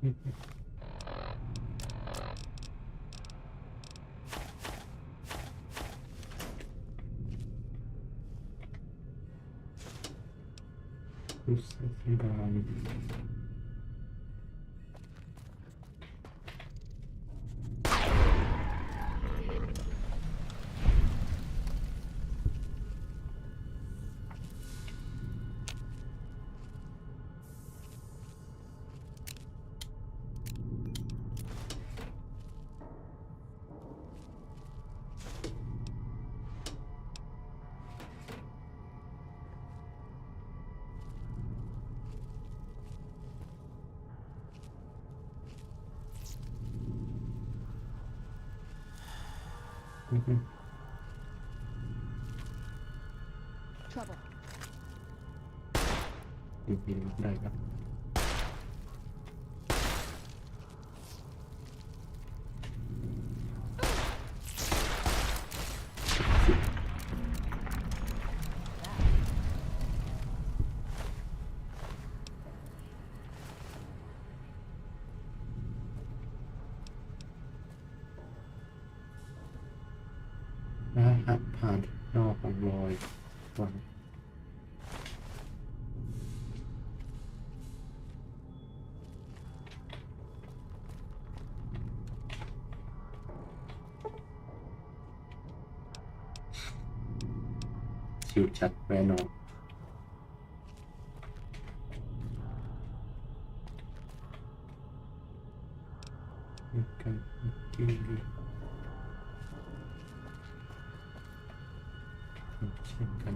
Come Trouble. ดีๆได้ครับหักผ่านนอกของรอยก่อนชิวชัดแวนอกันกินดีเช่นกัน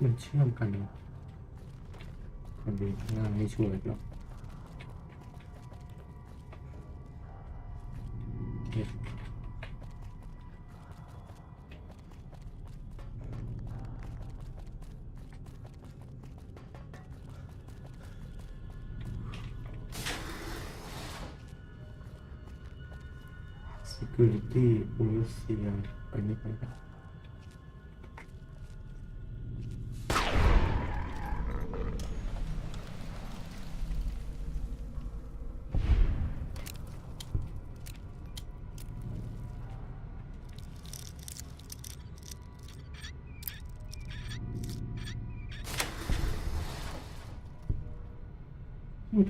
มันเชื่อมกันคนดีข้างล่างไม่ช่วยหรอกSecurity รัสเซียไปไม่ไปกัน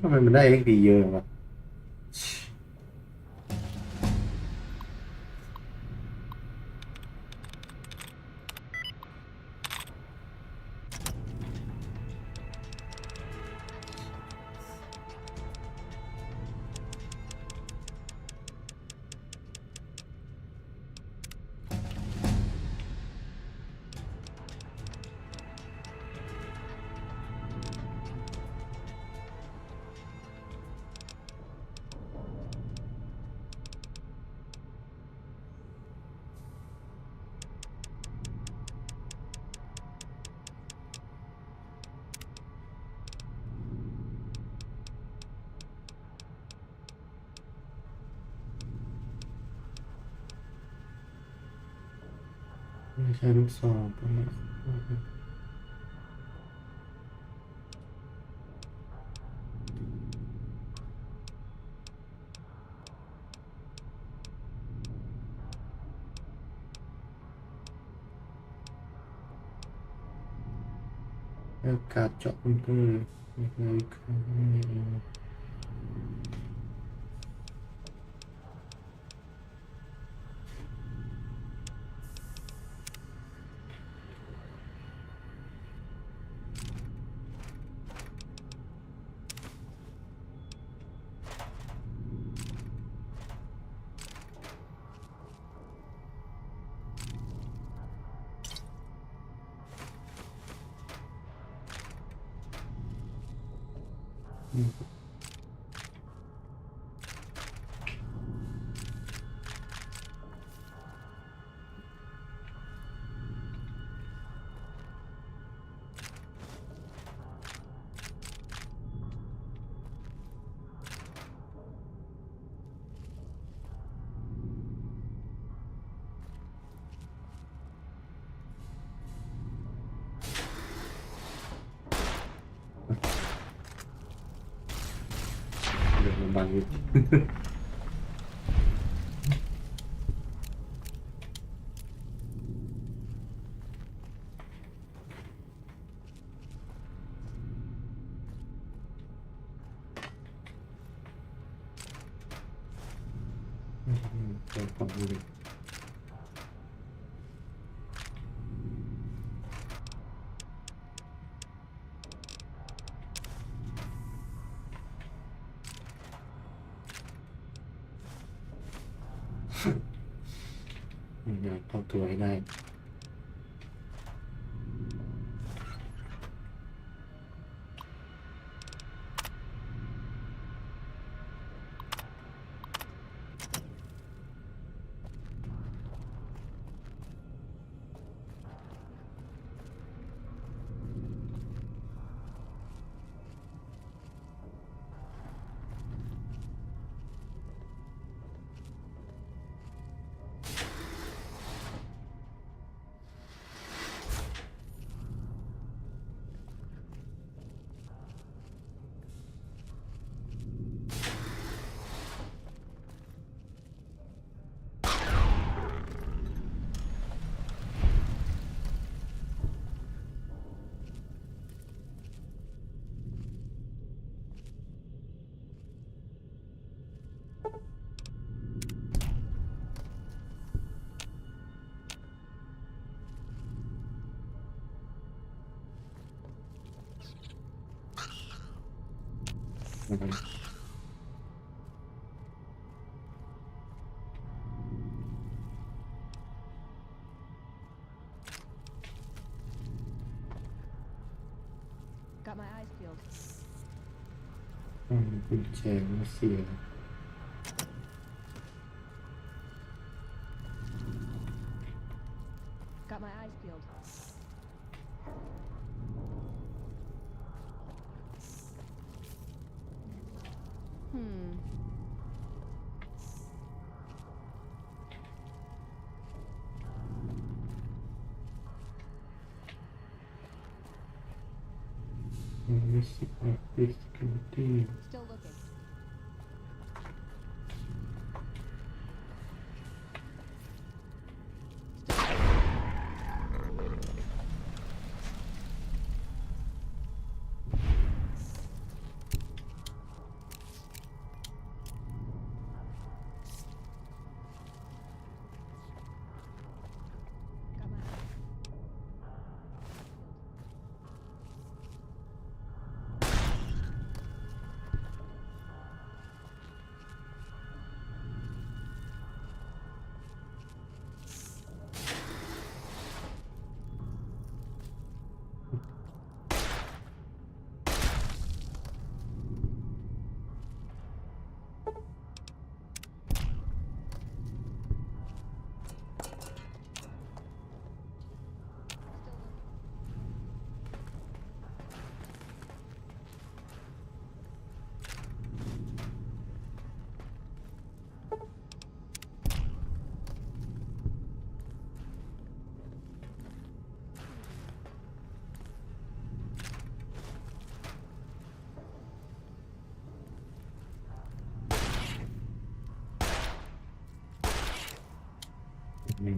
ทำไมมันได้ XP เยอะวะไม่ใช่ลูกซองประมาณการเจาะคอมพิวเตอร์เลย บังอยู่ เปิดของดูดิอยากเข้าตัวให้ได้ Got my eyes peeled. กุญแจรัสเซีย Got my eyes peeled. Still looking. Got my eyes.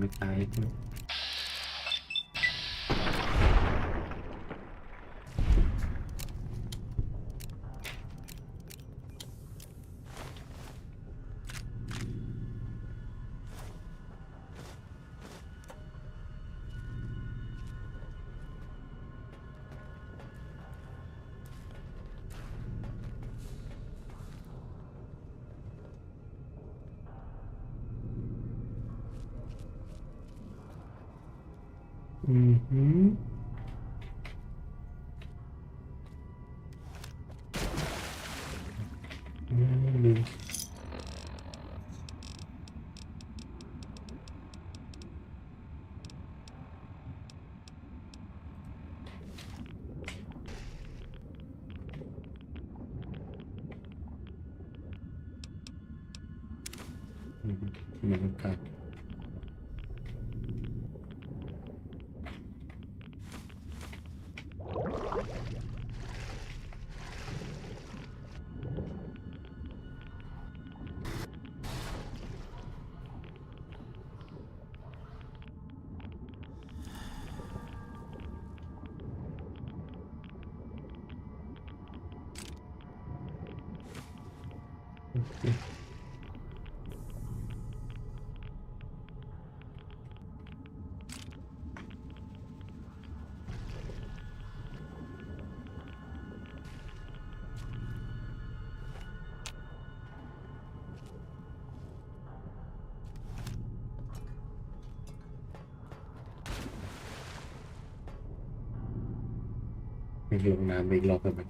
ไม่ตายใช่ไหมลืมที่มันต้องการ ไม่ลงน้ำไปอีกรอบแบบ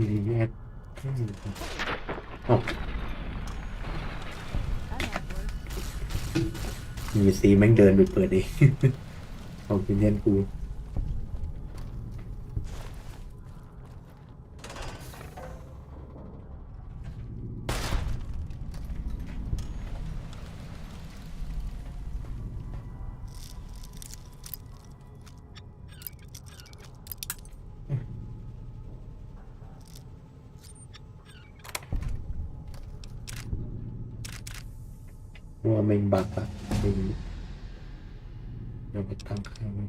รีแอคมีซีแม่งเดินไปเปิดเองของเป็นเย็นกูว่าแม่งบักอะเดี๋ยวไปตั้งค่าไว้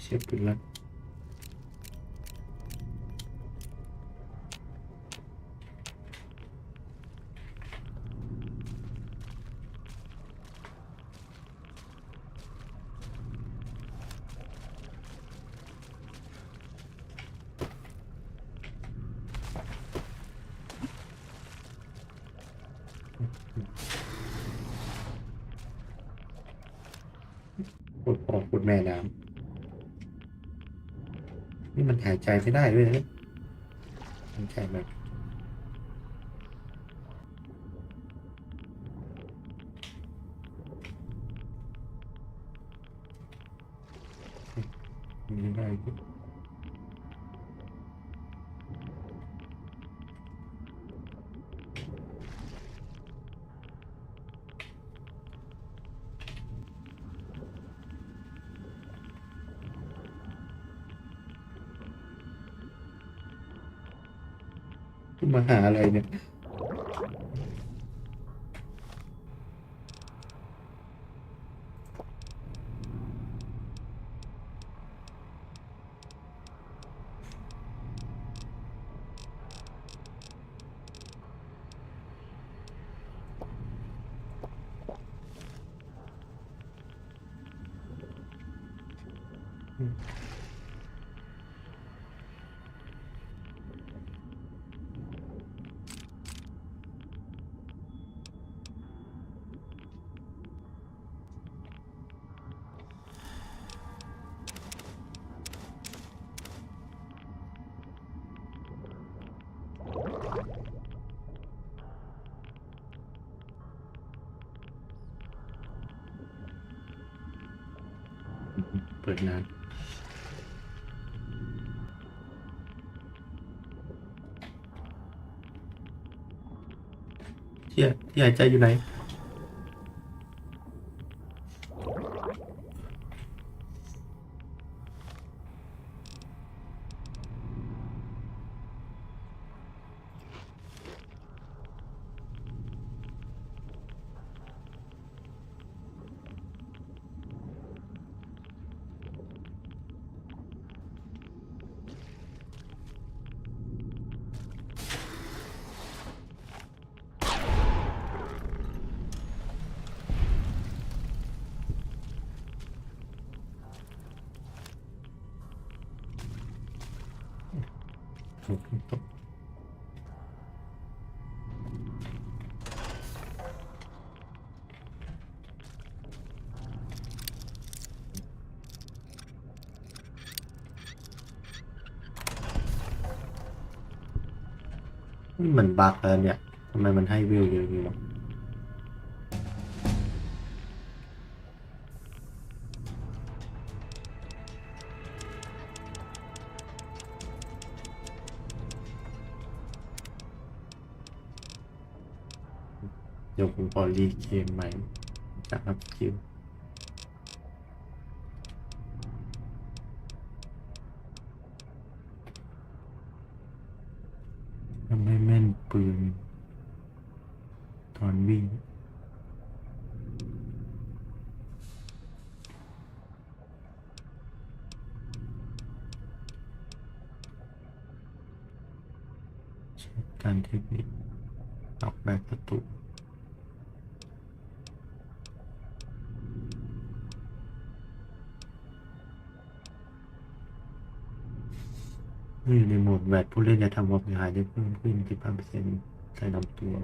เสียบปืนแล้วปวดปอดปวดแม่น้ำนี่มันหายใจไม่ได้ด้วยนะหายใจแบบไม่ได้มาหาอะไรเนี่ยเปิดนานที่หายใจอยู่ไหน ตกนี่มันบั๊กแล้วเนี่ยทำไมมันให้วิวเยอะอยู่วะเดี๋ยวผมขอรีเกมใหม่จากอัพคิวทำให้แม่นปืนตอนวิ่งใช้การเทคนิคออกแบบประตูในโหมดแบตผู้เล่นจะทำความเสียหายได้เพิ่มขึ้น 15% ใส่ลำตัว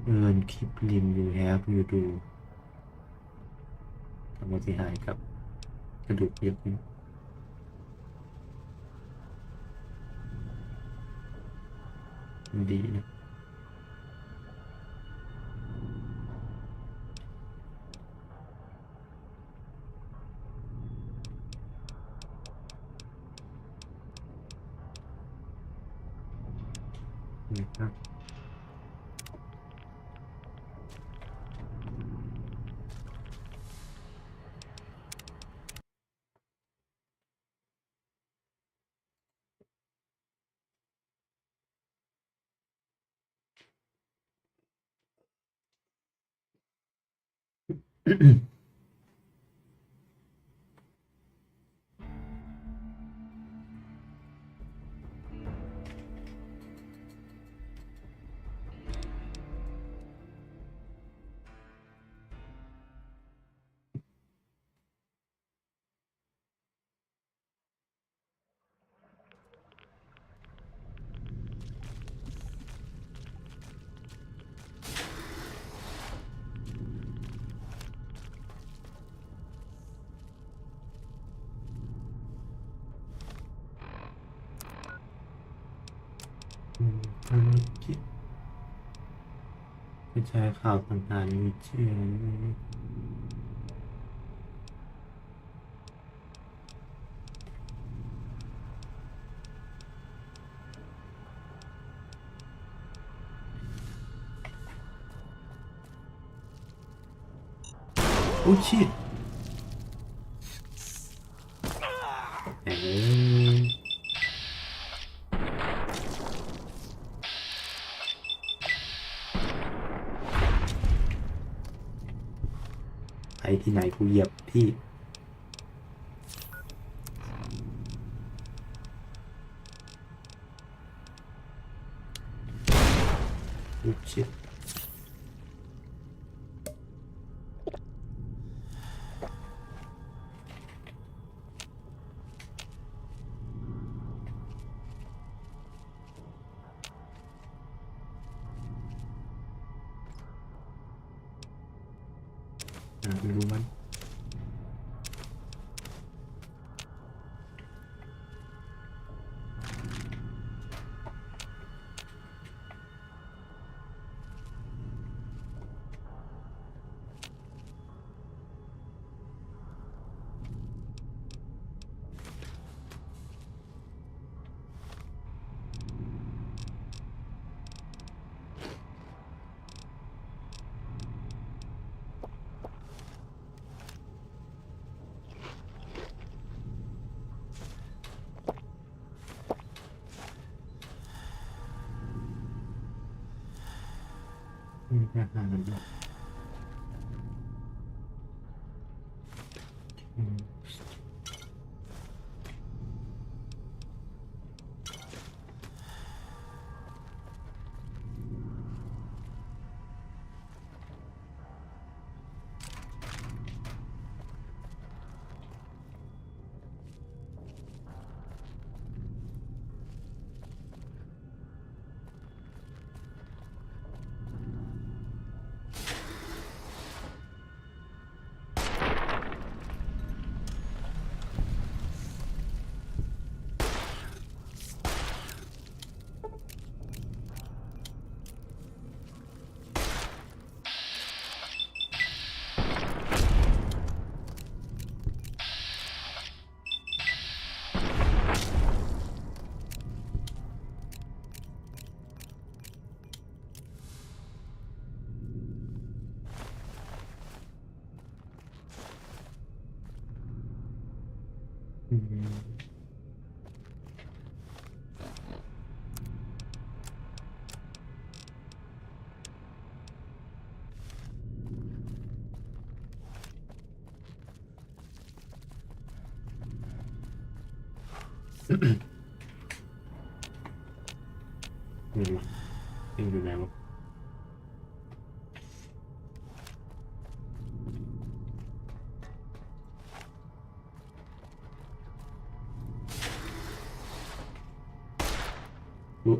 เอิร์นคลิปลิมยูแฮปยูดูทำความเสียหายกับกระดูกเยอะขึ้นดีนะนะครับภารกิจกระจายข่าวต่างๆมีเชื่อโอ้ชิตไปที่ไหนกูเหยียบที่โอ้ชิตไม่รู้มันอาหาร ยังอยู่ไหนวะอุ๊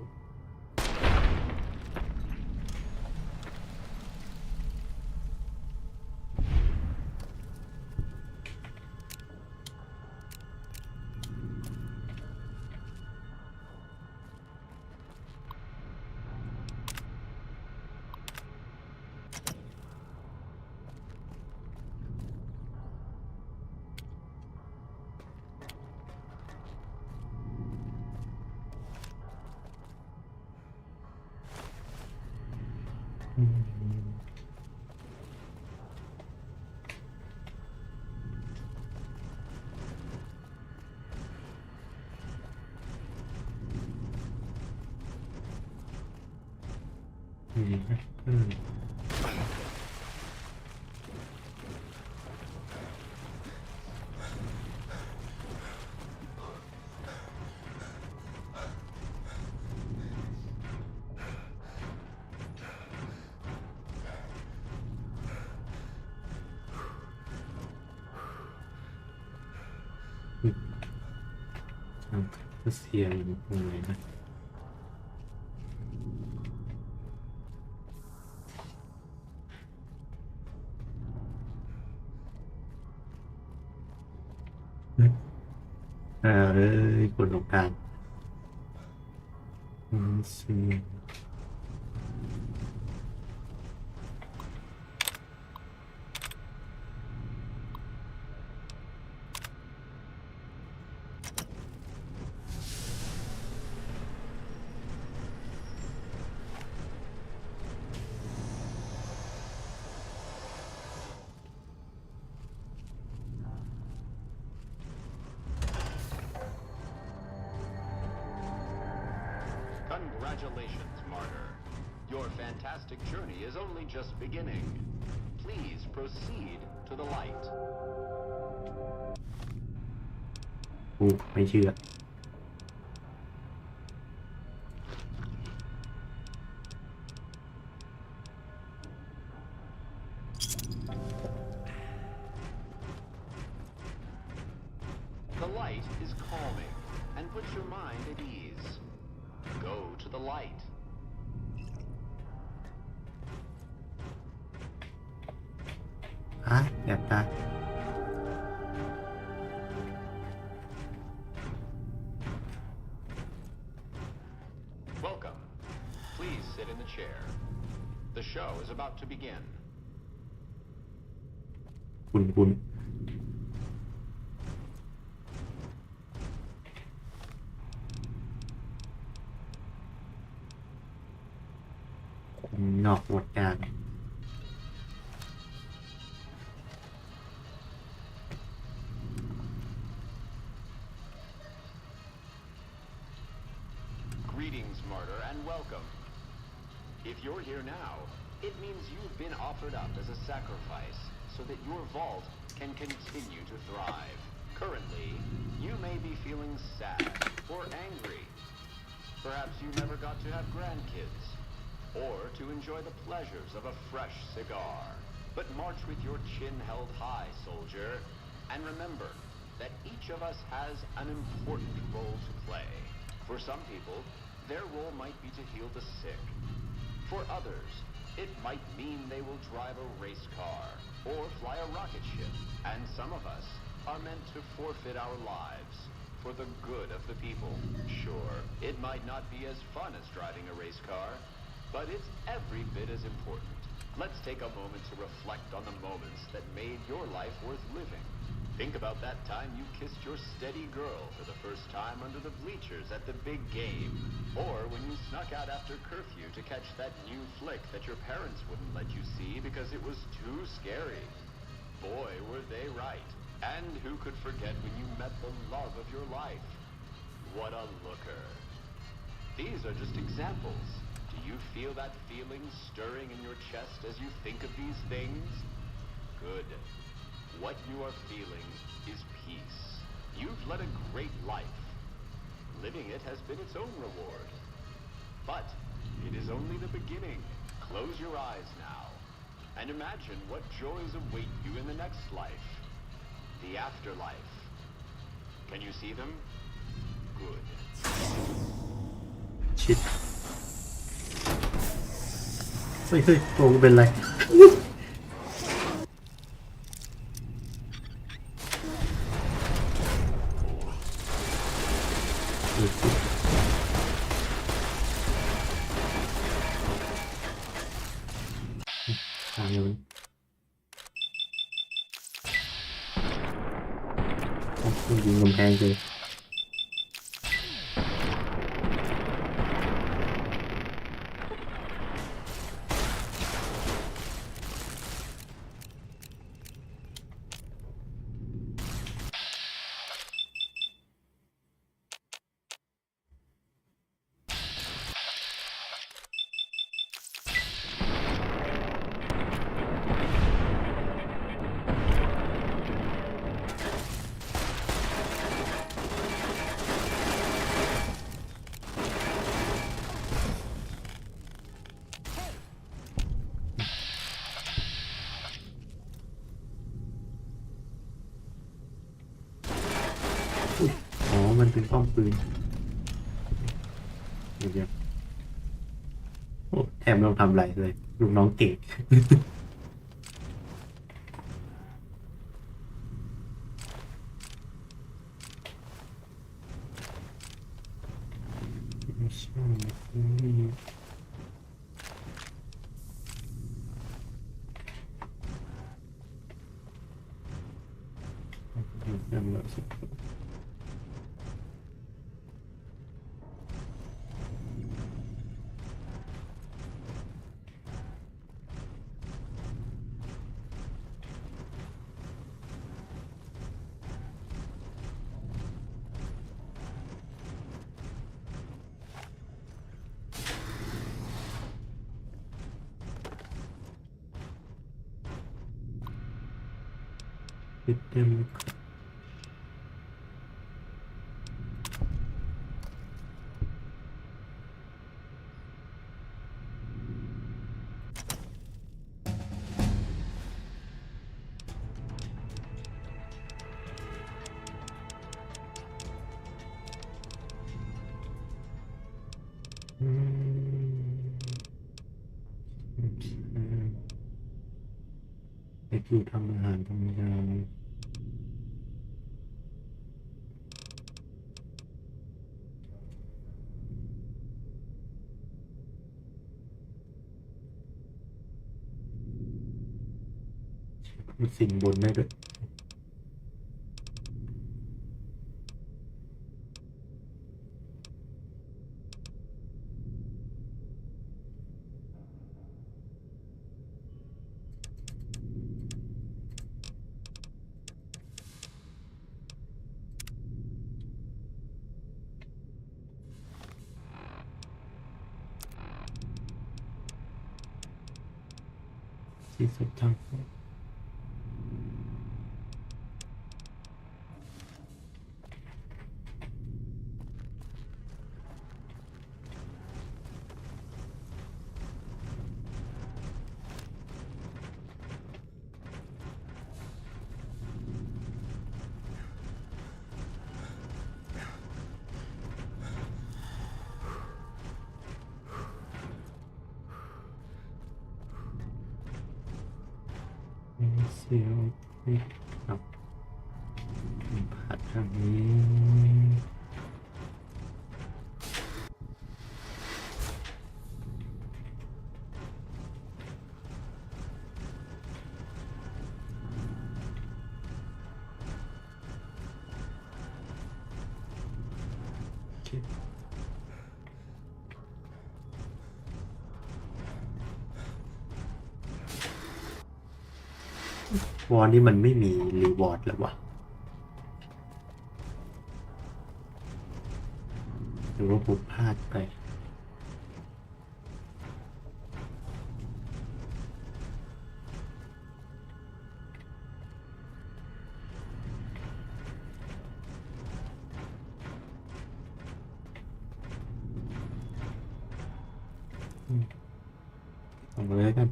เสียงตรงไหนนะคนตรงกลางเสียงCongratulations, Martyr. Your fantastic journey is only just beginning. Please proceed to the light. ไม่เชื่อThe light is calming and puts your mind at ease. Go to the light. Welcome. Please sit in the chair. The show is about to begin. คุณนอกหมดการ Greetings, Martyr, and welcome. If you're here now, it means you've been offered up as a sacrifice so that your vault can continue to thrive. Currently, you may be feeling sad or angry. Perhaps you never got to have grandkids, or to enjoy the pleasures of a fresh cigar. But march with your chin held high, soldier, and remember that each of us has an important role to play. For some people, their role might be to heal the sick. For others, it might mean they will drive a race car or fly a rocket ship. And some of us are meant to forfeit our lives for the good of the people. Sure, it might not be as fun as driving a race car, but it's every bit as important. Let's take a moment to reflect on the moments that made your life worth living. Think about that time you kissed your steady girl for the first time under the bleachers at the big game. Or when you snuck out after curfew to catch that new flick that your parents wouldn't let you see because it was too scary. Boy, were they right. And who could forget when you met the love of your life? What a looker. These are just examples. Do you feel that feeling stirring in your chest as you think of these things? Good. What you are feeling is peace. You've led a great life. Living it has been its own reward. But it is only the beginning. Close your eyes now, and imagine what joys await you in the next life. The afterlife. Can you see them? Good. ชิดเฮ้ยโอ้เป็นไรทางนู้นยิงกำแพงเลย อ๋อมันเป็นป้อมปืนเดี๋ยวโอ้แถมไม่ต้องทำอะไรเลยลูกน้องเก่งปิดเต็มไปดูทำอาหารทำยาสิ่งบนได้ด้วยที่สุดทางเสียวนี่ครับผัดทางนี้วอลนี่มันไม่มีรีวอร์ดแล้ววะ รือว่าผมพลาดไปเอามาเลยกัน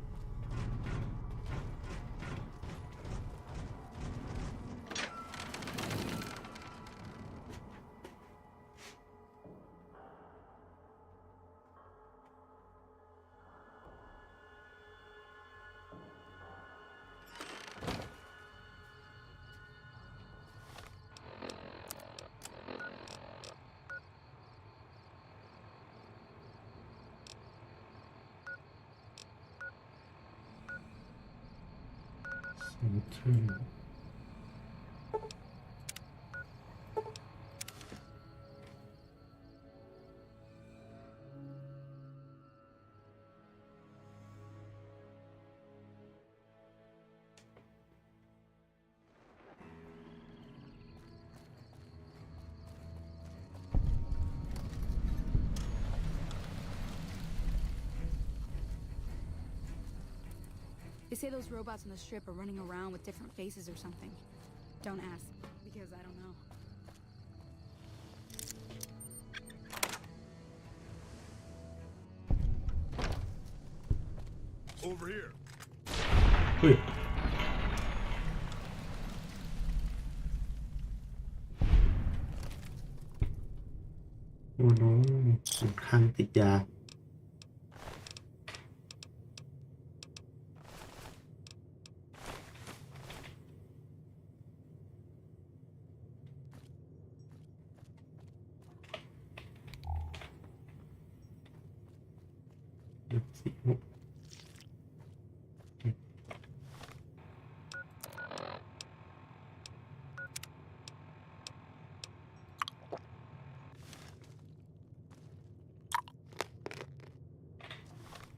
They say those robots on the strip are running around with different faces or something. Don't ask, because I don't know. Over here. โอ้โหข้างติดยา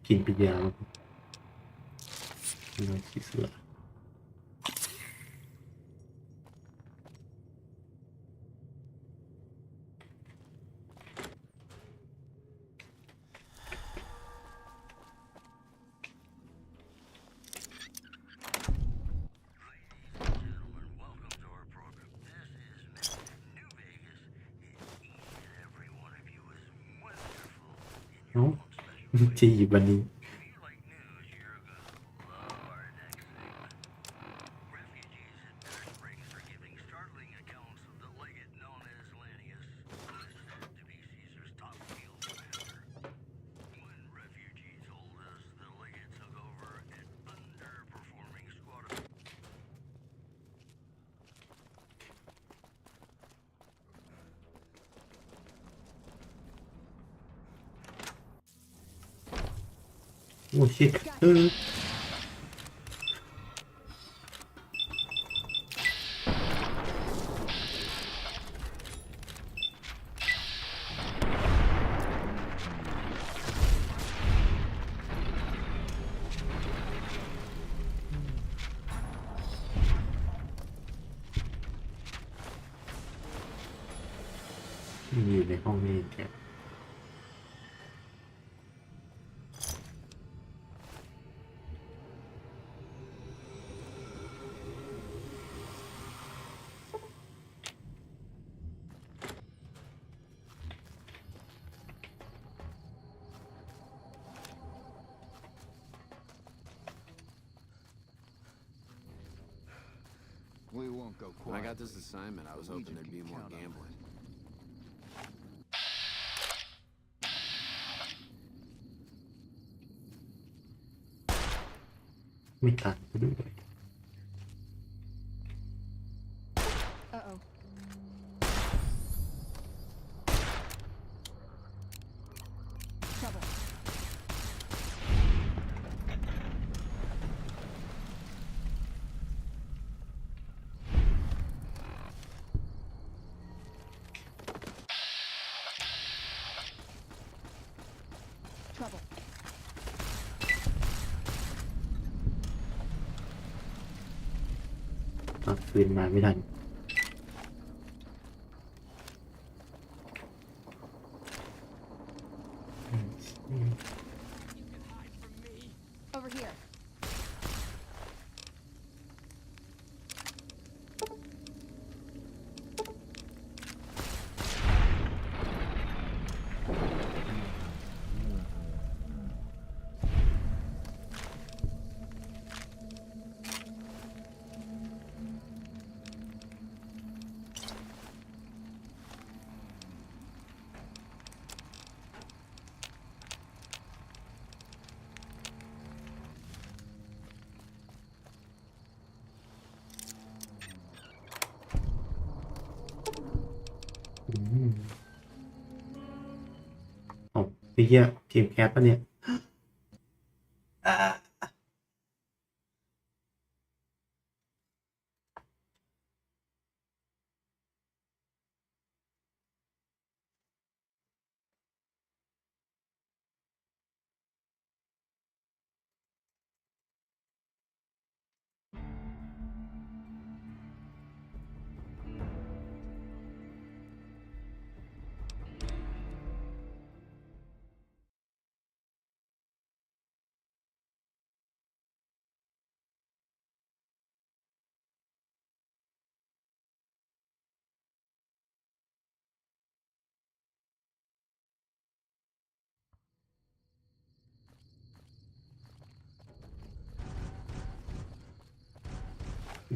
กินไปยาวน้อยสีเสือเอ้าจีบวันนี้โอ้ชิตอยู่ในห้องนี้แกWhen I got this assignment, I was hoping there'd be more gambling. ไม่ตัดไปด้วย Uh-oh. Trouble. Trouble. คืนมาไม่ทัน เหี้ยเกมแคสปะเนี่ยเ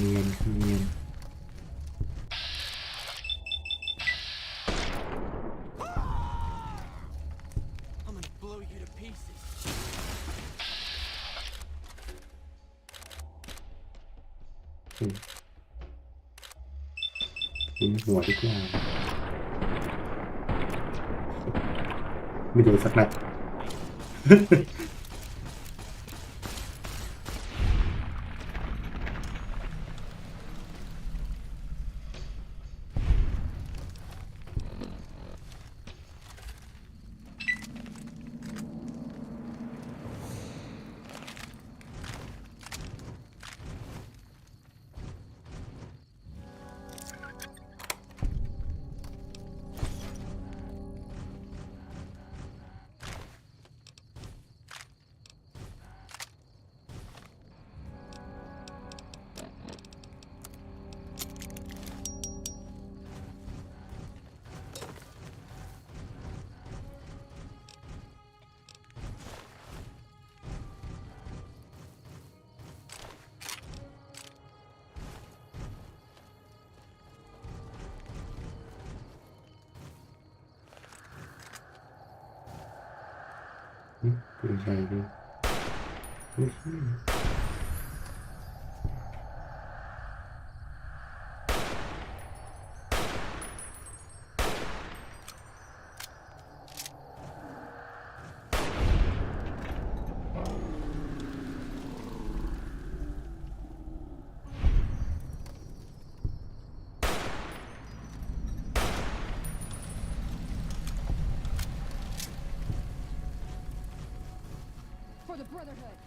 นียนเนียนยิงหัวดีกว่าไม่โดนสักนัด ปืนใหญ่ด้วยFor the Brotherhood.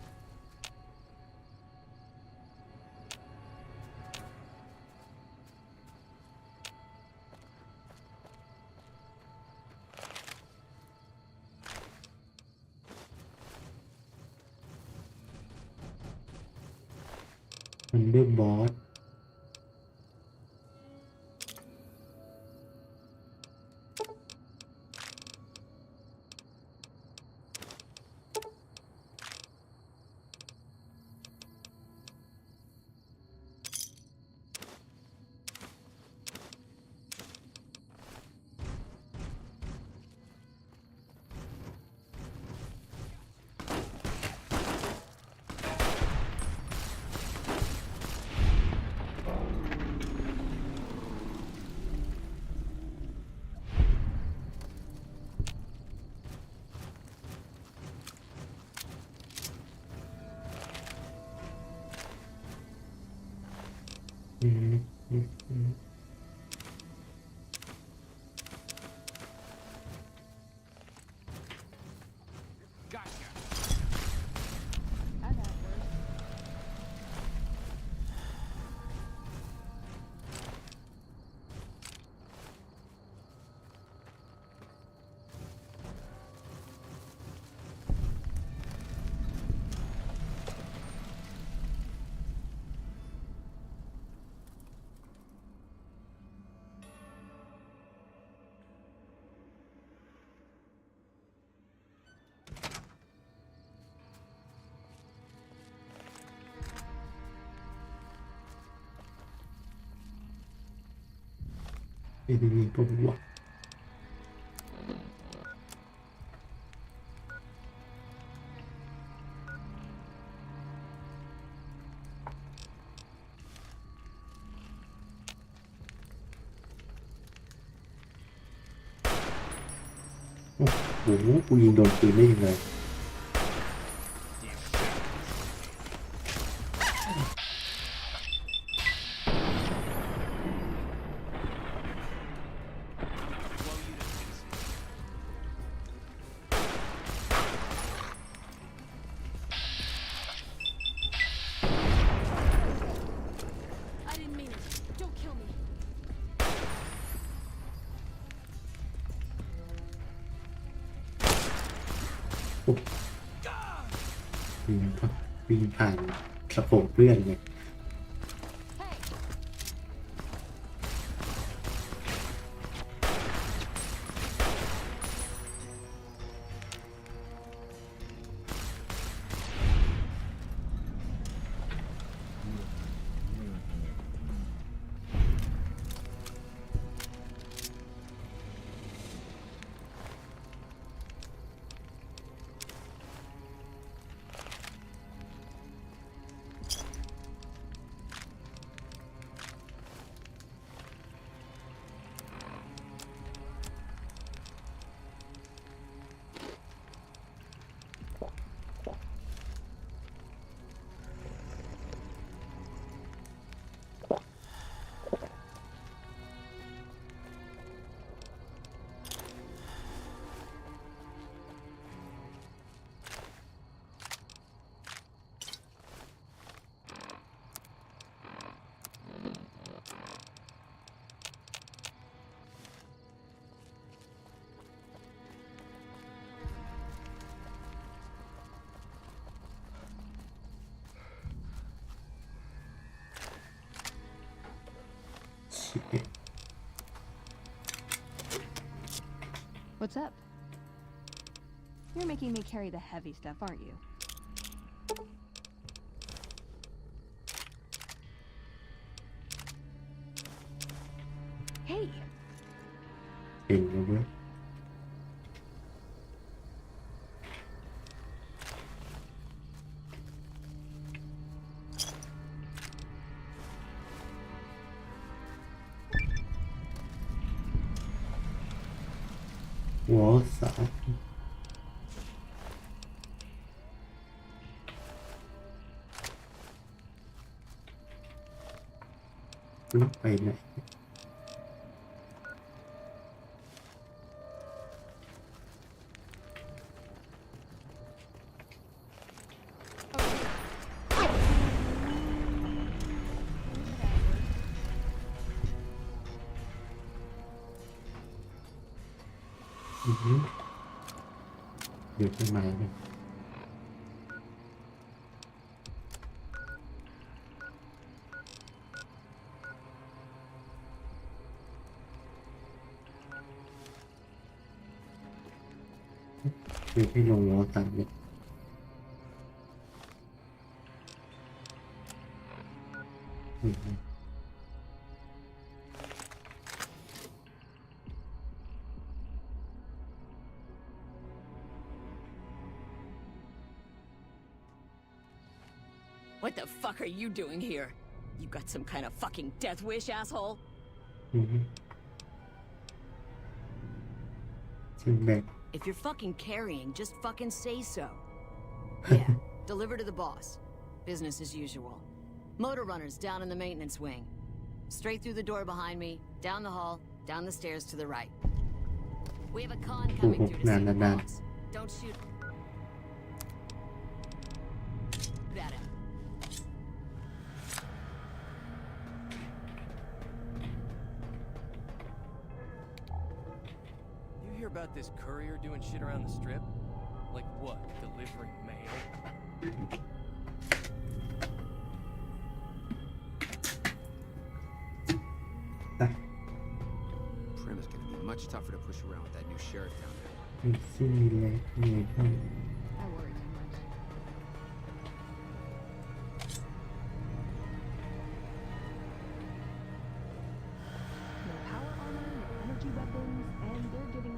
Underboss ini pembuat โอ้โหกูยิงโดนปืนได้ยังไงวิ่งผ่านสะโพกเพื่อนเนี่ยWhat's up? You're making me carry the heavy stuff, aren't you? Hey! เก่งเลยเว้ยหัวสาวลุกไปไหนเดี๋ยวทำไมเนี่ยไม่ให้ลงล้อตามเนี่ยWhat the fuck are you doing here? You got some kind of fucking death wish, asshole? If you're fucking carrying, just fucking say so. Yeah, deliver to the boss. Business as usual. Motor runners down in the maintenance wing. Straight through the door behind me, down the hall, down the stairs to the right. We have a con coming through to see the boss. Don't shoot at him. You hear about this courier doing shit around the strip? Like what? Delivering mail? Prim is gonna be much tougher to push around with that new sheriff down there. ซี่เล็กนี่ให้ I worry too much. No power armor, no energy weapons, and they're giving...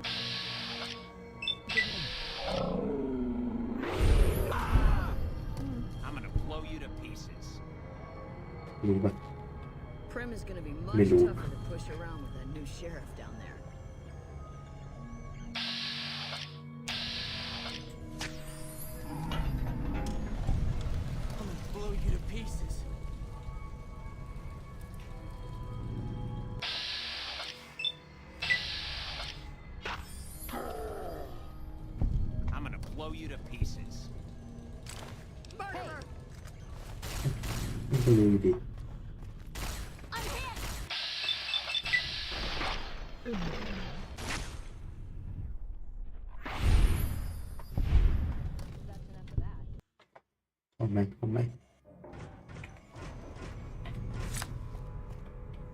I'm gonna blow you to pieces. รู้ปะ Prim is gonna be muchไม่รู้ tougher to push around with that new sheriff down there. blow you to pieces. ไม่รู้ดิทำไม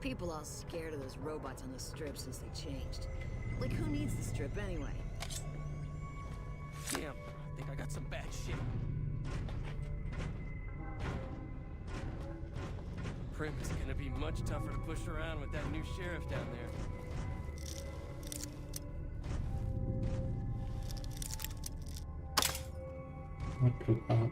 People all scared of those robots on the strip since they changed. Like, who needs the strip anyway? Damn, I think I got some bad shit. Prim is gonna be much tougher to push around with that new sheriff down there. What the fuck?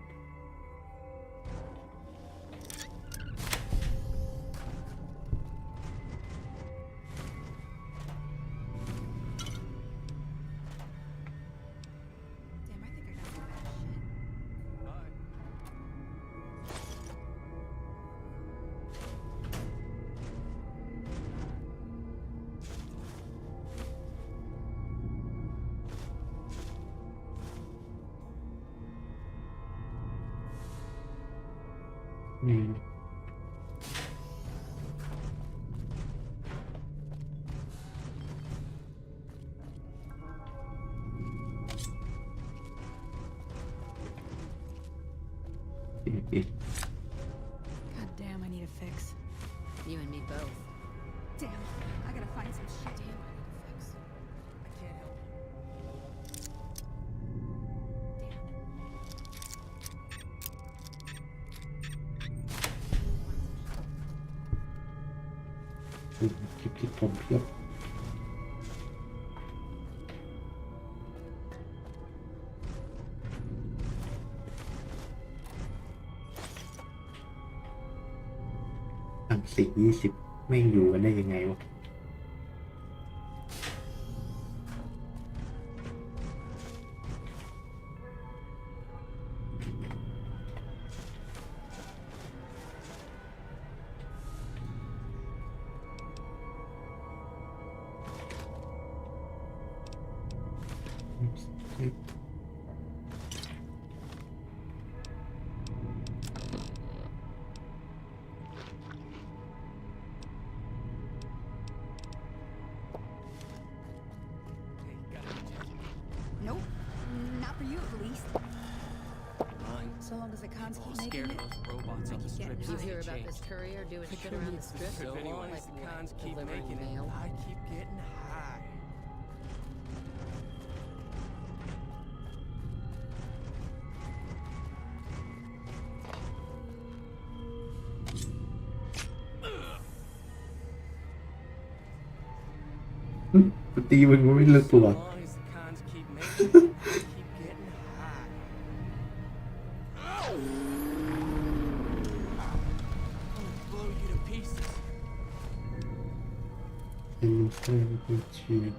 God damn, I need a fix. You and me both. Damn, I gotta find some shit. Damn, I need a fix. I can't helpคลิปผมเพียบ10-20ไม่อยู่กันได้ยังไงวะNope, not for you at least. Mine. So long as the cons All keep scared making of it. those robots on the strip Did you since hear they about changed. this courier doing shit around the strip? So long as the cons keep making it, I keep getting high. Tí mình mới lên tuổi. As long as the cons keep making it, I keep getting high. I'm gonna blow you to pieces. Em xem cái chuyện.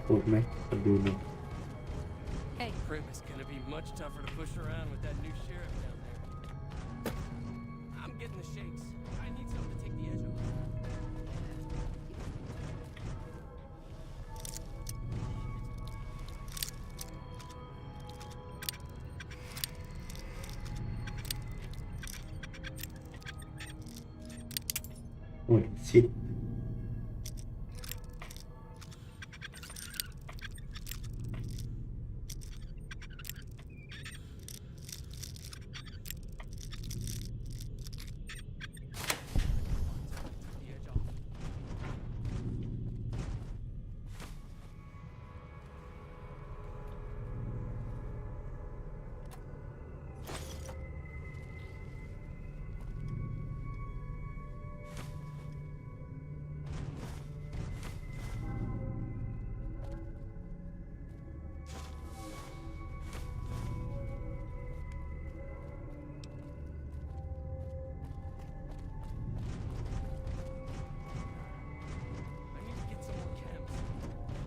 Cột mấy, còn đưa này. Hey, Prim is gonna be much tougher to push around with that new sheriff down there. I'm getting the shakes. I need something to take the edge off. Ôi, shit.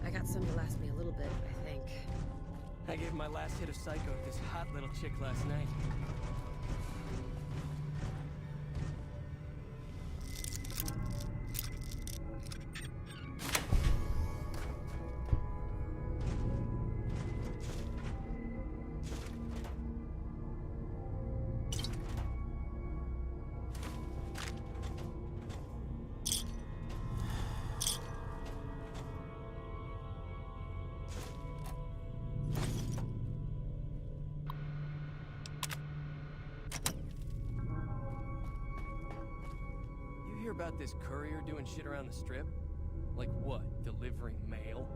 I got some to last me a little bit, I think. I gave my last hit of Psycho to this hot little chick last night. hear about this courier doing shit around the strip? Like what? Delivering mail?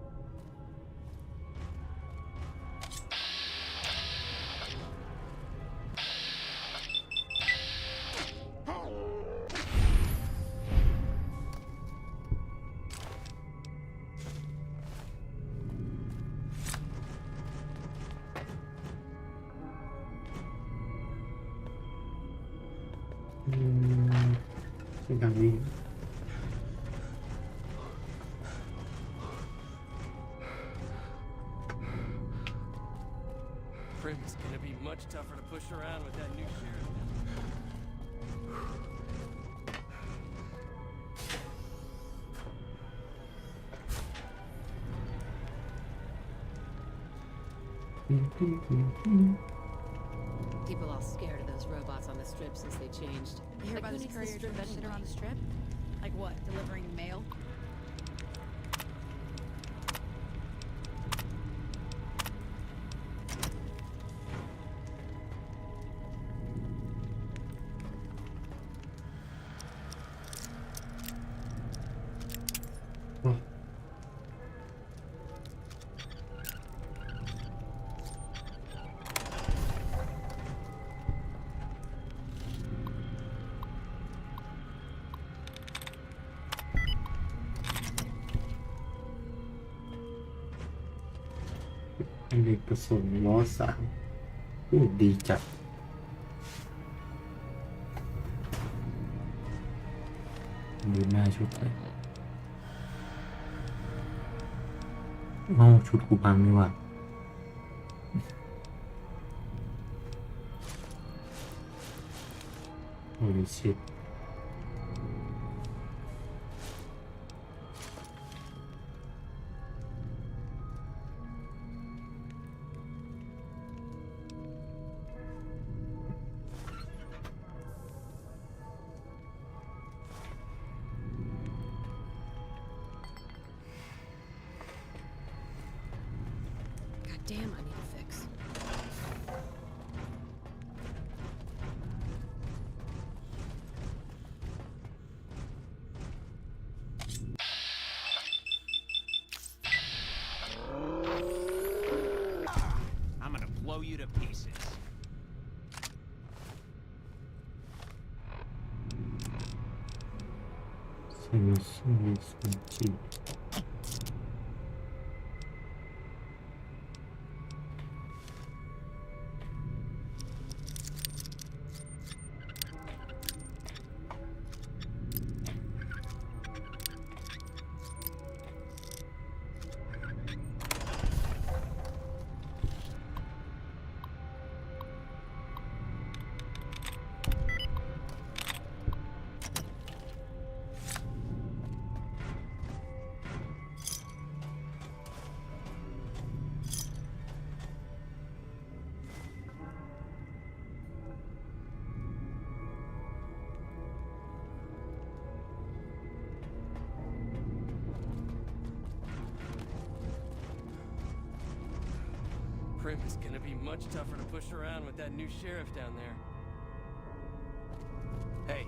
Prim is gonna be much tougher to push around with that new sheriff. People all scared of those robots on the strip since they changed. You hear about this courier doing shit around the strip? Like what? Delivering mail?อเนกประสงค์ล้อสามดีจัดดูหน้าชุดเลยชุดกูพังนี่ว่ะโอ้ยชิตDamn, I need a fix. I'm gonna blow you to pieces. Prim is gonna be much tougher to push around with that new sheriff down there. Hey.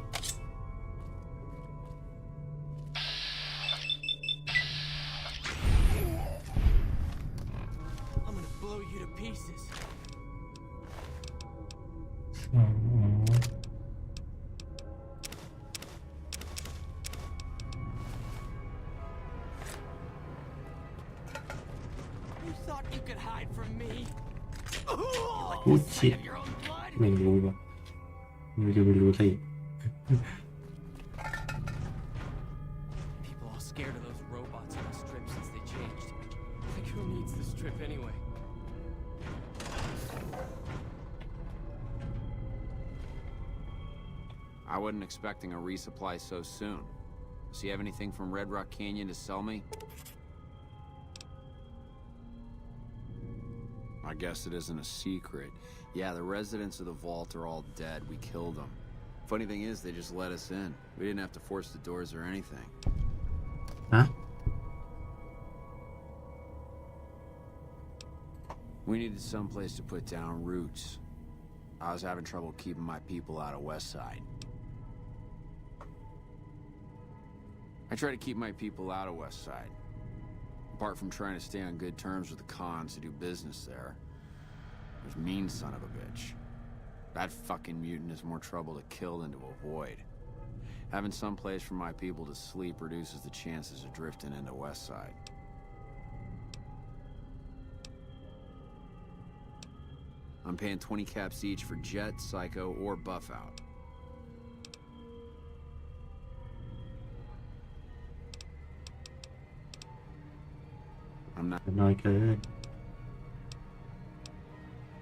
I'm gonna blow you to pieces. You thought you could hide from me? พูดชิดไม่รู้ว่ะไม่รู้สิ People all scared of those robots on the strip since they changed. Like who needs the strip anyway? I wasn't expecting a resupply so soon. Does he have anything from Red Rock Canyon to sell me? I guess it isn't a secret. Yeah, the residents of the vault are all dead. We killed them. Funny thing is, they just let us in. We didn't have to force the doors or anything. Huh? We needed someplace to put down roots. I was having trouble keeping my people out of West Side. I try to keep my people out of West Side. Apart from trying to stay on good terms with the cons who do business there, there's mean son of a bitch. That fucking mutant is more trouble to kill than to avoid. Having some place for my people to sleep reduces the chances of drifting into West Side. I'm paying 20 caps each for Jet, Psycho, or Buff Out. I'm not. น้อยเกิน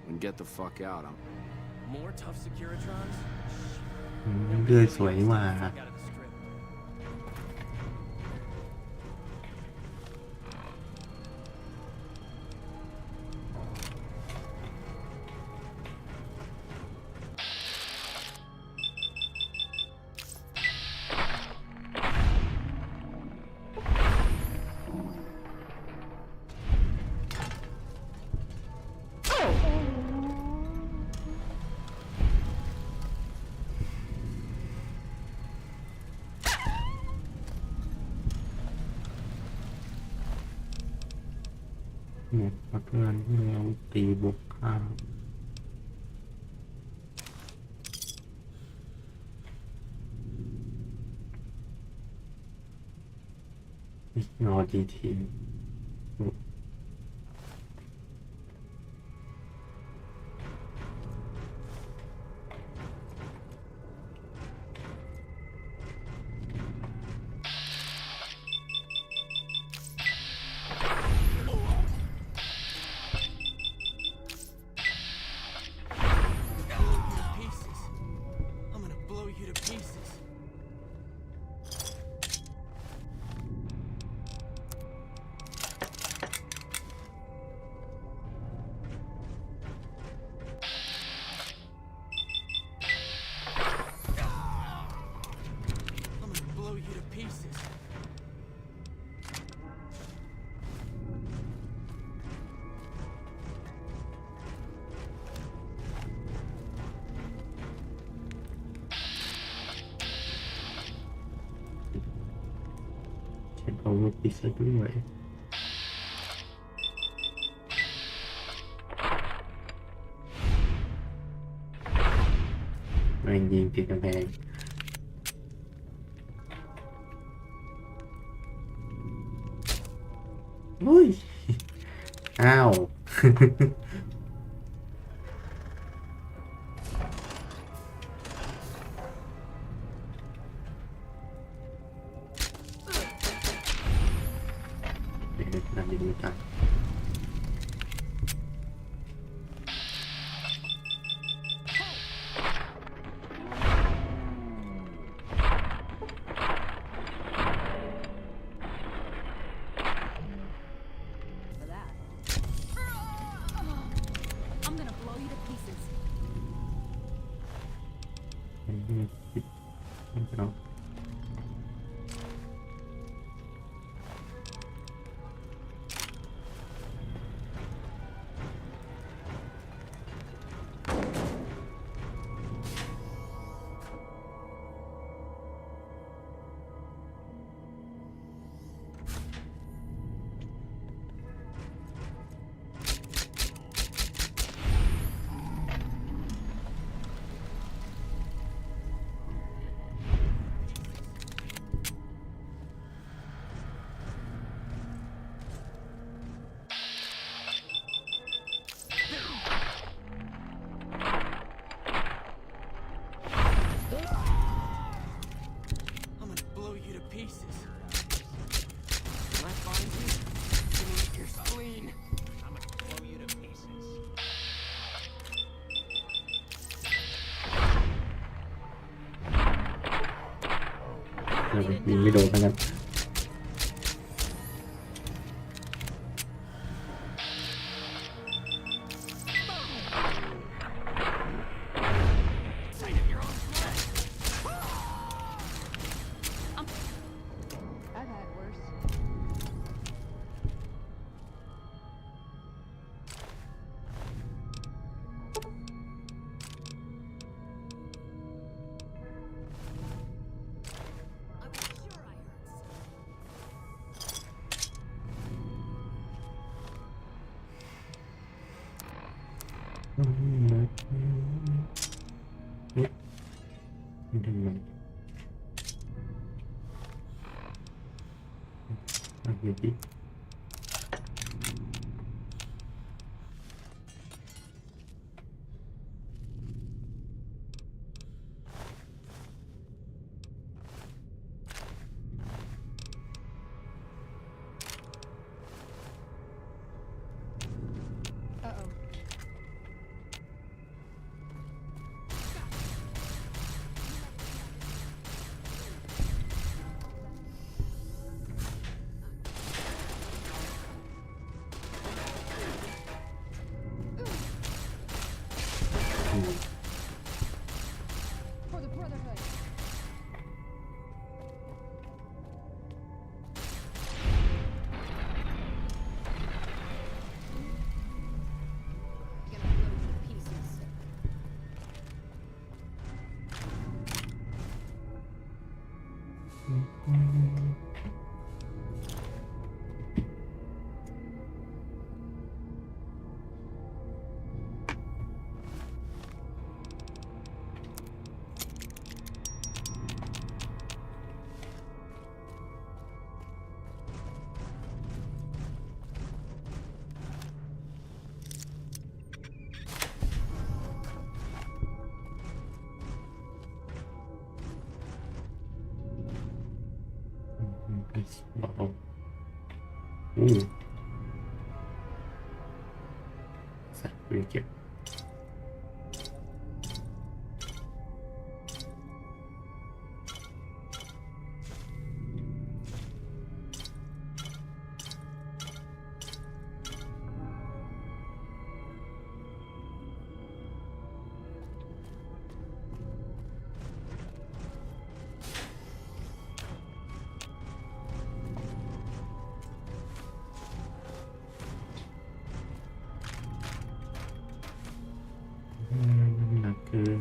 And get the fuck out. I'm. More tough Securitrons? เลื่อยสวยนี่หว่า เนี่ยพักงานที่เราตีบวกข้าวนอจีที เอาลูกปิดซะด้วยแม่งยิงติดกำแพงอุ้ยอ้าวนั่นดีไม่ตัดยิงไม่โดนทั้งนั้น ดึงมันเอาเดี๋ยวดิสัตว์เก็บหนักเกิน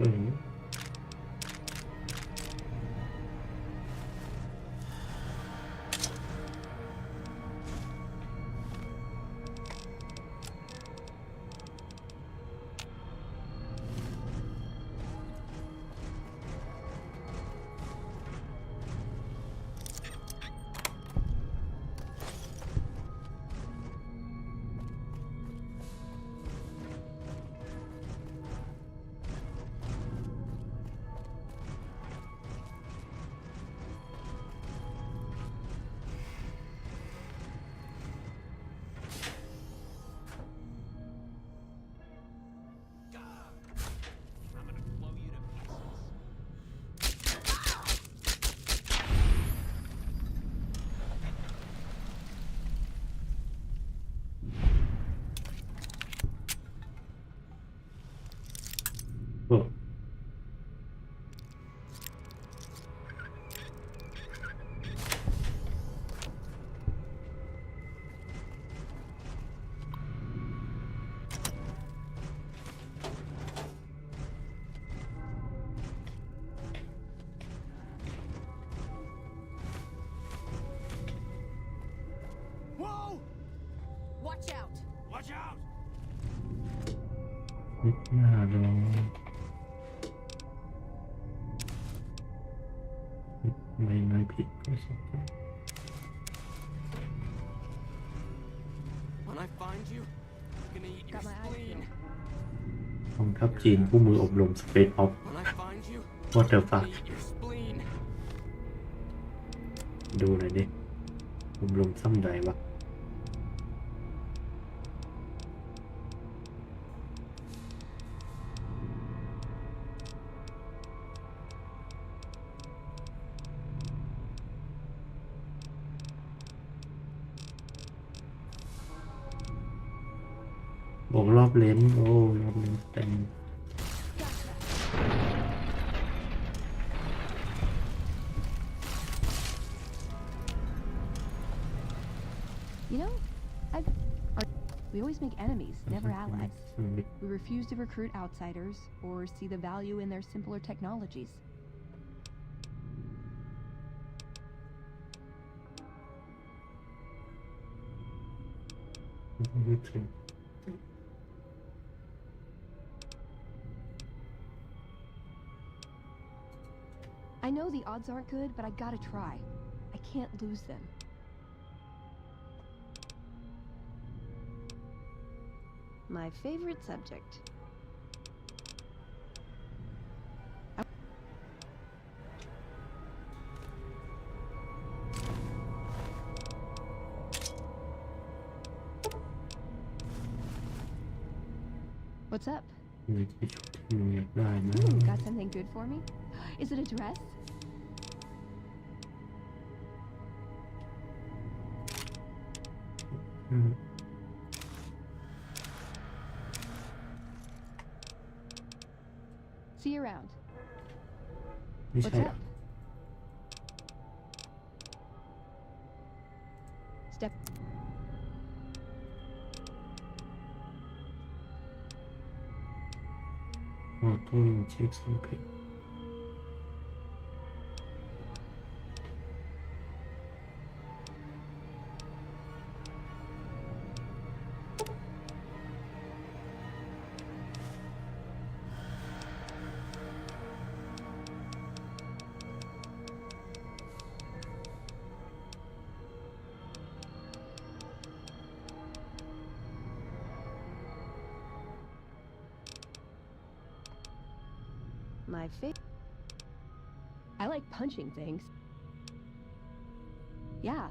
ตัวนี้โอ้ Whoa! Watch out! Watch out! หน้าลงไม่ผิดก็สอง When I find you, I'm gonna eat your Got my eyes spleen. peeled. กองทัพจีนผู้มืออบรม Space Ops What the fuck ดูหน่อยดิอบรมซ้ำใดวะบวกรอบเลนโอ้รอบเลนเต็ม You know, we always make enemies, never allies. We refuse to recruit outsiders or see the value in their simpler technologies. I know the odds aren't good, but I gotta try. I can't lose them. My favorite subject. What's up? Got something good for me? Is it a dress? See you around. What's up? Step. Auto checks okay. My favorite. I like punching things. Yeah,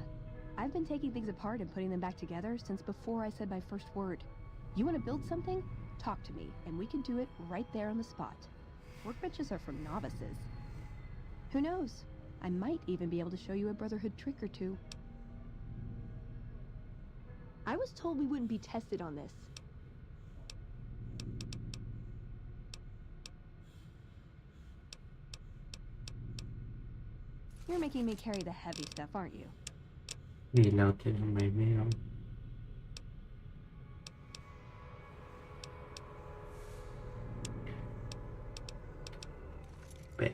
I've been taking things apart and putting them back together since before I said my first word. You want to build something? Talk to me, and we can do it right there on the spot. Workbenches are for novices. Who knows? I might even be able to show you a Brotherhood trick or two. I was told we wouldn't be tested on this. You're making me carry the heavy stuff, aren't you? ดีแล้วแต่ทำไมไม่เอาเป็ด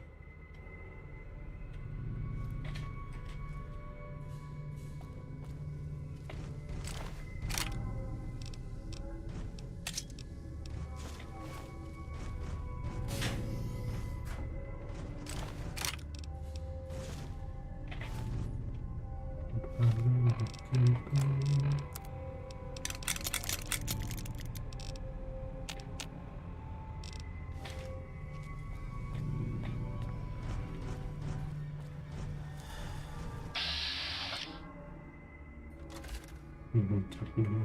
จับมือ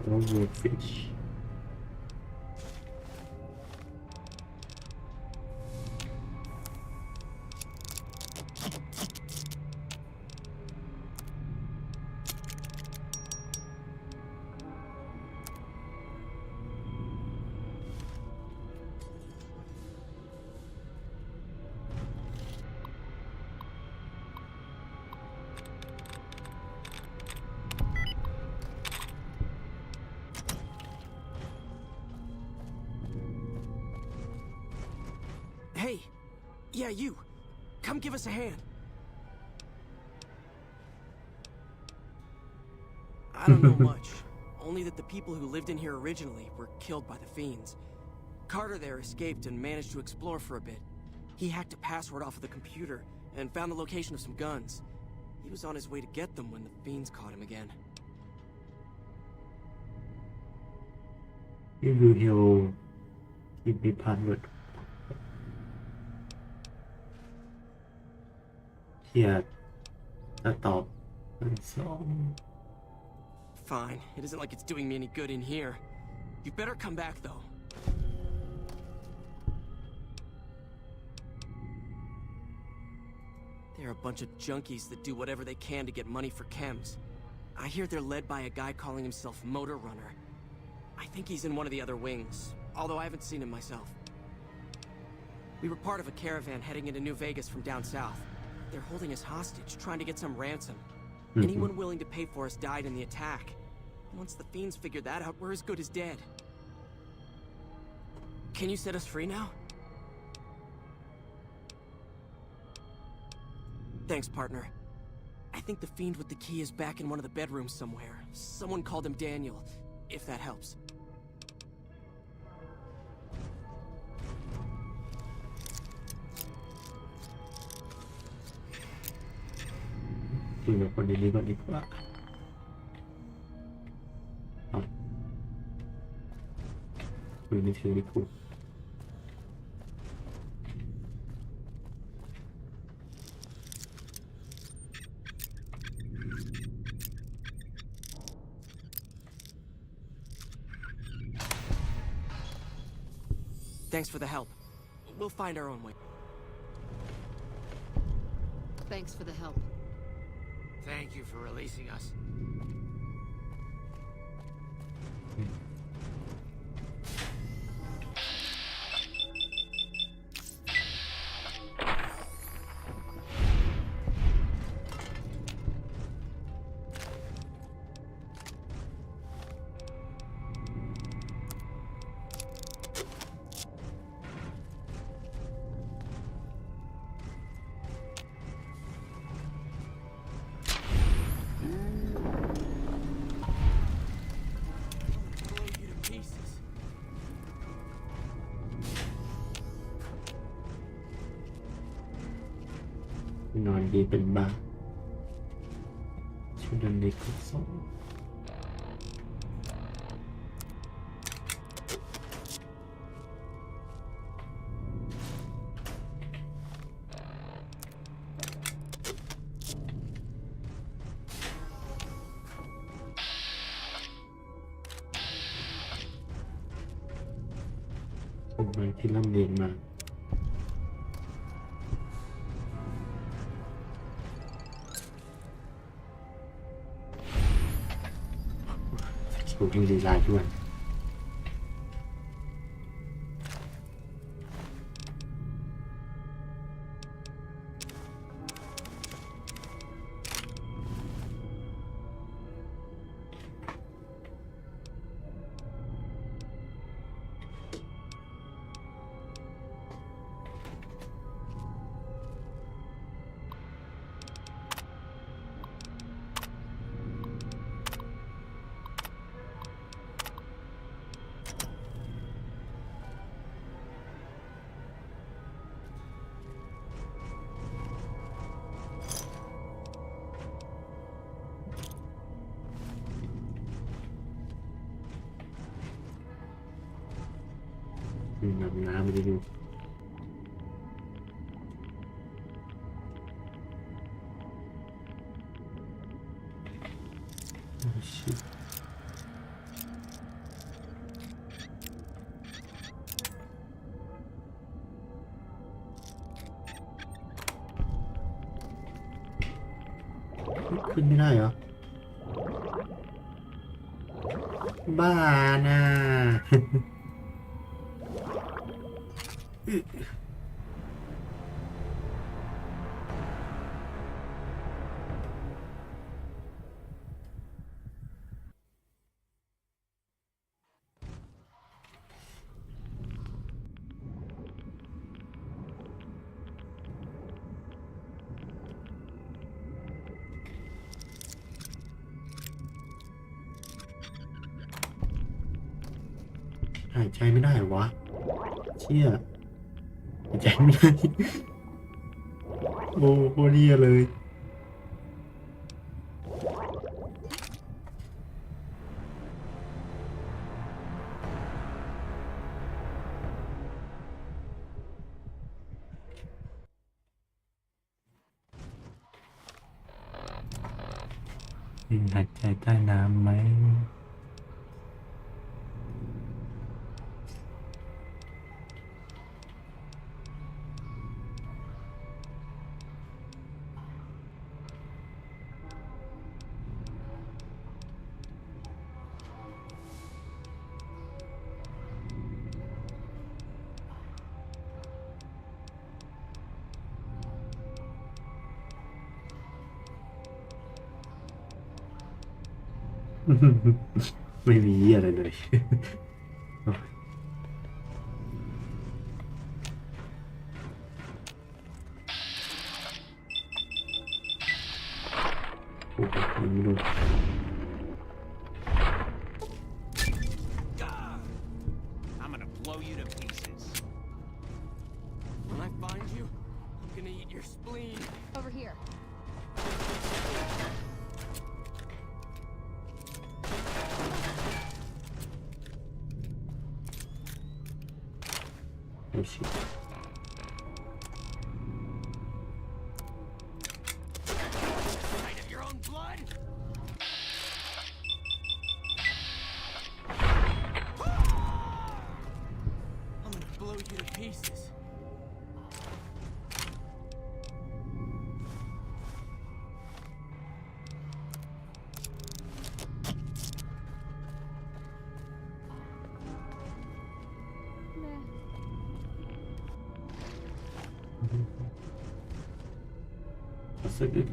Overfish. Yeah, you. Come give us a hand. I don't know much. Only that the people who lived in here originally were killed by the fiends. Carter there escaped and managed to explore for a bit. He hacked a password off of the computer and found the location of some guns. He was on his way to get them when the fiends caught him again. นี่คือเฮลที่มีพาสเวิร์ดเขียนจะตอบ2 Fine. It isn't like it's doing me any good in here. You better come back, though. They're a bunch of junkies that do whatever they can to get money for chems. I hear they're led by a guy calling himself Motor Runner. I think he's in one of the other wings, although I haven't seen him myself. We were part of a caravan heading into New Vegas from down south. They're holding us hostage, trying to get some ransom. Anyone willing to pay for us died in the attack. Once the fiends figured that out, we're as good as dead. Can you set us free now? Thanks, partner. I think the fiend with the key is back in one of the bedrooms somewhere. Someone called him Daniel, if that helps. คุยกับคนนี้ก่อนดีกว่าคุยในเชิงที่พูด Thanks for the help. We'll find our own way. Thanks for the help. Thank you for releasing us. Pieces. นอนดีเป็นบ้าชุดเล็กก็ส่งเป็นไม้ที่ร่ำเรียนมาสูงดีลายด้วยน้ำไปดูโอ้ชิบขึ้นไม่ได้เหรอบ้าน่ะ โ หายใจไม่ได้เหรอวะเชี่ยหายใจไม่ได้ โอ้โหเดียเลยหายใจใต้น้ำไหม ไม่มีอะไรเลย โอ้โหไม่รู้ I'm gonna blow you to pieces. When I find you, I'm gonna eat your spleen. Over here. Oh shit. Sight of your own blood? I'm gonna blow you to pieces. That's a good.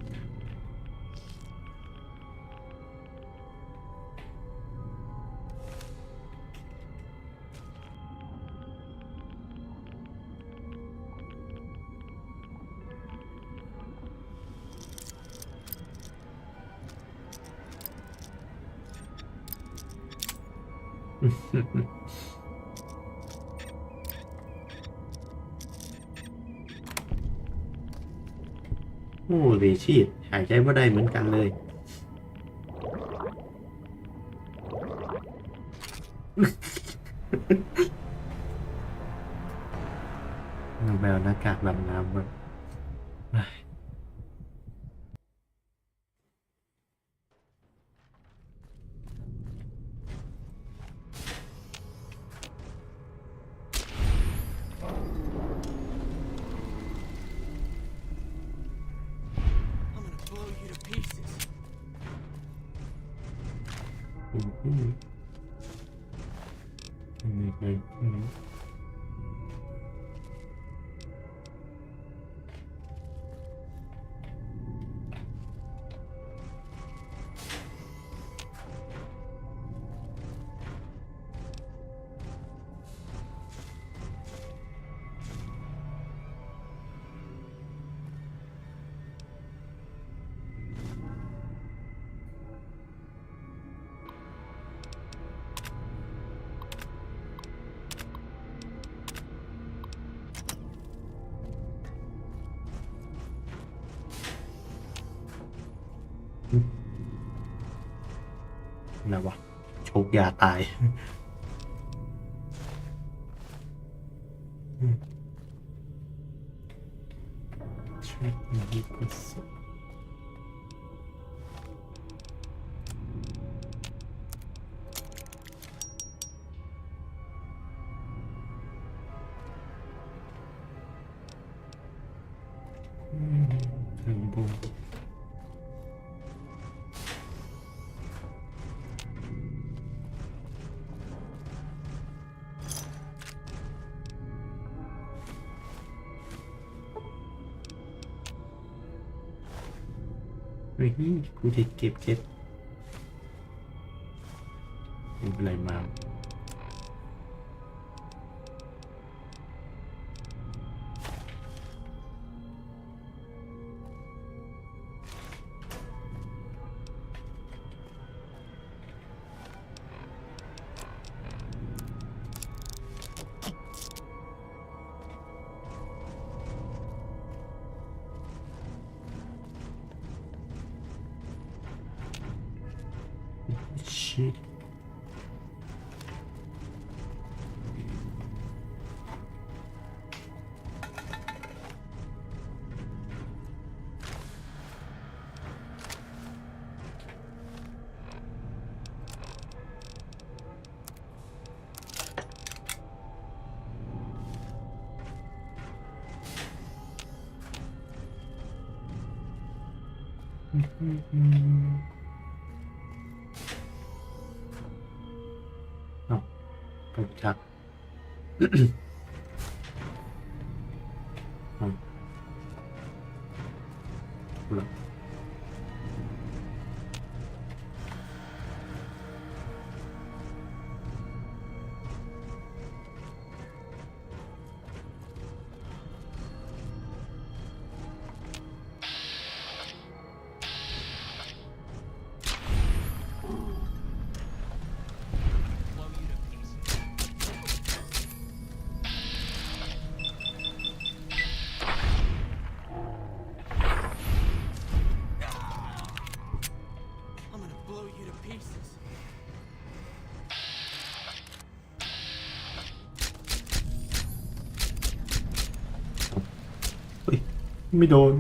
โอ้เลชีดหายใจไม่ได้เหมือนกันเลยแบบหน้ากากดำน้ำแบบ Blow you to pieces. อะไรวะโชคยาตายถึงบุญเฮ้ยกูจะเก็บไม่เป็นไรมา โ ชิตเอาตกชักเอาละ I'm gonna blow you to pieces. เฮ้ยไม่โดน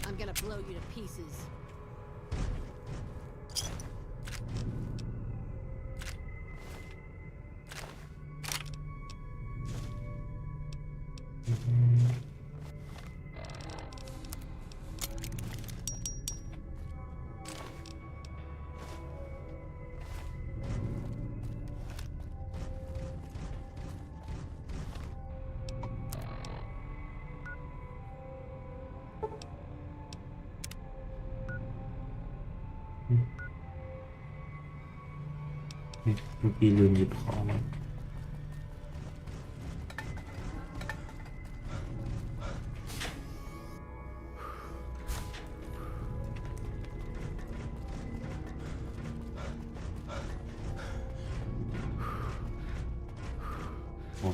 I'm gonna blow you to pieces.เมื่อกี้ลืมหยิบของมาอ๋อ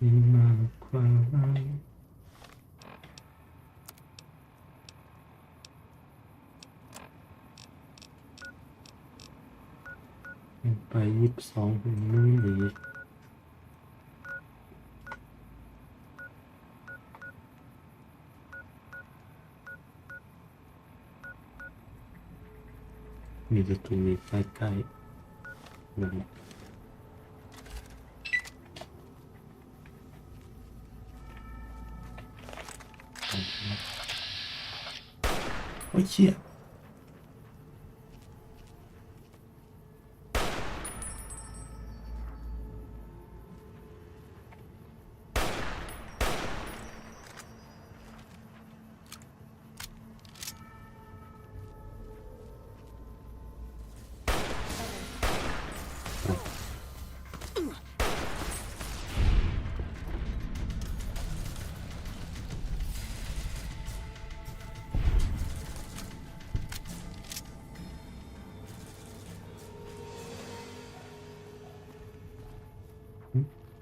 มีมากกว่าไป22ถึงนู่นอีกมีประตูใกล้ๆนั่นแหละโอ้ยเชี่ย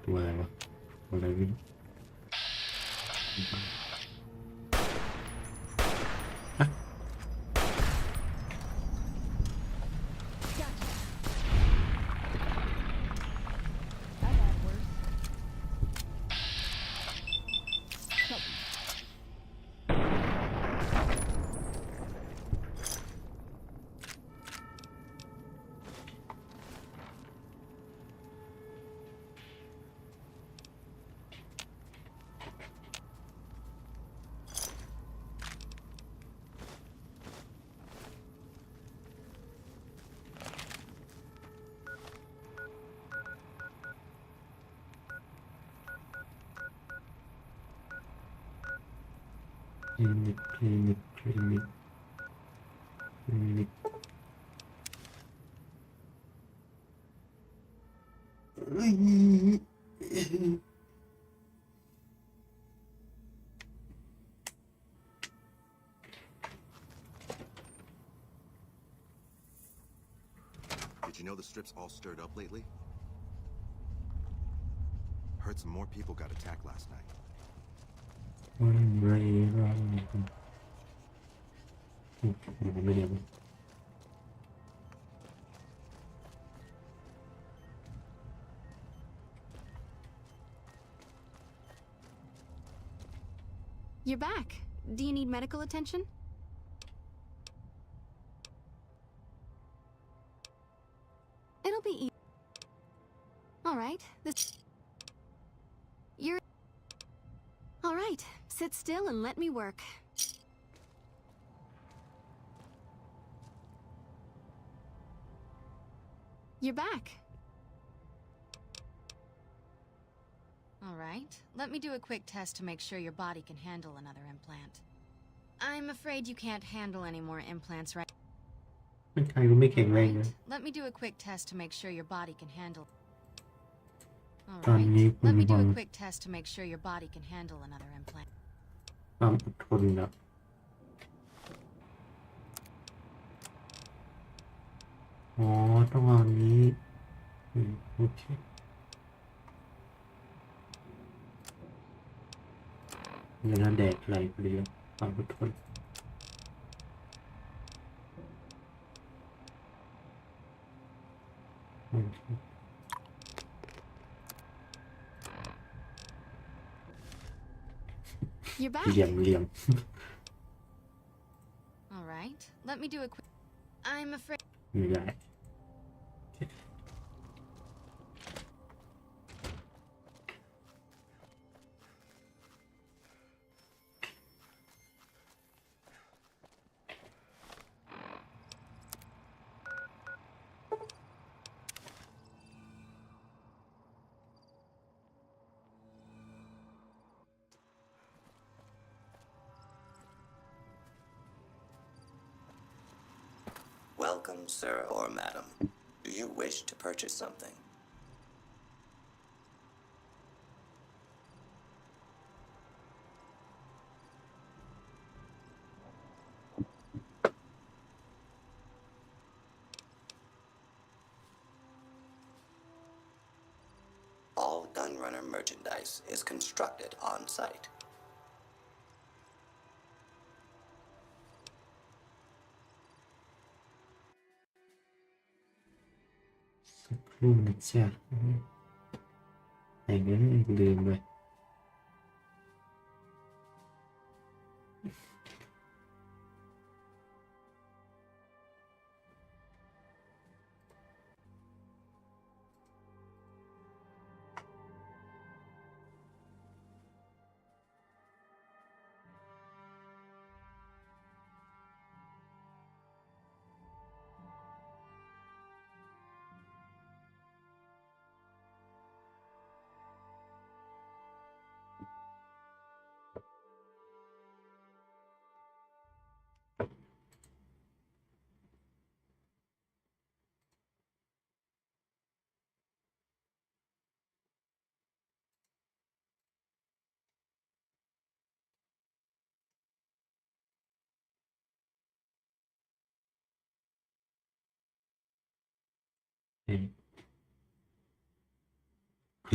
ตัวอะไรวะตัวอะไรวิ่งฮะ Clinic, clinic, clinic, clinic. Did you know the strip's all stirred up lately? Heard some more people got attacked last night. Run, Ray, run. Medium. You're back. Do you need medical attention? It'll be easy. All right. You're... All right. Sit still and let me work. You're back. All right. Let me do a quick test to make sure your body can handle another implant. I'm afraid you can't handle any more implants right. ใครก็ไม่แข็งแรงนะ Let me do a quick test to make sure your body can handle. All ตอน right. นี้คุณ Let มี me ค do วาม a quick test to make sure your body can handle another implant. ความอดทนนะอ๋อต้องเอาอันนี้โอเคเงินแดดไหลเปลี่ยนความอดทนโอเค You're back. เหลี่ยม All right. Let me do a quick. I'm afraid. ไม่ได้ Welcome, sir or madam. Do you wish to purchase something? All Gunrunner merchandise is constructed on site. สักครู่นะจ๊ะแต่งนั้นลืมเลย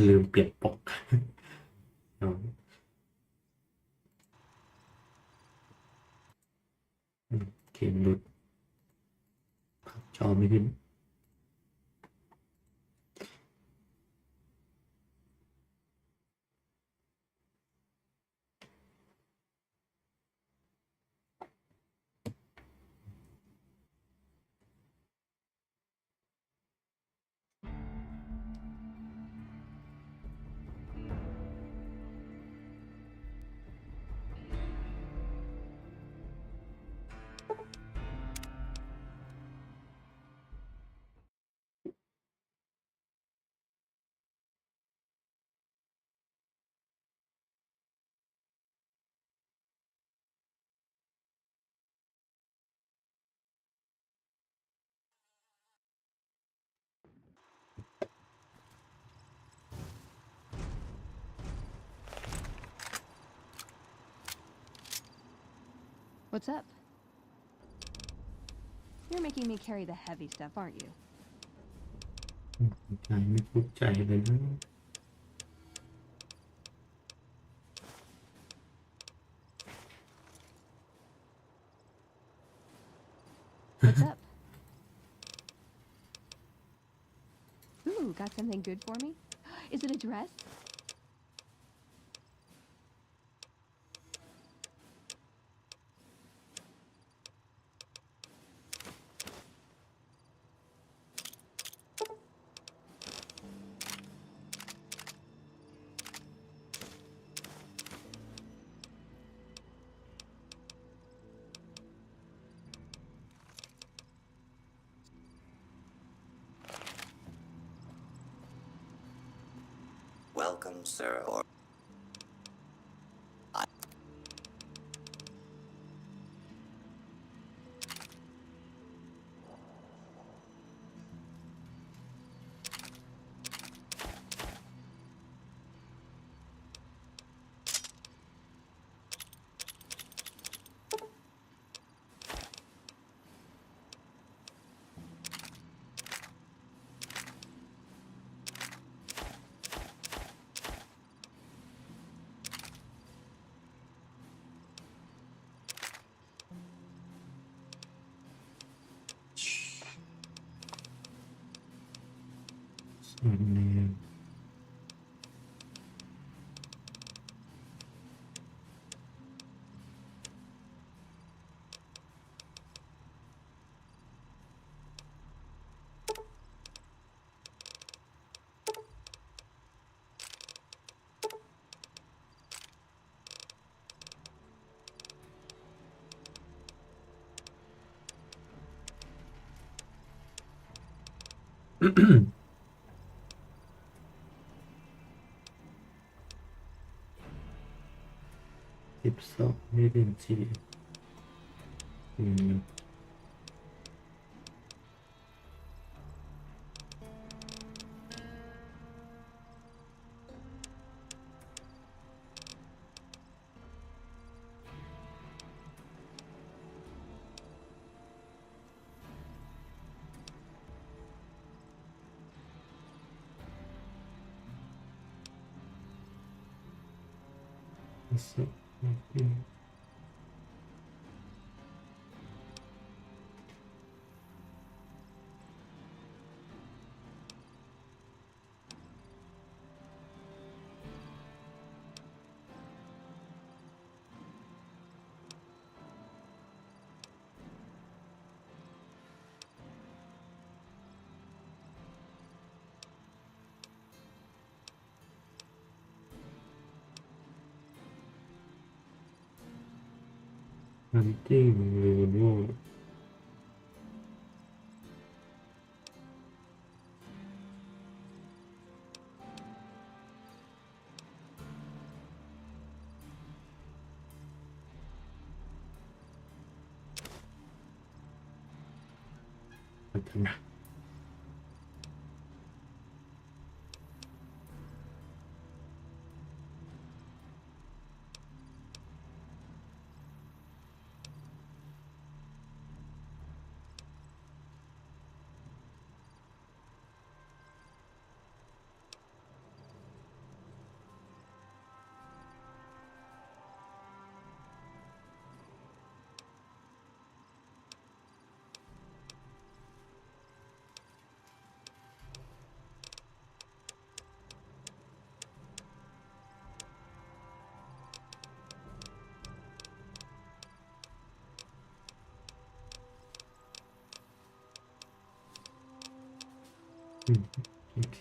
ลืมเปลี่ยนปก เกมหลุดจอไม่ขึ้น What's up? You're making me carry the heavy stuff, aren't you? ใจไม่พูดใจเลยนะ What's up? Ooh, got something good for me? Is it a dress? Welcome, sir, or...12ไม่เป็นจีhunting หรือโน่พัฒนาโอเค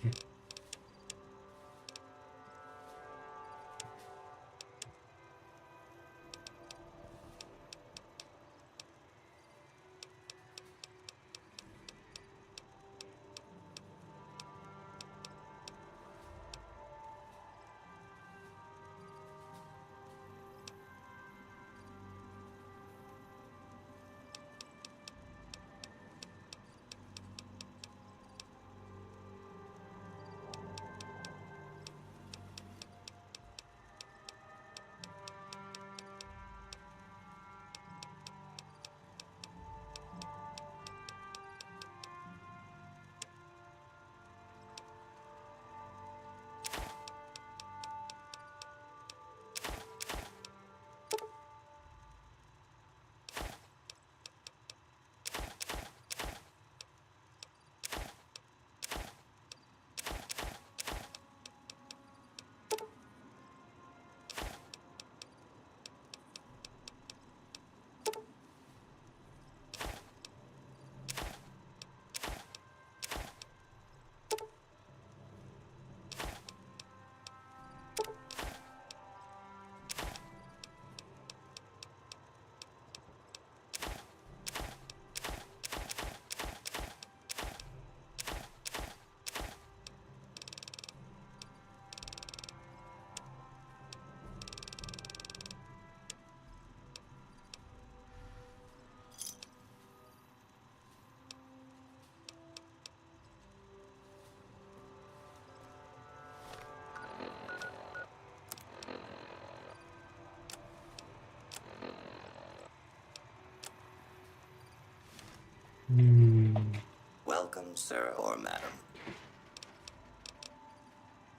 Welcome, sir or madam.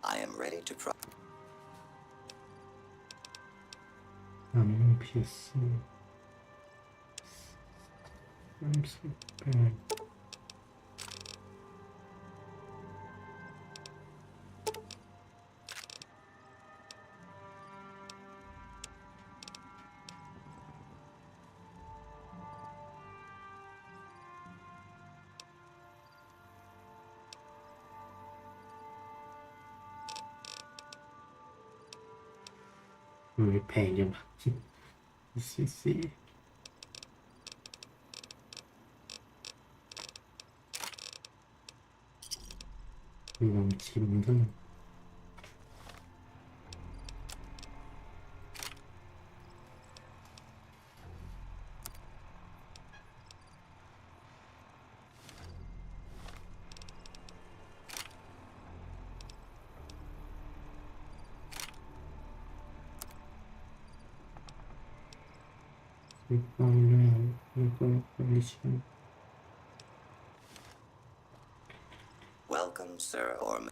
I am ready to pro. ไม่แพงจังสิลองชิมดูWelcome, sir or madam.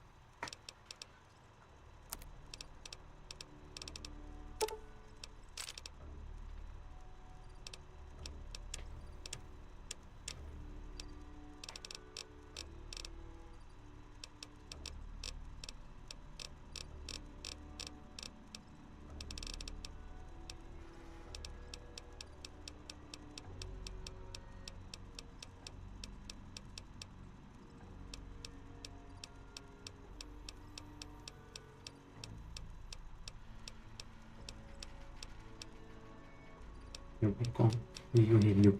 อยู่ในกล้องมีอยู่เห็นอยู่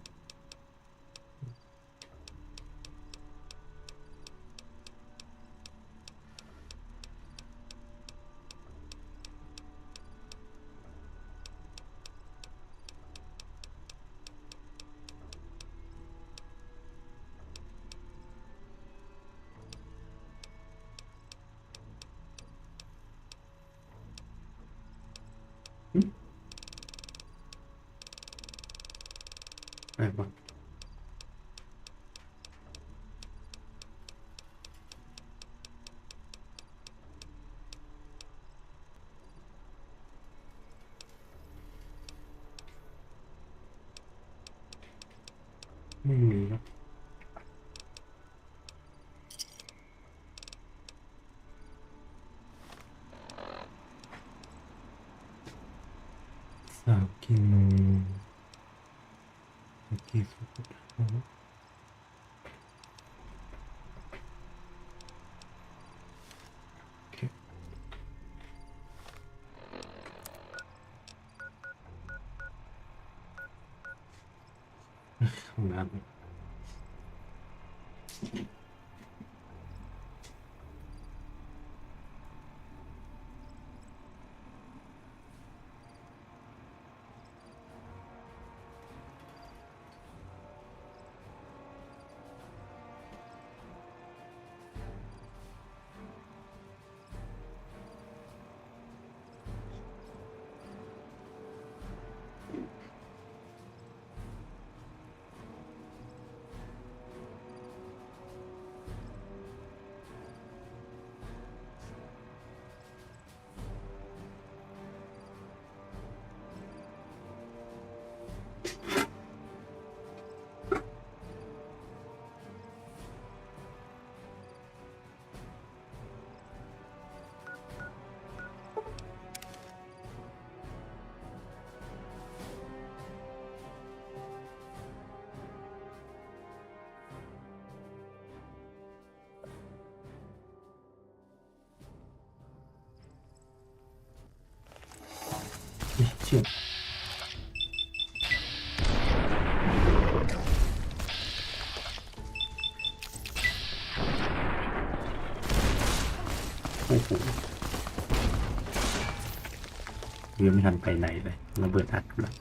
อะไรบ้างไม่มีนะ3 กิโลกี่สุดห้องน้ำเชื่อโอ้โหยังไม่ทันไปไหนเลยระเบิดอัดแล้ว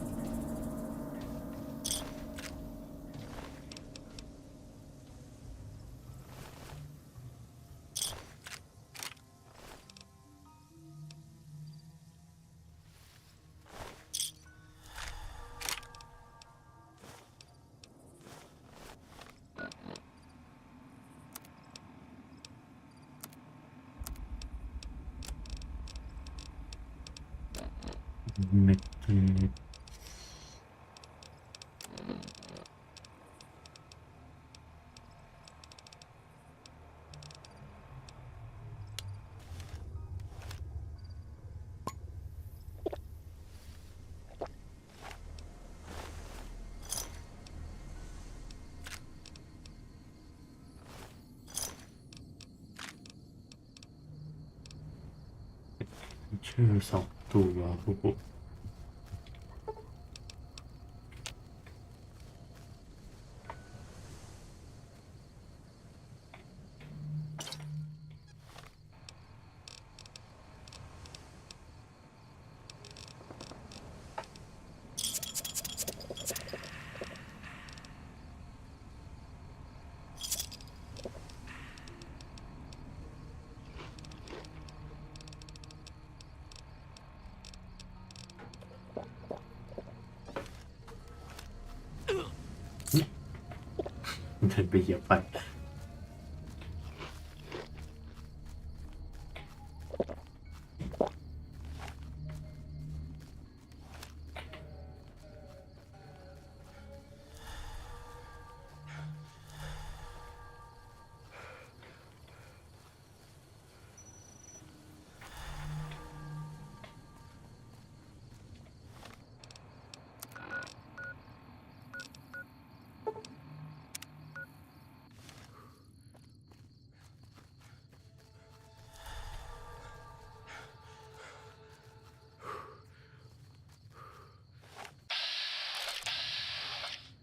โ เม็ดชื่อ2 ตัวโอ้โหเดินไปเหยียบไป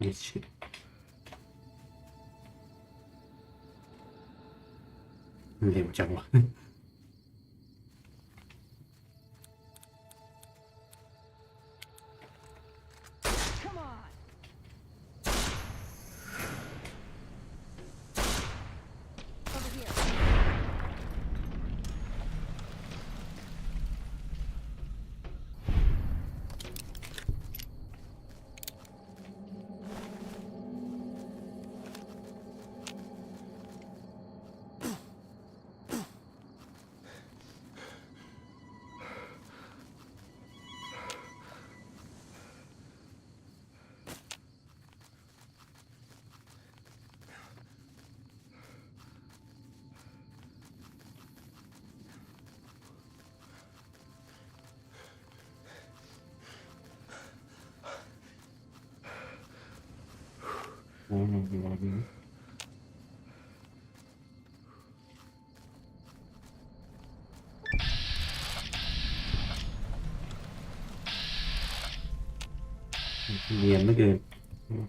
นี่ชิเร็วจังวะ เนียนไม่เกินโอ้ย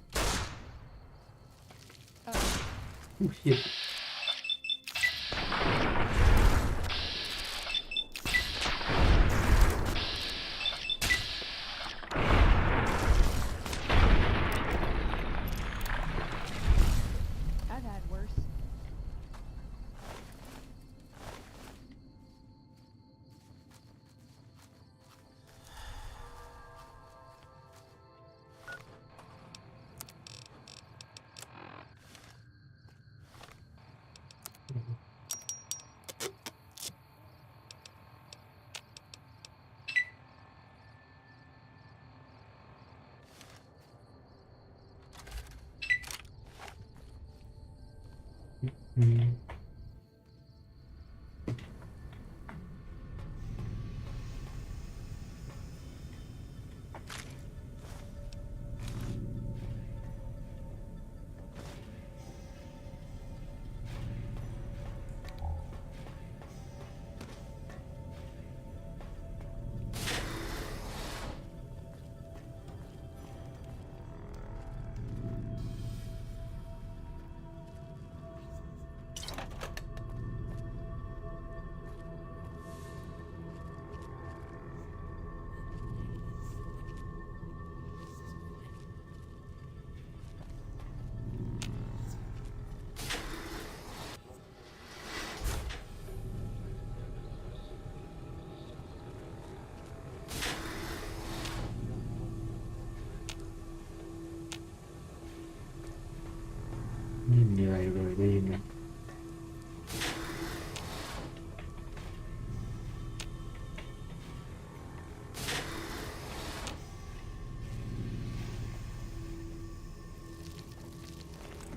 ไม่มีอะไรเลยได้ยินไหม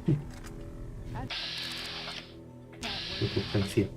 ถูกเครื่องเสียบ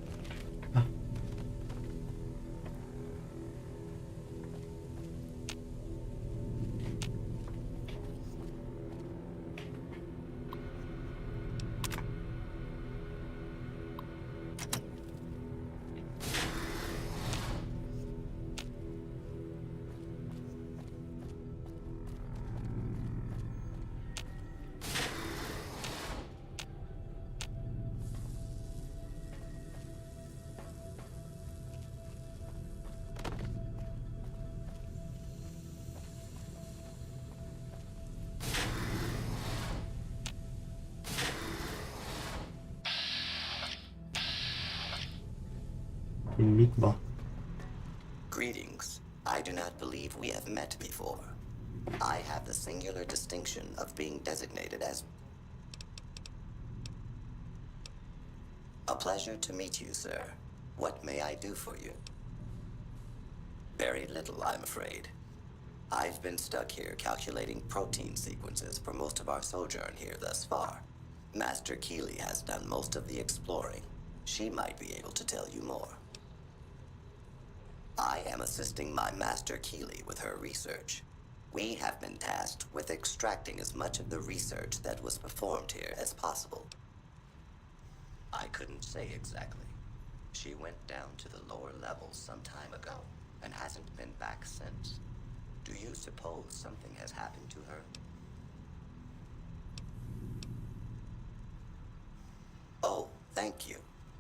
เป็นมิกบอก Greetings. I do not believe we have met before. I have the singular distinction of being designated as... A pleasure to meet you, sir. What may I do for you? Very little, I'm afraid. I've been stuck here calculating protein sequences for most of our sojourn here thus far. Master Keeley has done most of the exploring. She might be able to tell you more. I am assisting my Master Keeley with her research. We have been tasked with extracting as much of the research that was performed here as possible. I couldn't say exactly. She went down to the lower levels some time ago and hasn't been back since. Do you suppose something has happened to her? Oh, thank you.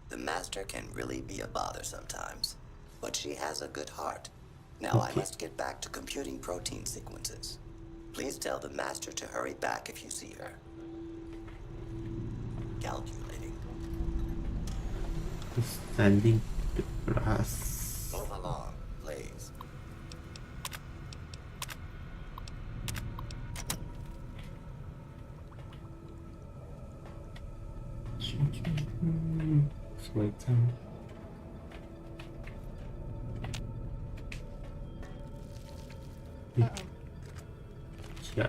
The Master can really be a bother sometimes. But she has a good heart. Now I must get back to computing protein sequences. Please tell the Master to hurry back if you see her. Calculating. Standing the glass. Move along, please. Sweet time. Yeah. Yeah.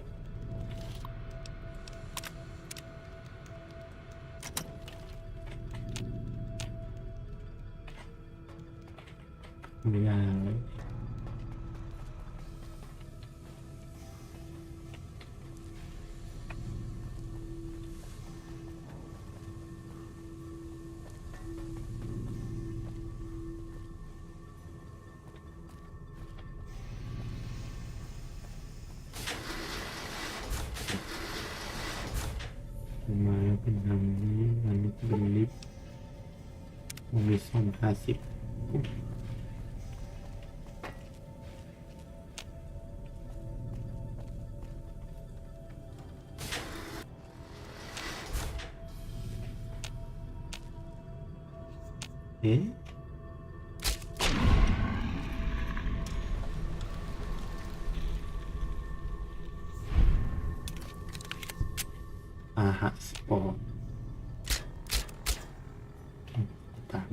มาเป็นทางนี้มันเป็นลิฟต์มันมีซ่อม50เอ๊ะอาหารสปอร์ตต่าง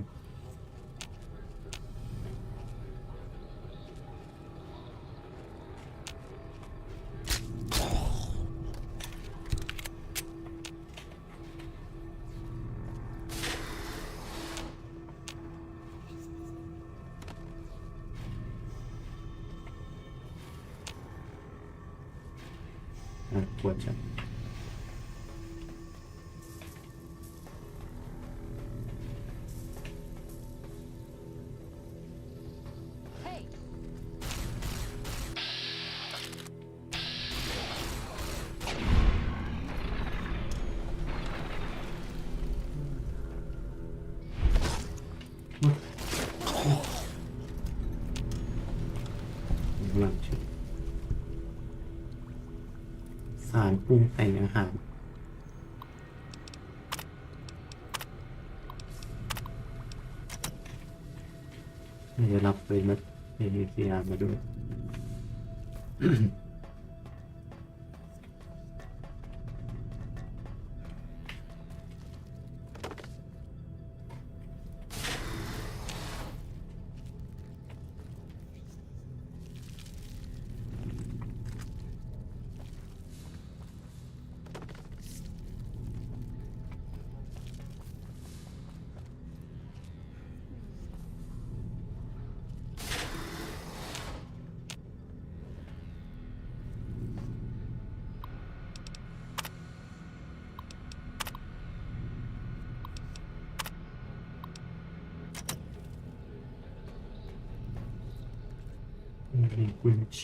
ปวดจังสารปรุงแต่งอาหารจะรับเป็นมาACR มาด้วย กุญแจ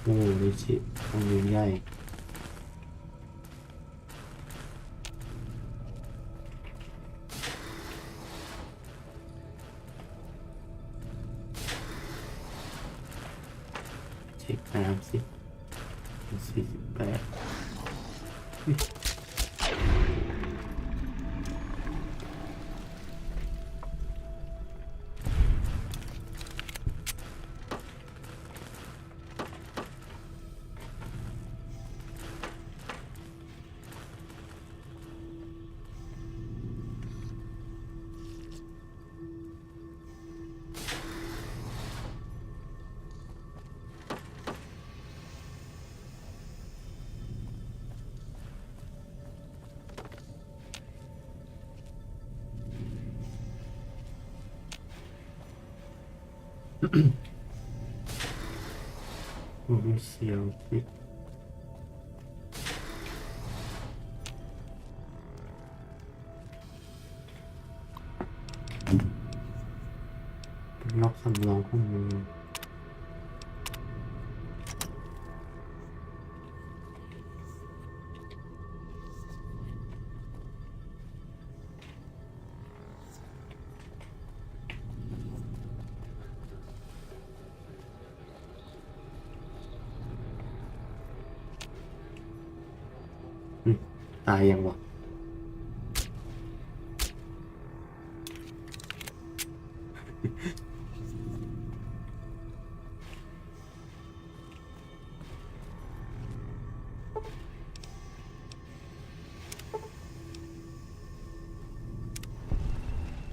โอ้นี่สิห้องนี้ใหญ่เช็คน้ำสิ48โอ้ยเสียวปิดล็อกสำรองข้อมือตายยังวะ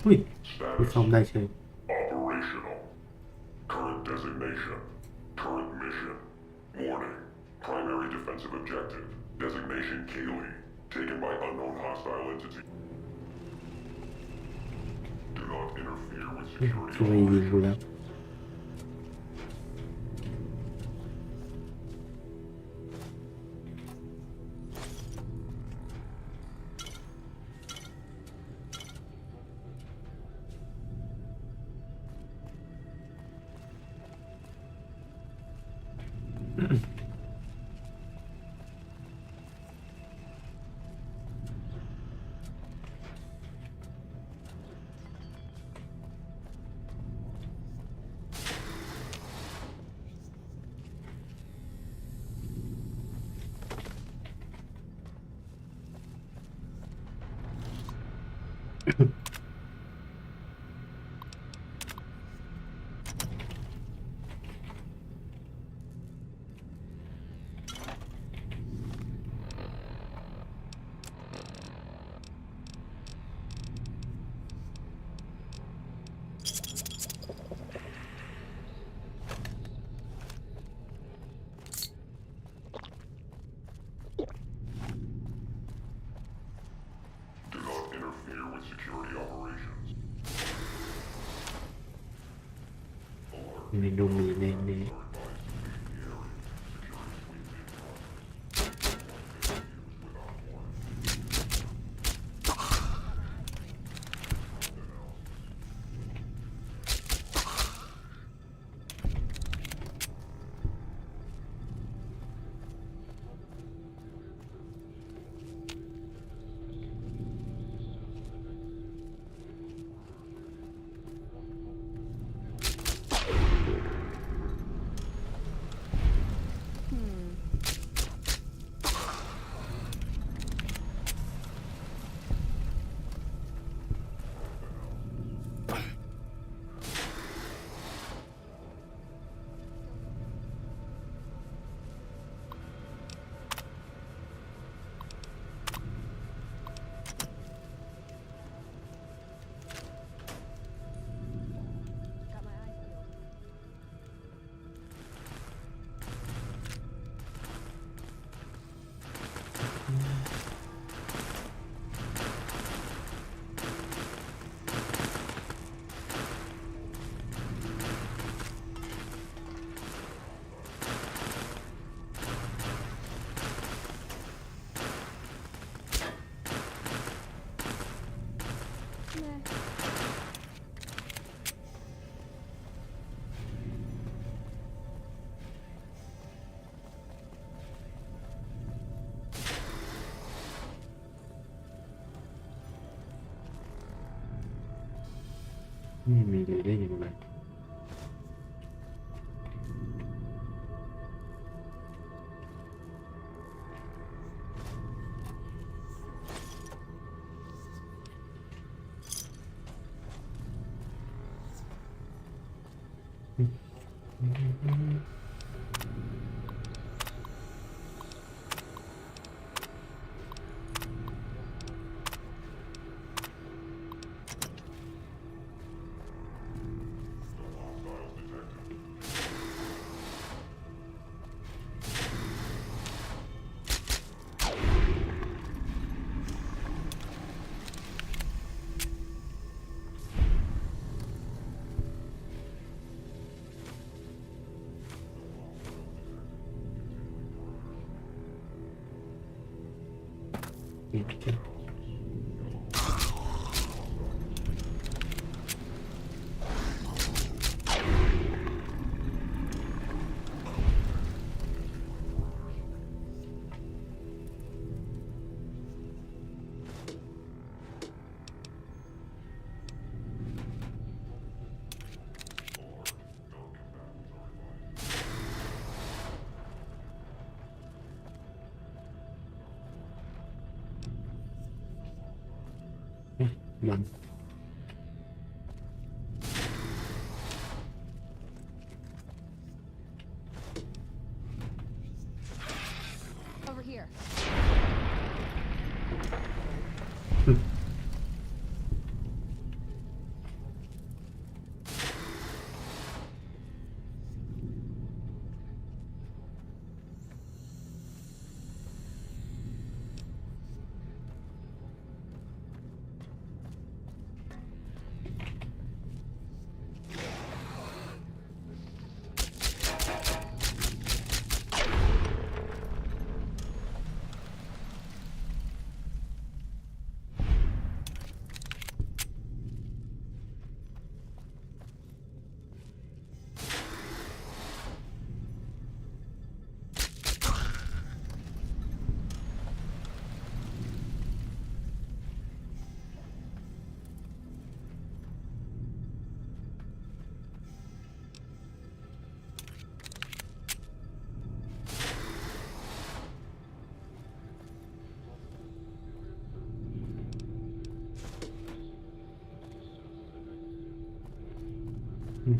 อุ้ยซ่อมได้เฉย Operational. Current designation. Current mission. Warning. Primary defensive objective. Designation Kaylee. Taken by unknown hostile entity. Do not interfere with ช่วย security ยิงกูแล้ว Do not interfere with security operations. เมนูมีในนี้ Warning. ไม่มีเลยได้ยังไงมัน Over here.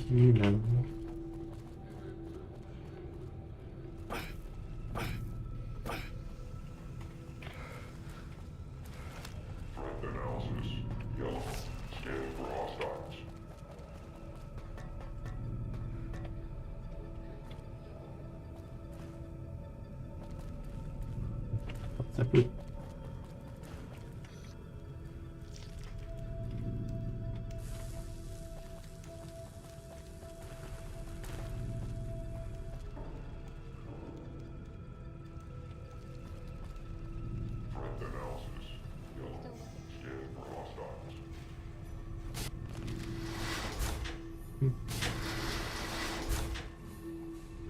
ที่นั้น Analysis. Yellow. Scanning for hostiles. สักนิด Analysis. Yellow. Scanning for hostiles.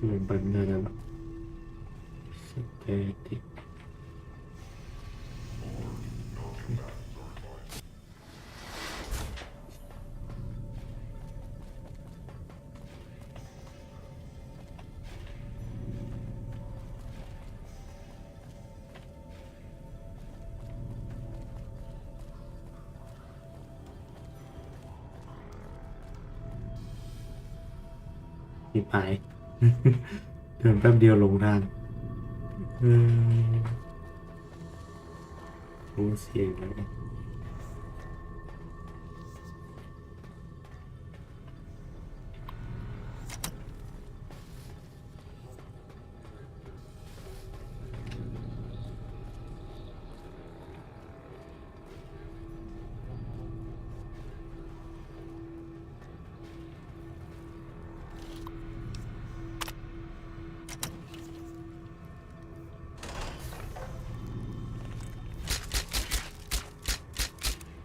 ลงไปไม่ได้แล้วสเตติก มีหาย เดินแป๊บเดียวลงทางโอ้เสียงแล้วเนี่ย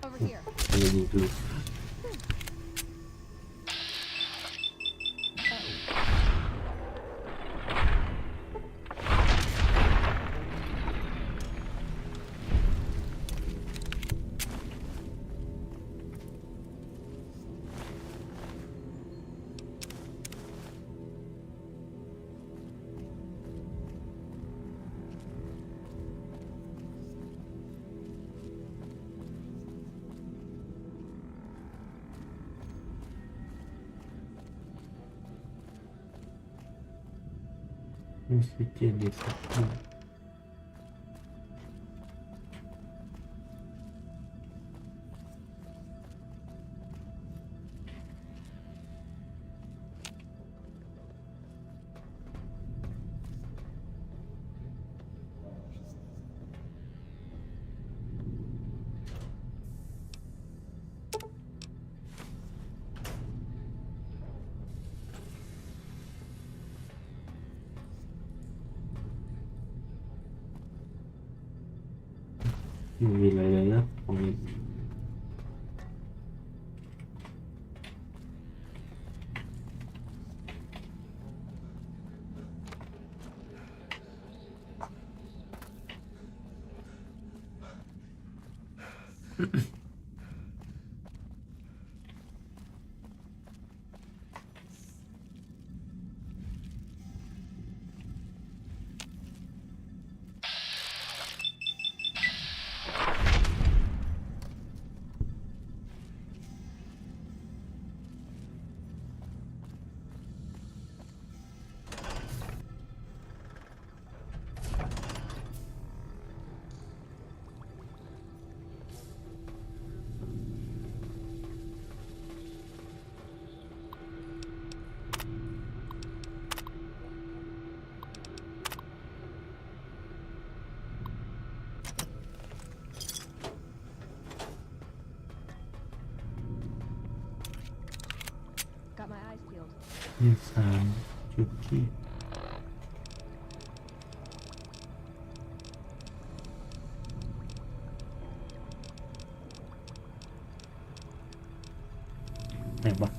อะไรยิงดู Analysis. ออกซิเจนดีสักทีไม่มีอะไรเลยนะตรงนี้3 จุดที่ไหนวะ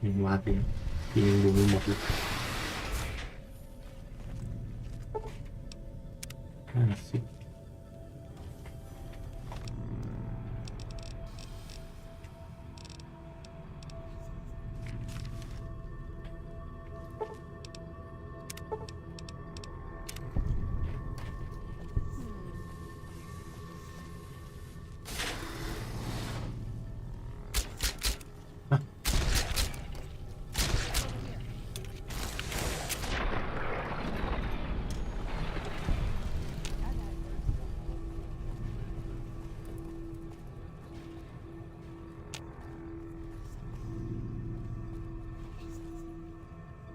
ยังวาดไปยังดูไม่หมดเลย50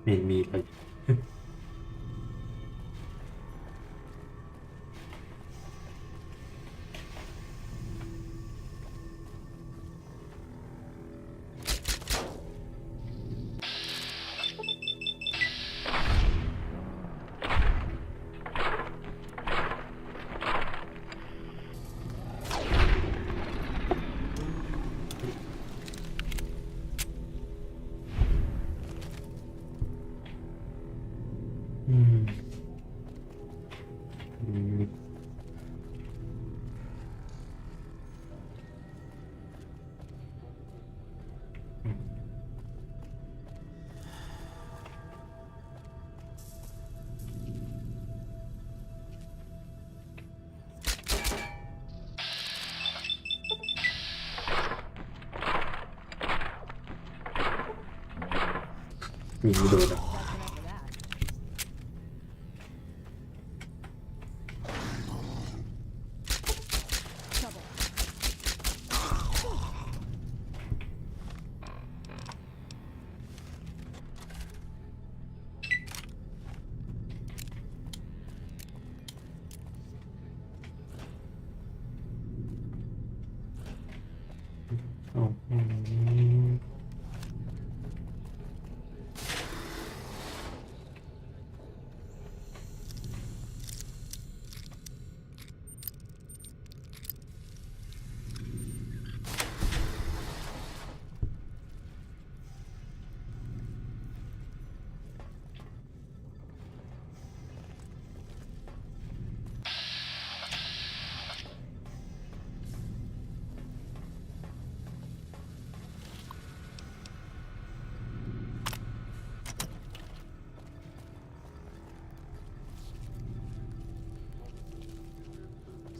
ไม่มีเลย ยิงไม่โดนอะ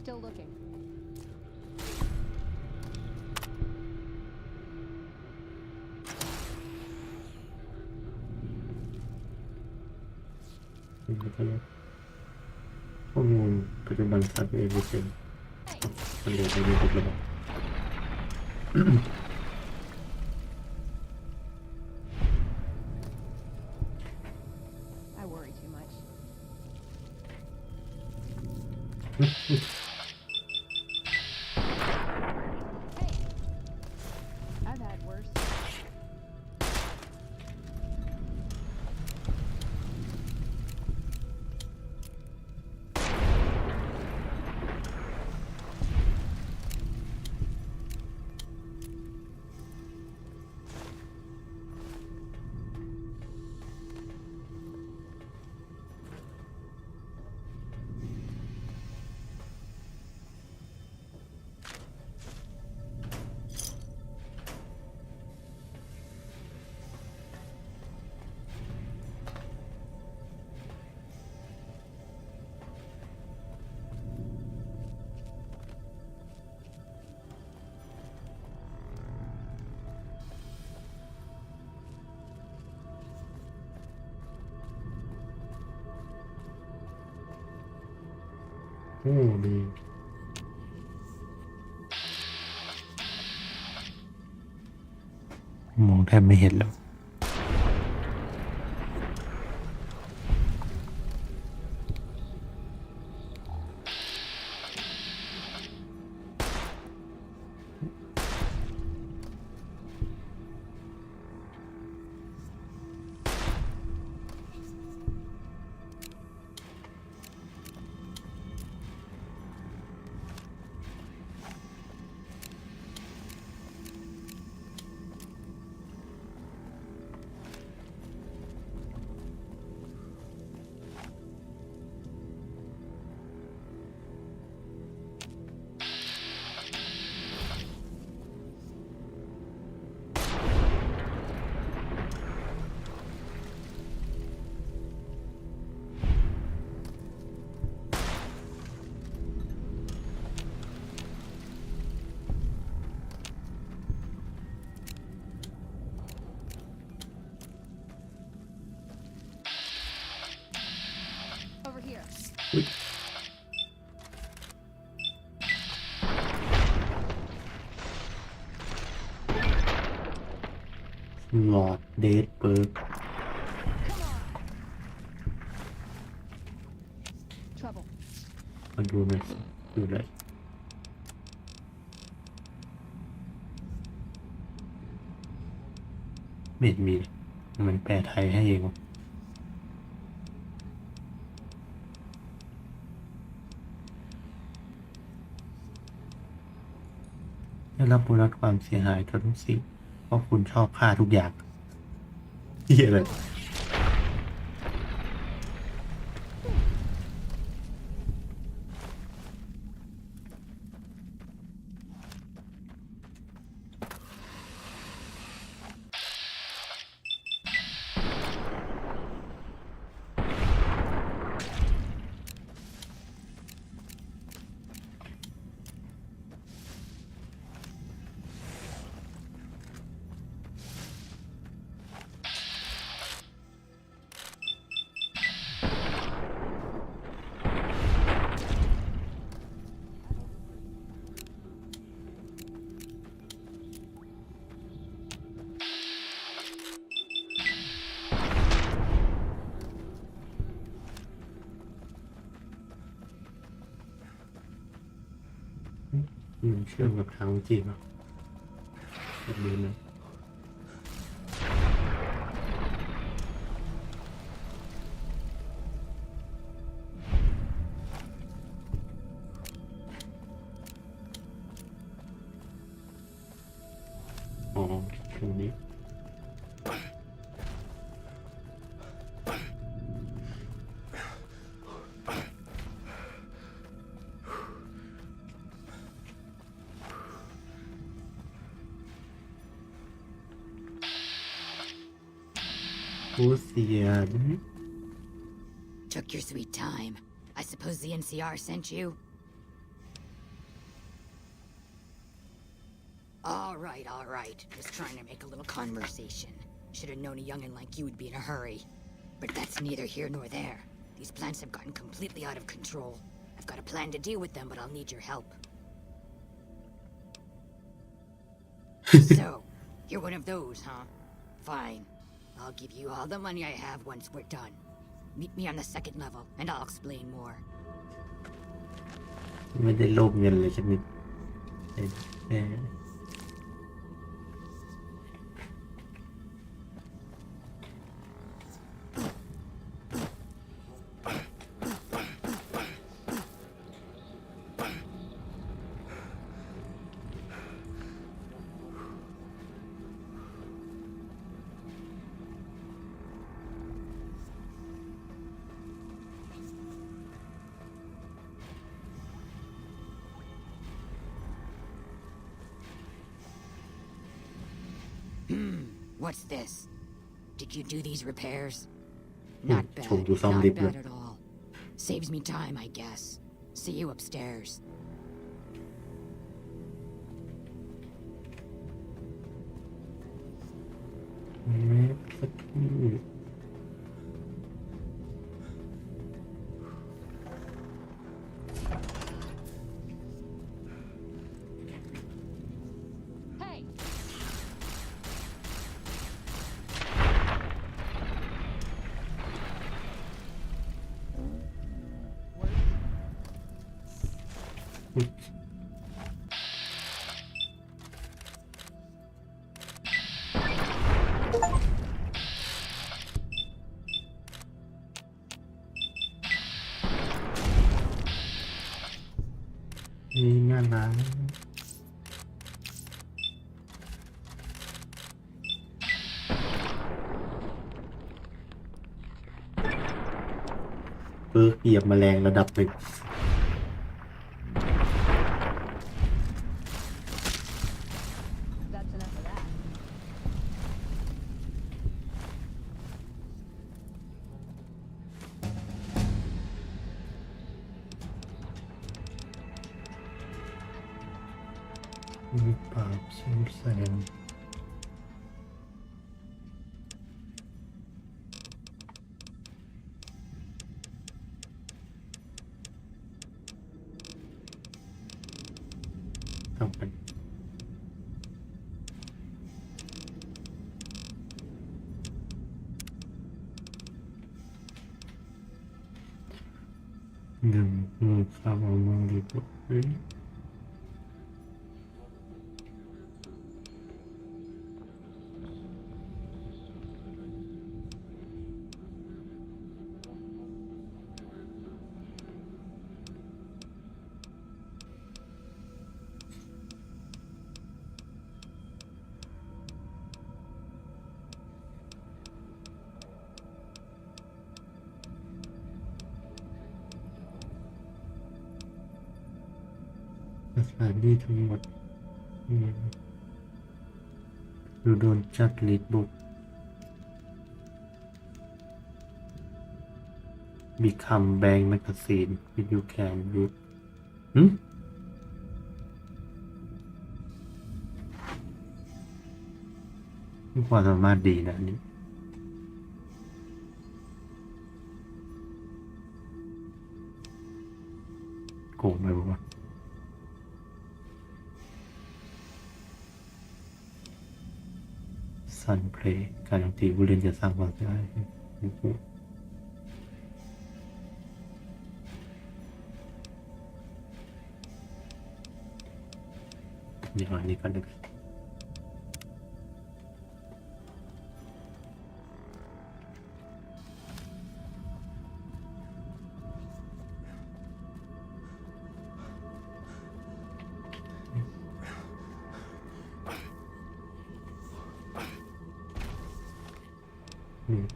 Still looking. ข้อมูลปัจจุบันซับเอเวอเรนมันเลยไปในทุกระบบ I worry too much. Hey, I've had worse.โอ้ดีมองแทบไม่เห็นแล้ว Over here. หลอดเดดเปิร์ก Trouble. มาดูหน่อยสิดูเลยไม่เห็นมีเลยมันแปลไทยให้เองวะได้รับโบนัสความเสียหายทุกสิ่งเพราะคุณชอบฆ่าทุกอย่างเหี้ยเลย เชื่อมกับทางจีบอ่ะแบบนี้นะอ๋อตรงนี้Took your sweet time. I suppose the NCR sent you? All right. Just trying to make a little conversation. Should have known a youngin' like you would be in a hurry. But that's neither here nor there. These plants have gotten completely out of control. I've got a plan to deal with them, but I'll need your help. So, you're one of those, huh? Fine. I'll give you all the money I have once we're done. Meet me on the second level, and I'll explain more. ไม่ได้โลภเงินเลยฉันนี่What's this? Did you do these repairs? Not bad. ชมดูซ่อมลิฟต์เลย Not bad at all. Saves me time, I guess. See you upstairs. สักครู่ Hey! นี่งานล้างเปิร์กเหยียบแมลงระดับหนึ่ง That's enough of that. มีปราบชิมแซงทำกันหนึ่งข้าวเอามาดีกว่าสถานที่ทั้งหมดดูโดนจัดลิสต์บุกมีคำแบงแมกกาซีนวิดีโอแคนยูมีความสามารถดีนะนี่โกงไหมวะซันเพลย์การตีผู้เล่นจะสร้างความเสียหายเดี๋ยวอันนี้ก็ได้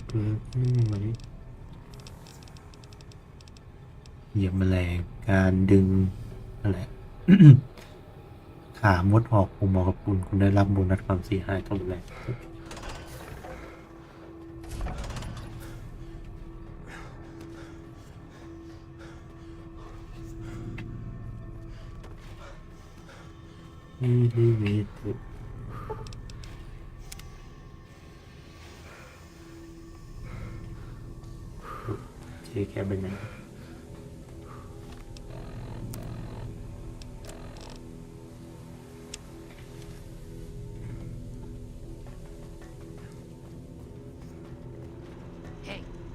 เปิดนี่ไหมเหยียบแมลงการดึงอะไร ขามดออกผมบอกกับคุณได้รับโบนัสความเสียหายเท่าไหร่ เจ๊แค่เป็นไง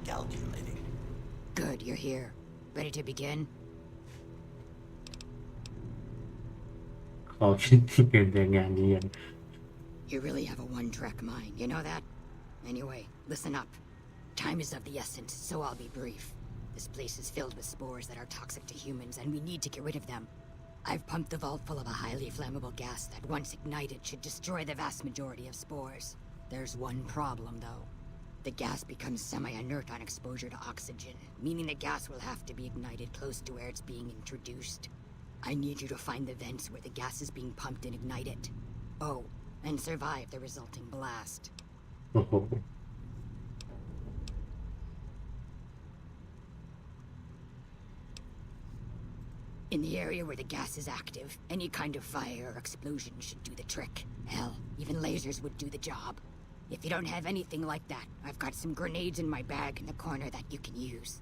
Calculating. Good, you're here. Ready to begin? ขอคิดเกินแต่งานนี้ยัง You really have a one-track mind, you know that? Anyway, listen up. Time is of the essence, so I'll be brief. This place is filled with spores that are toxic to humans, and we need to get rid of them. I've pumped the vault full of a highly flammable gas that, once ignited, should destroy the vast majority of spores. There's one problem, though. The gas becomes semi-inert on exposure to oxygen, meaning the gas will have to be ignited close to where it's being introduced. I need you to find the vents where the gas is being pumped and ignite it. Oh, and survive the resulting blast. In the area where the gas is active, any kind of fire or explosion should do the trick. Hell, even lasers would do the job. If you don't have anything like that, I've got some grenades in my bag in the corner that you can use.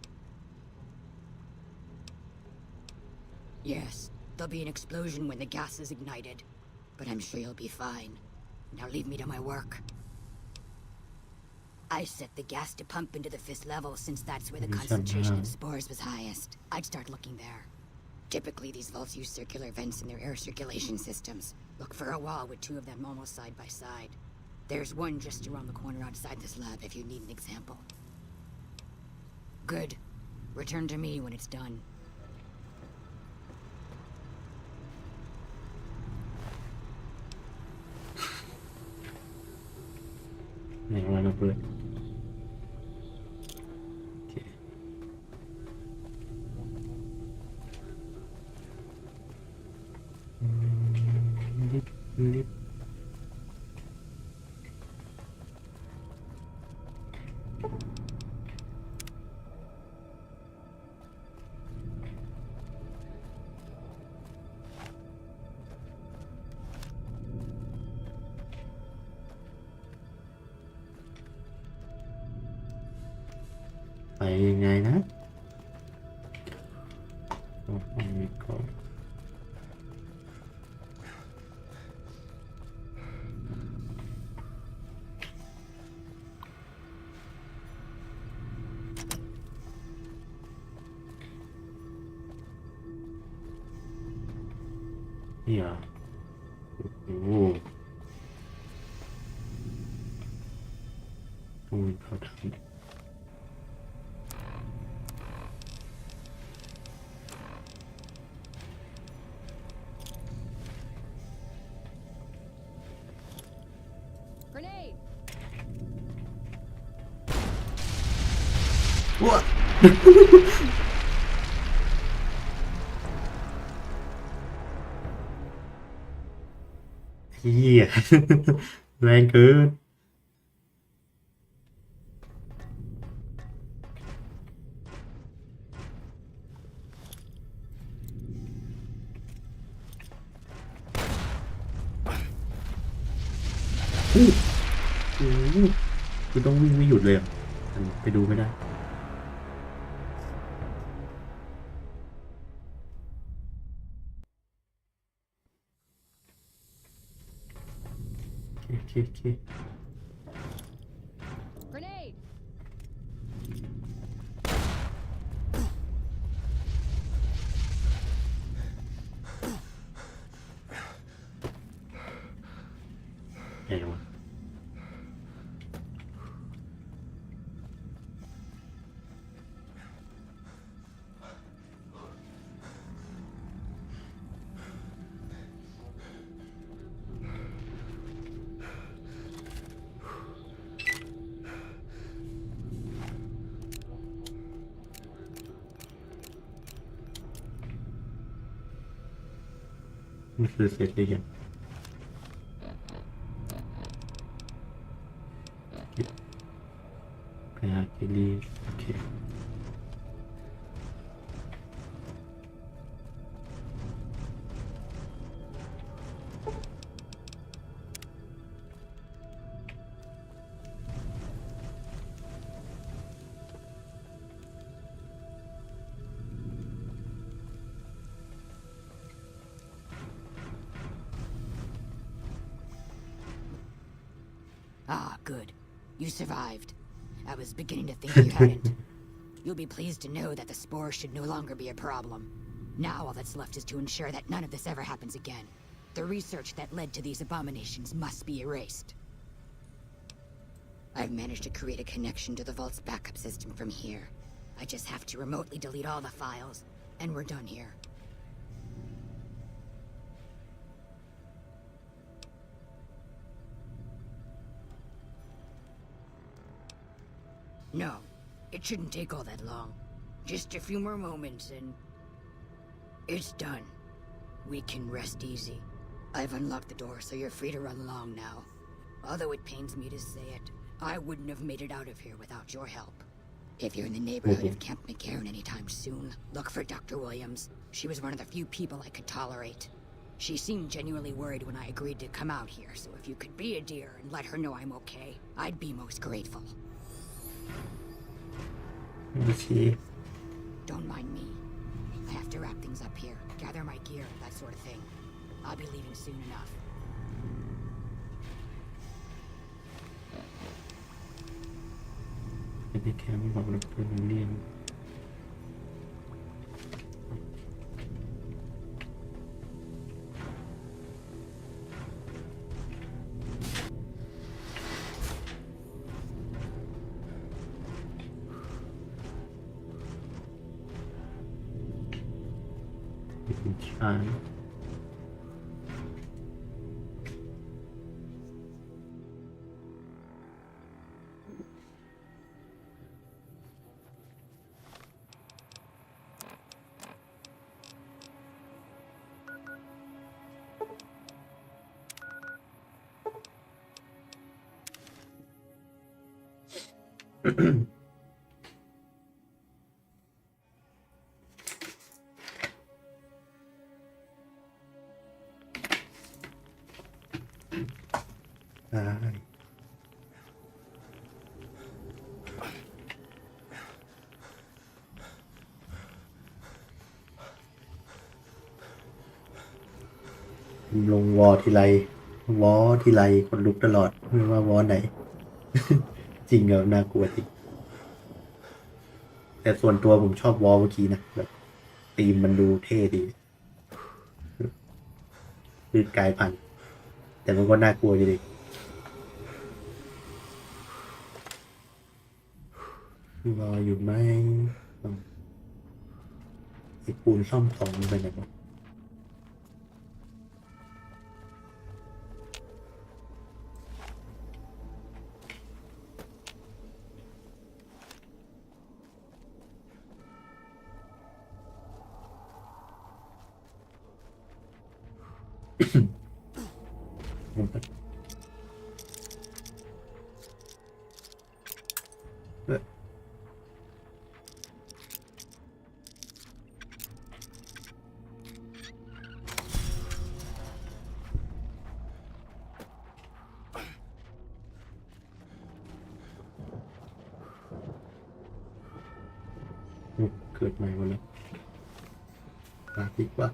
Yes, there'll be an explosion when the gas is ignited, but I'm sure you'll be fine. Now leave me to my work. I set the gas to pump into the 5th level since that's where the concentration of spores was highest. I'd start looking there. Typically, these vaults use circular vents in their air circulation systems. Look for a wall with 2 of them almost side by side. There's one just around the corner outside this lab if you need an example. Good. Return to me when it's done. Okay. ไปยังไงนะก่อนนี่เหรอโอ้โหเขาทำว้าเฮียแรงเกินคือต้องวิ่งไม่หยุดเลยอ่ะไปดูไม่ได้โอเค Grenade! ไงวะมันคือเสร็จหรือยังไปหาเกลี่โอเค good. You survived. I was beginning to think you hadn't. You'll be pleased to know that the spore should no longer be a problem. Now all that's left is to ensure that none of this ever happens again. The research that led to these abominations must be erased. I've managed to create a connection to the Vault's backup system from here. I just have to remotely delete all the files, and we're done here. No, it shouldn't take all that long. Just a few more moments and... it's done. We can rest easy. I've unlocked the door, so you're free to run along now. Although it pains me to say it, I wouldn't have made it out of here without your help. If you're in the neighborhood of Camp McCarran anytime soon, look for Dr. Williams. She was one of the few people I could tolerate. She seemed genuinely worried when I agreed to come out here, so if you could be a dear and let her know I'm okay, I'd be most grateful. Okay. Don't mind me. I have to wrap things up here, gather my gear, that sort of thing. I'll be leaving soon enough. Đi khám hoặc là thường niên. Chán. Đấy.ลงวอทีไรคนลุกตลอดไม่ว่าวอไหน จริงเหรอน่ากลัวจริงแต่ส่วนตัวผมชอบวอเมื่อกี้นะแบบธีมมันดูเท่ดีคือกายพันธุ์แต่มันก็น่ากลัวอยู่ดีรออยู่ไหมไอ้ปูนซ่อมของมันไปไหนวะเกิดใหม่หมดแล้วดีกว่า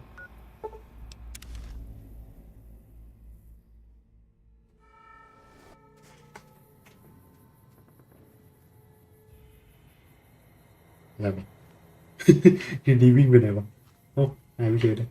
อะไรวะ อยู่ดีวิ่งไปไหนวะโอ้หายไปเฉยเลย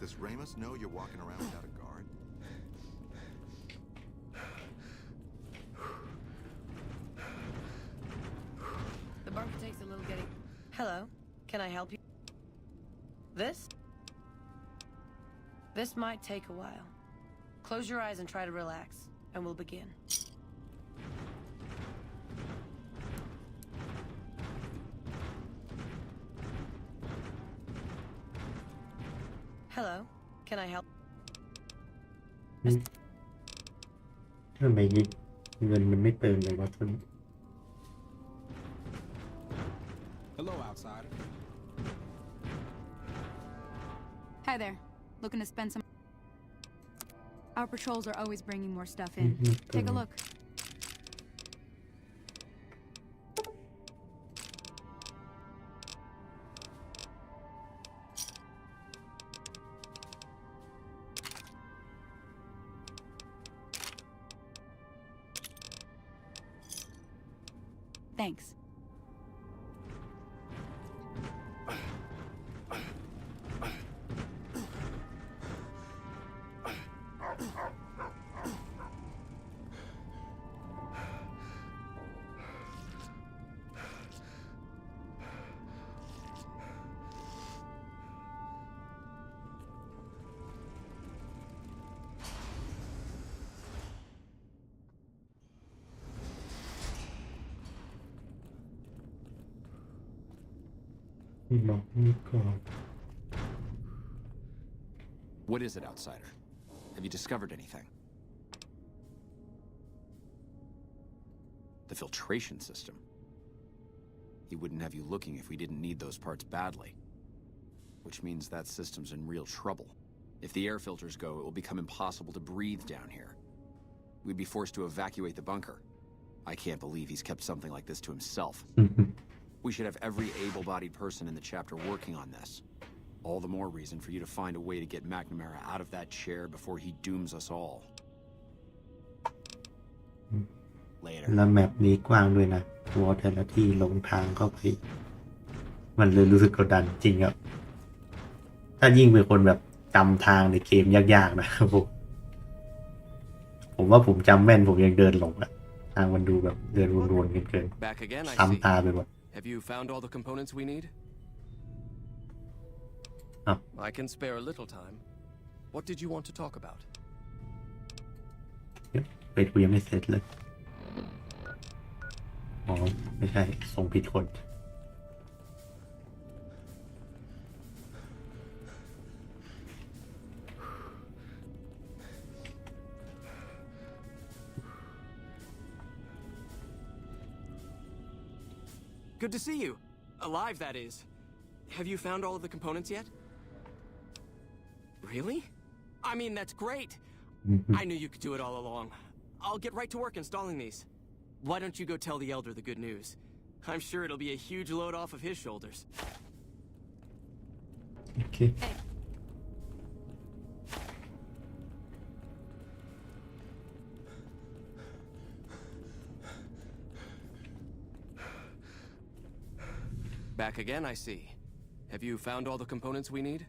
Does Ramos know you're walking around without a guard? The bunker takes a little getting... Hello, can I help you? This might take a while. Close your eyes and try to relax, and we'll begin. Hello, can I help? ทำไมเงินมันไม่เติมเลยวะทุน Hello, outsider. Hi there. Looking to spend some... Our patrols are always bringing more stuff in. Take a look. Thanks. What is it, outsider? Have you discovered anything? The filtration system. He wouldn't have you looking if we didn't need those parts badly. Which means that system's in real trouble. If the air filters go, it will become impossible to breathe down here. We'd be forced to evacuate the bunker. I can't believe he's kept something like this to himself. We should have every able-bodied person in the chapter working on this. All the more reason for you to find a way to get McNamara out of that chair before he dooms us all. Later. แล้วแมปนี้กว้างด้วยนะตัวแต่ละที่ลงทางเข้าไปมันเลยรู้สึกกดดันจริงครับถ้ายิ่งเป็นคนแบบจำทางในเกมยากๆนะครับผมว่าผมจำแม่นผมยังเดินหลงอะทางมันดูแบบเดินวนๆเกินๆซ้ำตาไปหมด Have you found all the components we need? Oh. I can spare a little time. What did you want to talk about? เปิดกูยังไม่เสร็จเลยอ๋อไม่ใช่ส่งผิดคน Good to see you. Alive, that is. Have you found all of the components yet? Really? I mean, that's great. I knew you could do it all along. I'll get right to work installing these. Why don't you go tell the Elder the good news? I'm sure it'll be a huge load off of his shoulders. Okay. Hey. Back again, I see. Have you found all the components we need?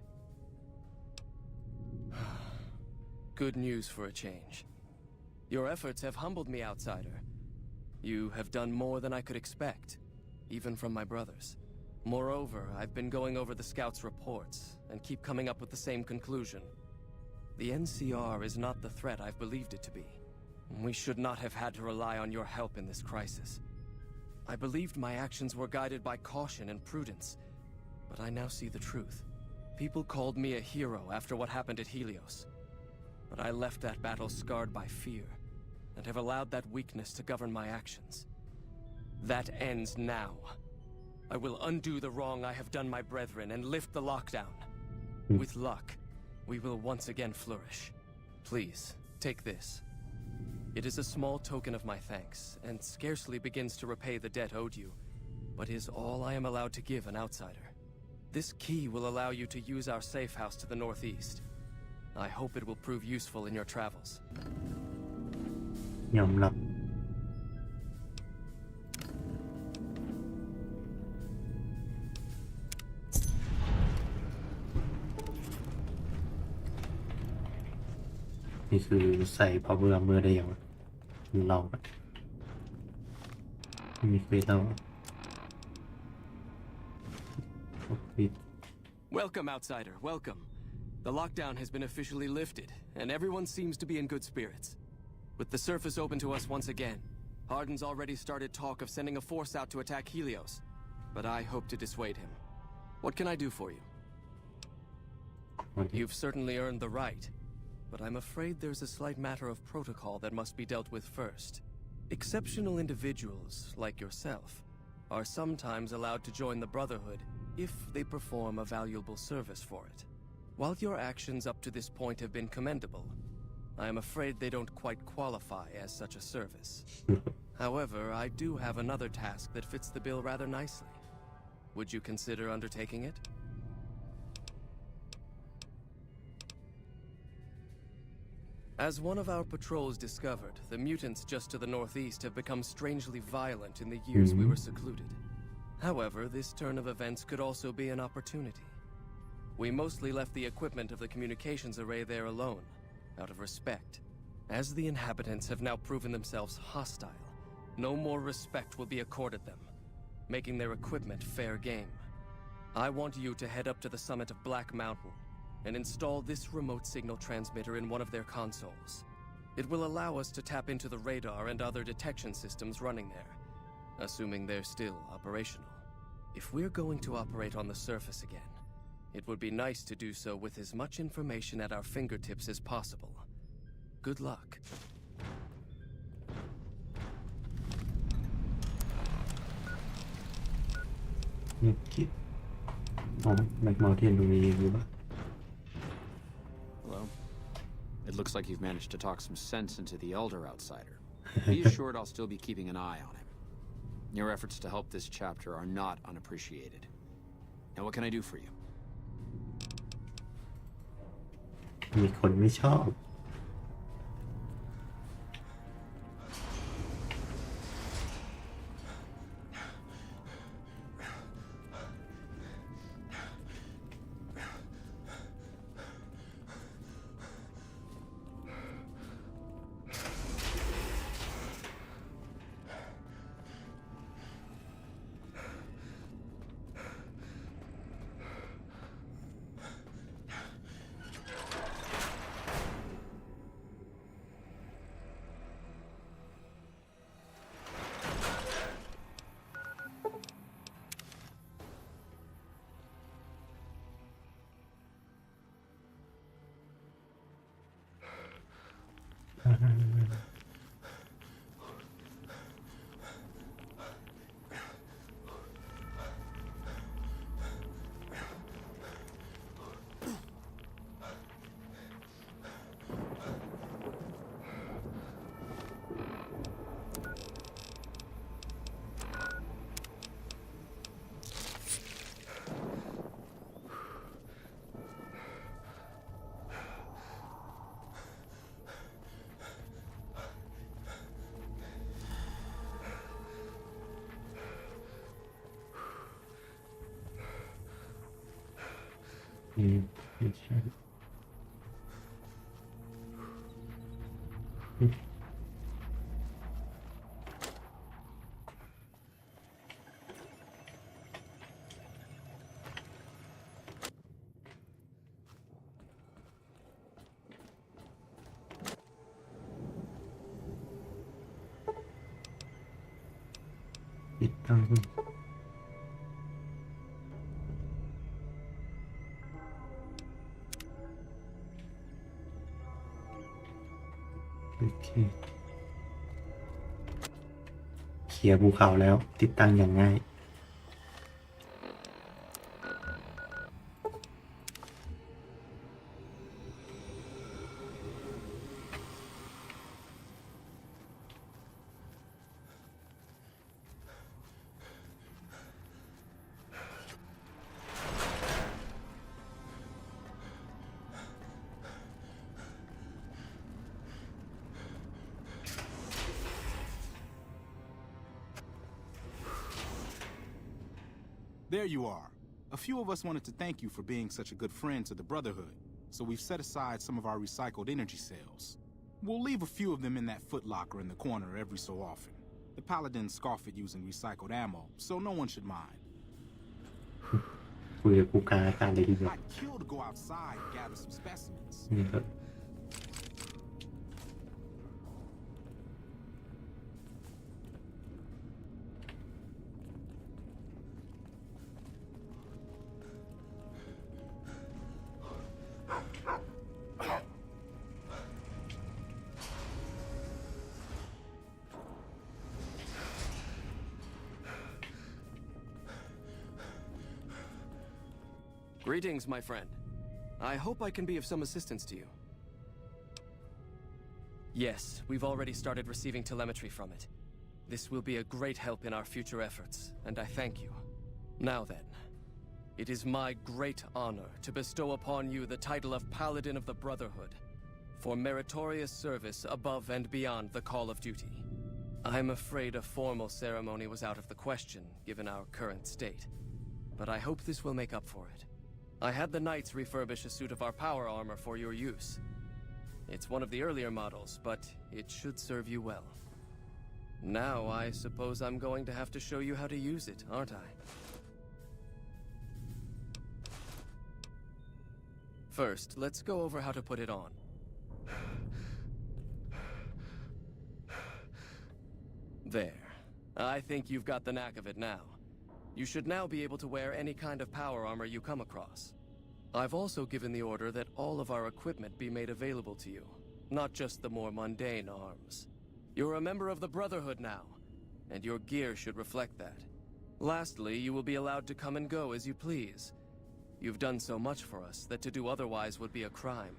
Good news for a change. Your efforts have humbled me, outsider. You have done more than I could expect, even from my brothers. Moreover, I've been going over the scouts' reports and keep coming up with the same conclusion. The NCR is not the threat I've believed it to be. We should not have had to rely on your help in this crisis. I believed my actions were guided by caution and prudence, but I now see the truth. People called me a hero after what happened at Helios, but I left that battle scarred by fear, and have allowed that weakness to govern my actions. That ends now. I will undo the wrong I have done my brethren and lift the lockdown. With luck, we will once again flourish. Please, take this. It is a small token of my thanks, and scarcely begins to repay the debt owed you, but is all I am allowed to give an outsider. This key will allow you to use our safe house to the northeast. I hope it will prove useful in your travels. ยอมรับนี่คือใส่ power armor ได้ยังเรามีเฟซเรา Welcome, outsider. Welcome. The lockdown has been officially lifted, and everyone seems to be in good spirits. With the surface open to us once again, Hardin's already started talk of sending a force out to attack Helios, but I hope to dissuade him. What can I do for you? You've certainly earned the right, but I'm afraid there's a slight matter of protocol that must be dealt with first. Exceptional individuals, like yourself, are sometimes allowed to join the Brotherhood if they perform a valuable service for it. While your actions up to this point have been commendable, I am afraid they don't quite qualify as such a service. However, I do have another task that fits the bill rather nicely. Would you consider undertaking it? As one of our patrols discovered, the mutants just to the northeast have become strangely violent in the years we were secluded. However, this turn of events could also be an opportunity. We mostly left the equipment of the communications array there alone, out of respect. As the inhabitants have now proven themselves hostile, no more respect will be accorded them, making their equipment fair game. I want you to head up to the summit of Black Mountain and install this remote signal transmitter in one of their consoles. It will allow us to tap into the radar and other detection systems running there, assuming they're still operational. If we're going to operate on the surface again, it would be nice to do so with as much information at our fingertips as possible. Good luck. คิดอ๋อแบ็คเมาเทนตรงนี้หรือเปล่า Hello. It looks like you've managed to talk some sense into the Elder Outsider. Be assured I'll still be keeping an eye on him. Your efforts to help this chapter are not unappreciated. Now what can I do for you? มีคนไม่ชอบ ติดตั้งโอเคเคลียร์ภูเขาแล้วติดตั้งอย่างง่าย There you are. A few of us wanted to thank you for being such a good friend to the Brotherhood, so we've set aside some of our recycled energy cells. We'll leave a few of them in that footlocker in the corner every so often. The Paladins scoff at using recycled ammo, so no one should mind. I'd kill to go outside and gather some specimens. Greetings, my friend. I hope I can be of some assistance to you. Yes, we've already started receiving telemetry from it. This will be a great help in our future efforts, and I thank you. Now then, it is my great honor to bestow upon you the title of Paladin of the Brotherhood for meritorious service above and beyond the call of duty. I'm afraid a formal ceremony was out of the question, given our current state, but I hope this will make up for it. I had the Knights refurbish a suit of our power armor for your use. It's one of the earlier models, but it should serve you well. Now, I suppose I'm going to have to show you how to use it, aren't I? First, let's go over how to put it on. There. I think you've got the knack of it now. You should now be able to wear any kind of power armor you come across. I've also given the order that all of our equipment be made available to you, not just the more mundane arms. You're a member of the Brotherhood now, and your gear should reflect that. Lastly, you will be allowed to come and go as you please. You've done so much for us that to do otherwise would be a crime.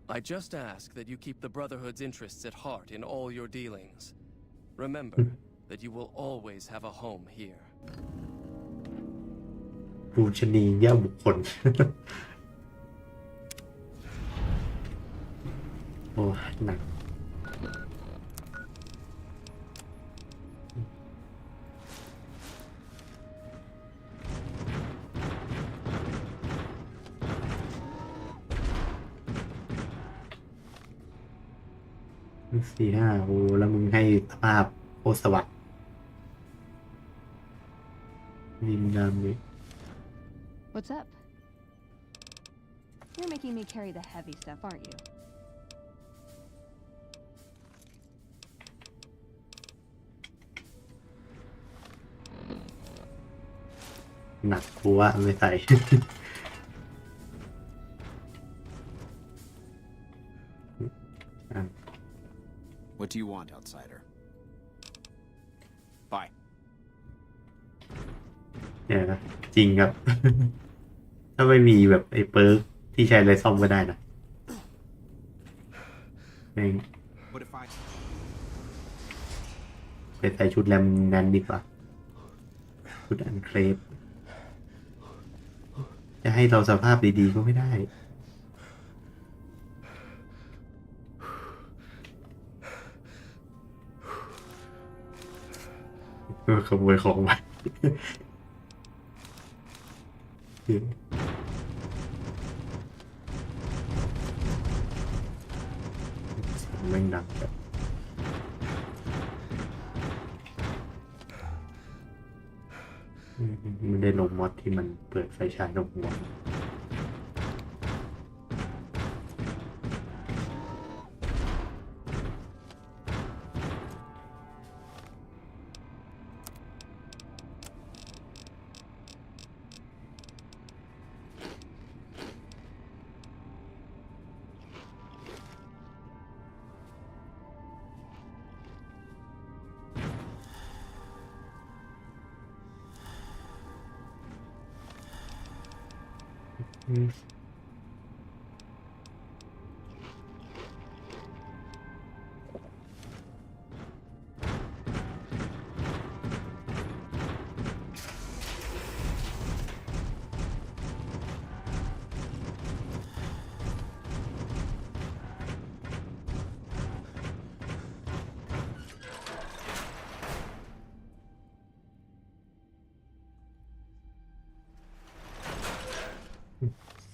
I just ask that you keep the Brotherhood's interests at heart in all your dealings. Remember that you will always have a home here. ปูชนียบุคคล โอ้หนัก4-5โอ้แล้วมึงให้สภาพโคตรสวัสดิ์นี่มึงดำนี่ What's up? You're making me carry the heavy stuff, aren't you? หนักกูว่าไม่ใส่ What do you want, outsider? Bye. เนี่ยนะจริงครับ ถ้าไม่มีแบบไอ้เปิร์กที่ใช้ไรซ่อมก็ได้นะแม่งไปใส่ชุดแรมแนนดีกว่าชุดอันเครปจะให้เราสภาพดีๆก็ไม่ได้ขโมยของมาแม่งดังแบบไม่ได้ลงมอดที่มันเปิดไฟฉายนกหัว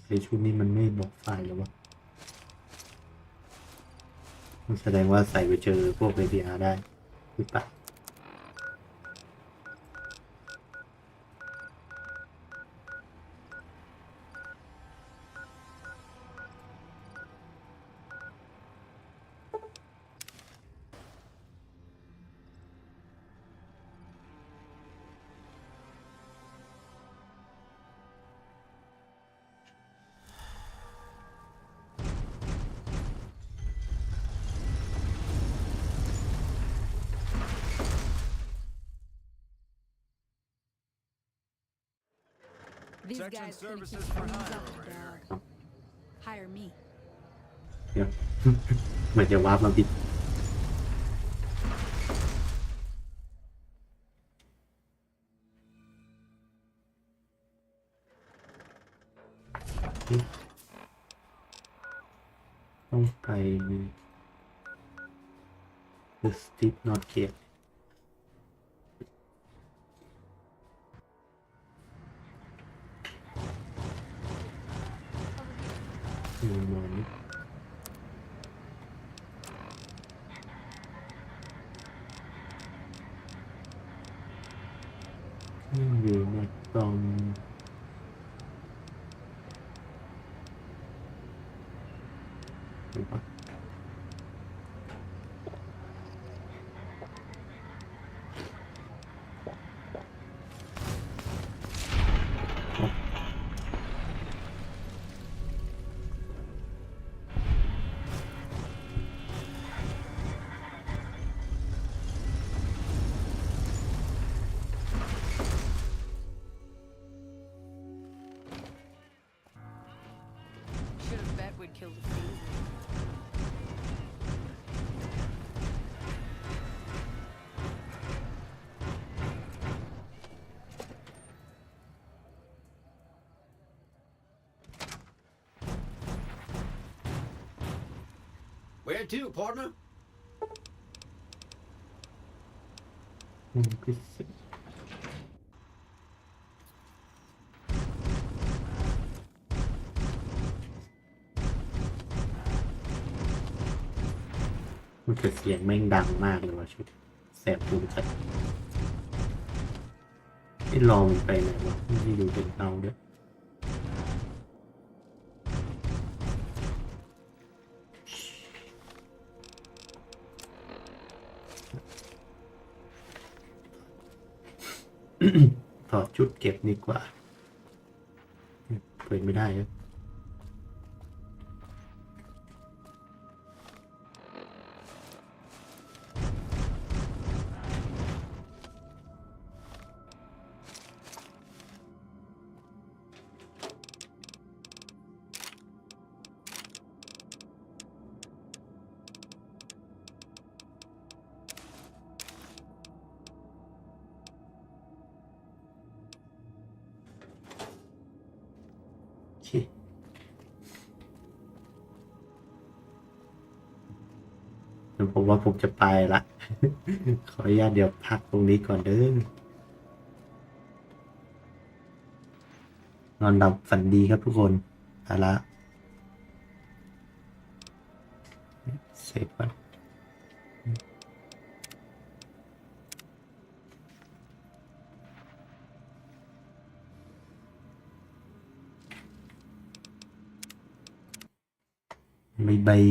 ไอชุดนี้มันไม่บอกไฟล์หรอวะมันแสดงว่าใส่ไปเจอพวก APR ได้หรือเปล่า These Section guys gonna keep services for things hire up, over here. dog. Hire me. เดี๋ยว เหมือนจะวาร์ปมาผิดต้องไป The Steep Not Cave นอนอยู่ในกล่องดูปะShould have bet we'd kill the fiend. Where to, partner? พิเศษมันเกิดเสียงแม่งดังมากเลยว่ะชุดแสบหูจัดไอ้ลองมันไปไหนวะไม่ดูเป็นเงาด้วยถอดชุดเก็บดีกว่าเปิดไม่ได้ครับผมว่าผมจะไปละ ขออนุญาตเดี๋ยวพักตรงนี้ก่อนเด้อนอนหลับฝันดีครับทุกคนเอาละเสร็จก่อนบ๊ายบาย